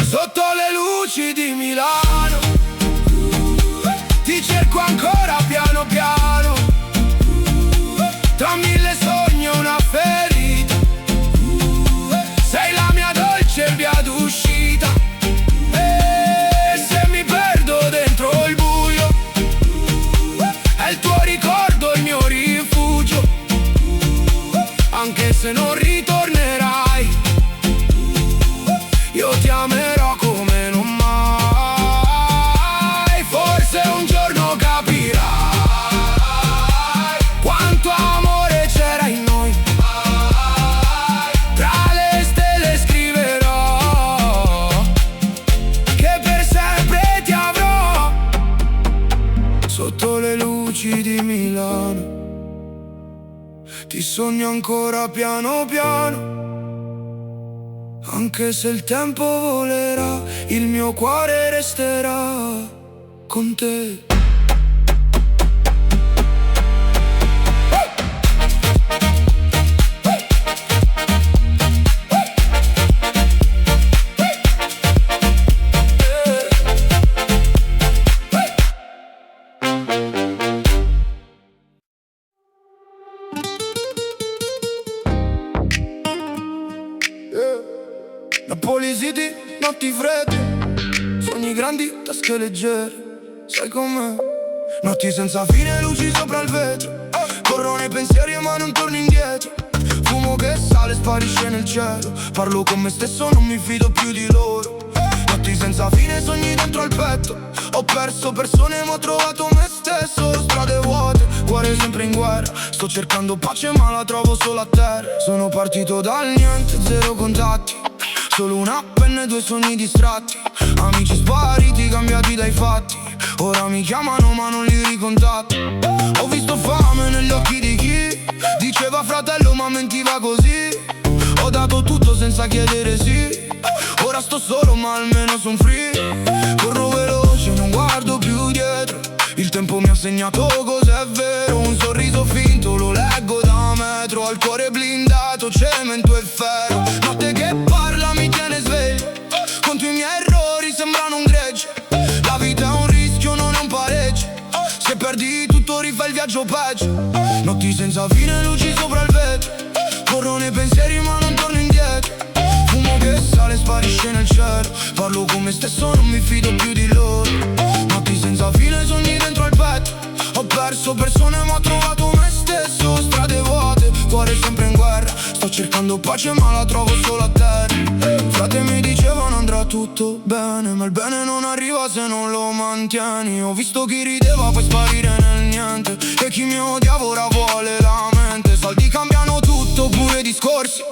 Sotto le luci di Milano ti cerco ancora piano piano, tra mille sogni e una ferita. Sei la mia dolce via d'uscita, e se mi perdo dentro il buio, è il tuo ricordo il mio rifugio. Anche se non ritornerai, io ti amerò come non mai. Forse un giorno capirai quanto amore c'era in noi. Tra le stelle scriverò che per sempre ti avrò. Sotto le luci di Milano ti sogno ancora piano piano. Anche se il tempo volerà, il mio cuore resterà con te. Napoli City, notti fredde, sogni grandi, tasche leggere, sai com'è? Notti senza fine, luci sopra il vetro, corro nei pensieri ma non torno indietro. Fumo che sale, sparisce nel cielo, parlo con me stesso, non mi fido più di loro. Notti senza fine, sogni dentro al petto, ho perso persone ma ho trovato me stesso. Strade vuote, cuore sempre in guerra, sto cercando pace ma la trovo solo a terra. Sono partito dal niente, zero contatti, solo una penna e due sogni distratti. Amici spariti, cambiati dai fatti, ora mi chiamano ma non li ricontatto. Ho visto fame negli occhi di chi diceva fratello ma mentiva così. Ho dato tutto senza chiedere sì, ora sto solo ma almeno son free. Corro veloce, non guardo più dietro, il tempo mi ha segnato cos'è vero. Un sorriso finto, lo leggo da metro, al cuore blindato, cemento e ferro. Notte che parla mi tiene sveglio, conto i miei errori, sembrano un gregge. La vita è un rischio, non è un pareggio, se perdi tutto rifai il viaggio peggio. Notti senza fine, luci sopra il vetro, corro nei pensieri ma non torno indietro. Fumo che sale, sparisce nel cielo, parlo con me stesso, non mi fido più di loro. Notti senza fine, sogni dentro al petto, ho perso persone ma ho trovato me stesso. Strade vuote, cuore sempre in guerra, sto cercando pace ma la trovo solo a terra. Frate mi dicevano andrà tutto bene, ma il bene non arriva se non lo mantieni. Ho visto chi rideva poi sparire nel niente, e chi mi odiava ora vuole la mente. Soldi cambiano tutto, pure i discorsi,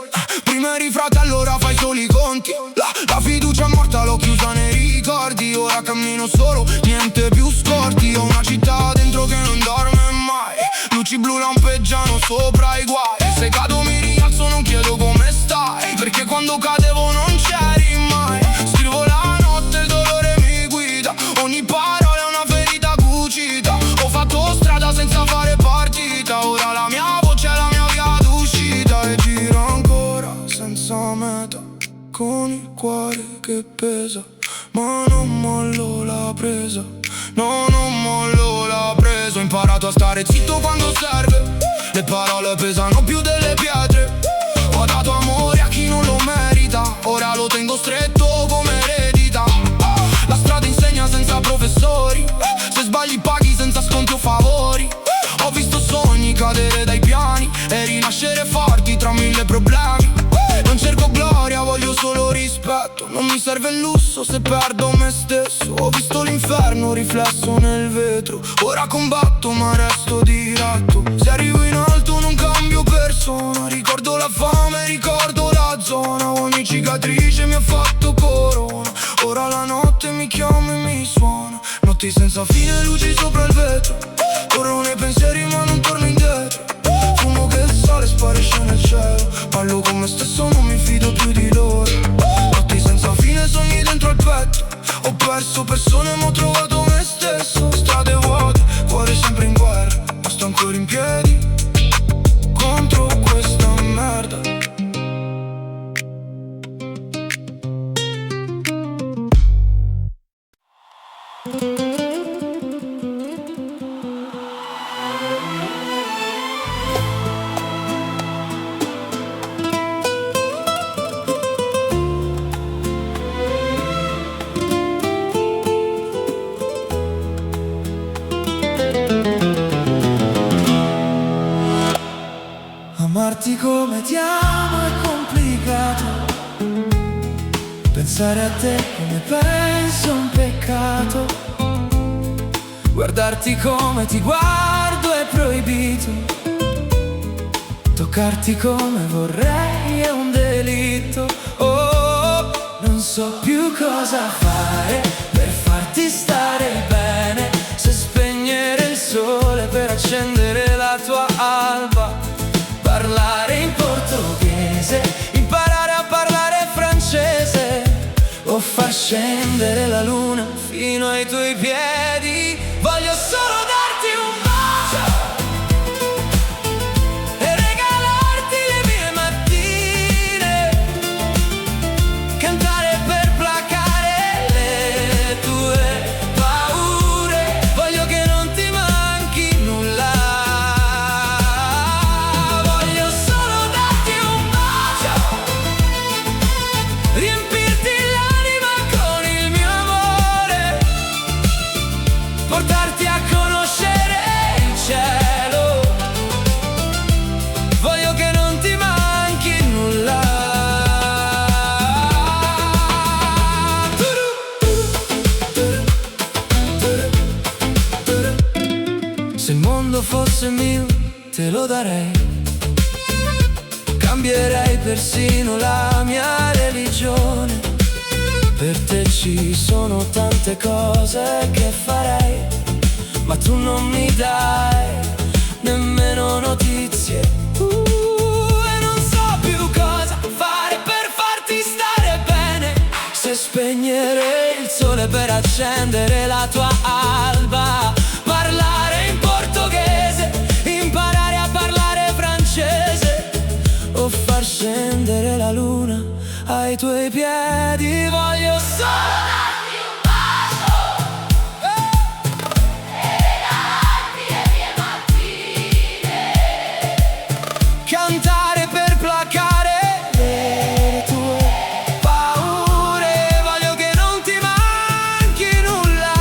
prima eri fratello, ora fai solo i conti. La fiducia è morta, l'ho chiusa nei ricordi, ora cammino solo, niente più scorti. Ho una città dentro che non dorme mai, luci blu lampeggiano sopra i guai. Se cado mi rialzo, non chiedo come stai, perché quando cadevo non c'eri mai. Scrivo la notte, il dolore mi guida, ogni parola è una ferita cucita. Ho fatto strada senza fare partita, ora la mia voce è la mia via d'uscita. E giro ancora senza meta, con il cuore che pesa, ma non mollo la presa, no, non mollo la presa. Ho imparato a stare zitto quando serve, le parole pesano più delle pietre. Ho dato amore a chi non lo merita, ora lo tengo stretto come eredità. La strada insegna senza professori, se sbagli paghi senza sconti o favori. Ho visto sogni cadere dai piani e rinascere forti tra mille problemi. serve il lusso se perdo me stesso. Ho visto l'inferno riflesso nel vetro. Ora combatto ma resto diretto. Se arrivo in alto non cambio persona. Ricordo la fame, ricordo la zona. Ogni cicatrice mi ha fatto corona. Ora la notte mi chiama e mi suona. Notti senza fine, luci sopra il vetro. Corro nei pensieri ma non torno indietro. Fumo che il sole sparisce nel cielo. Parlo con me stesso, non mi fido più di loro. Notti senza fine, sogni dentro al petto. Ho perso persone ma ho trovato me stesso. Strade vuote, cuore sempre in guerra. Ma sto ancora in piedi contro questa merda. Amarti come ti amo è complicato. Pensare a te come penso è un peccato. Guardarti come ti guardo è proibito. Toccarti come vorrei è un delitto. Oh, non so più cosa fare per farti stare bene. Se spegnere il sole per accendere la tua alba. Parlare in portoghese, imparare a parlare francese. O far scendere la luna fino ai tuoi piedi. Voglio solo darti un bacio e regalarti le mie mattine. Cantare per placare le tue paure. Voglio che non ti manchi nulla. Voglio solo darti un bacio, riempirti l'anima con il mio amore, portarti a conoscere il cielo. Voglio che non ti manchi nulla. Se il mondo fosse mio te lo darei. Cambierei persino la mia religione. Per te ci sono tante cose che farei, ma tu non mi dai nemmeno notizie. E non so più cosa fare per farti stare bene. Se spegnere il sole per accendere la tua alba. Parlare in portoghese, imparare a parlare francese. O far scendere la luna ai tuoi piedi. Voglio solo darti un bacio e regalarti le mie mattine. Cantare per placare le tue paure. Voglio che non ti manchi nulla.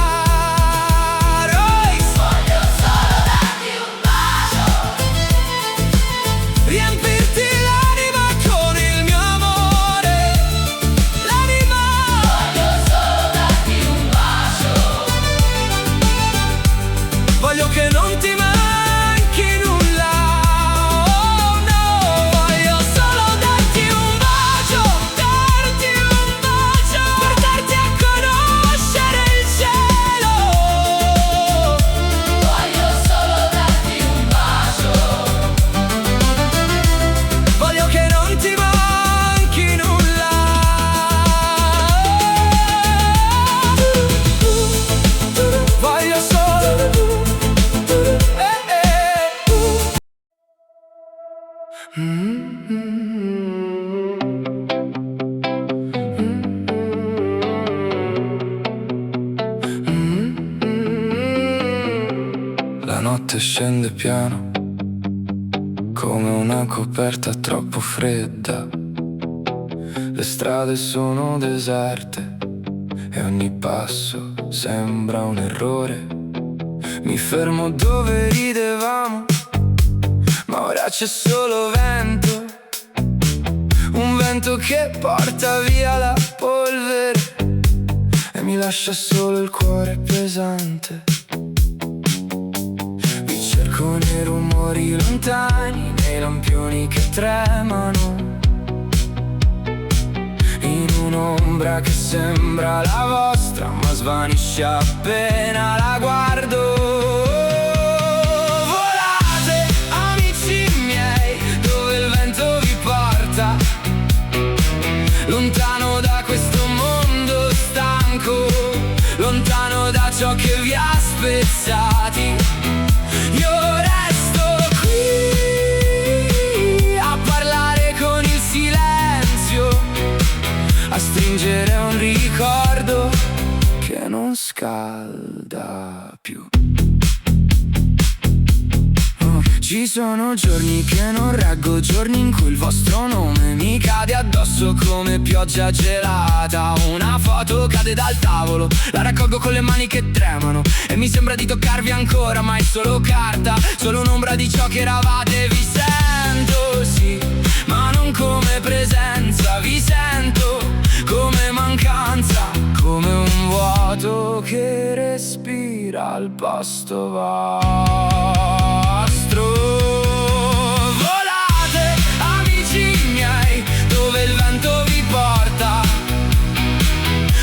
Royce. Voglio solo darti un bacio, riempirti l'anima con il mio amore. L'anima. Voglio solo darti un bacio. Voglio che non ti manchi nulla. Oh no. Voglio solo darti un bacio, portarti a conoscere il cielo. Voglio solo darti un bacio. Voglio che non ti manchi nulla. Voglio solo La notte scende piano, come una coperta troppo fredda. Le strade sono deserte e ogni passo sembra un errore. Mi fermo dove ridevamo, ma ora c'è solo vento. Un vento vento che porta via la polvere e mi lascia solo il cuore pesante. Vi cerco nei rumori lontani, nei lampioni che tremano, in un'ombra che sembra la vostra ma svanisce appena la guardo. Volate, amici miei, dove il vento vi porta, lontano da questo mondo stanco, lontano da ciò che vi ha spezzati. Io resto qui a parlare con il silenzio, a stringere un ricordo che non scalda più. Ci sono giorni che non reggo, giorni in cui il vostro nome mi cade addosso come pioggia gelata. Una foto cade dal tavolo, la raccolgo con le mani che tremano e mi sembra di toccarvi ancora, ma è solo carta, solo un'ombra di ciò che eravate. Vi sento, sì, ma non come presenza, vi sento come mancanza, come un vuoto che respira al posto vostro. Volate, amici miei, dove il vento vi porta,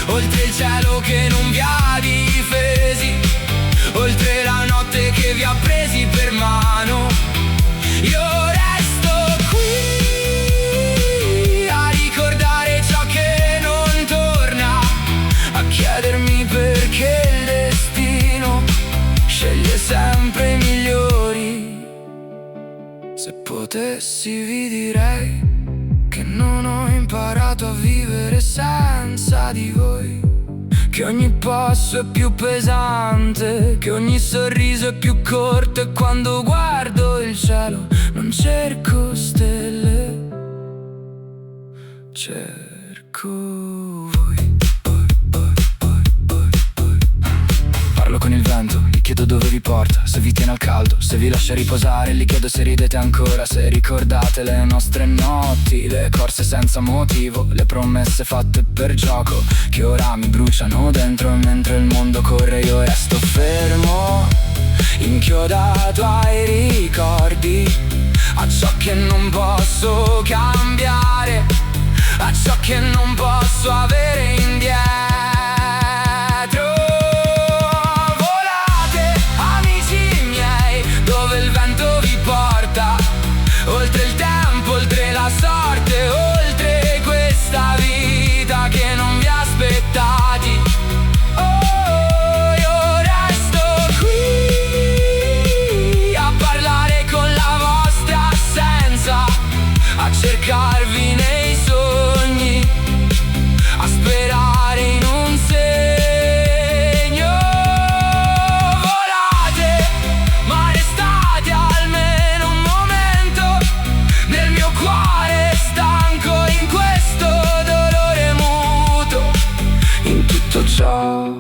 oltre il cielo che non vi ha difesi, oltre la notte che vi ha presi per mano. Io resto qui a ricordare ciò che non torna, a chiedermi perché il destino sceglie sempre i migliori. Se potessi vi direi che non ho imparato a vivere senza di voi, che ogni passo è più pesante, che ogni sorriso è più corto e quando guardo il cielo non cerco stelle, cerco voi. Parlo con il vento, gli chiedo dove vi porta, se vi tiene al caldo, se vi lascia riposare. Gli chiedo se ridete ancora, se ricordate le nostre notti, le corse senza motivo, le promesse fatte per gioco, che ora mi bruciano dentro e mentre il mondo corre io resto fermo, inchiodato ai ricordi, a ciò che non posso cambiare, a ciò che non posso avere indietro. Oltre il tempo, oltre la sorte, oltre questa vita che non vi aspettati. Oh, io resto qui a parlare con la vostra assenza, a cercarvi nei sogni, a sperare in un segno. Volate, ma restate almeno un momento nel mio cuore stanco, in questo dolore muto, in tutto ciò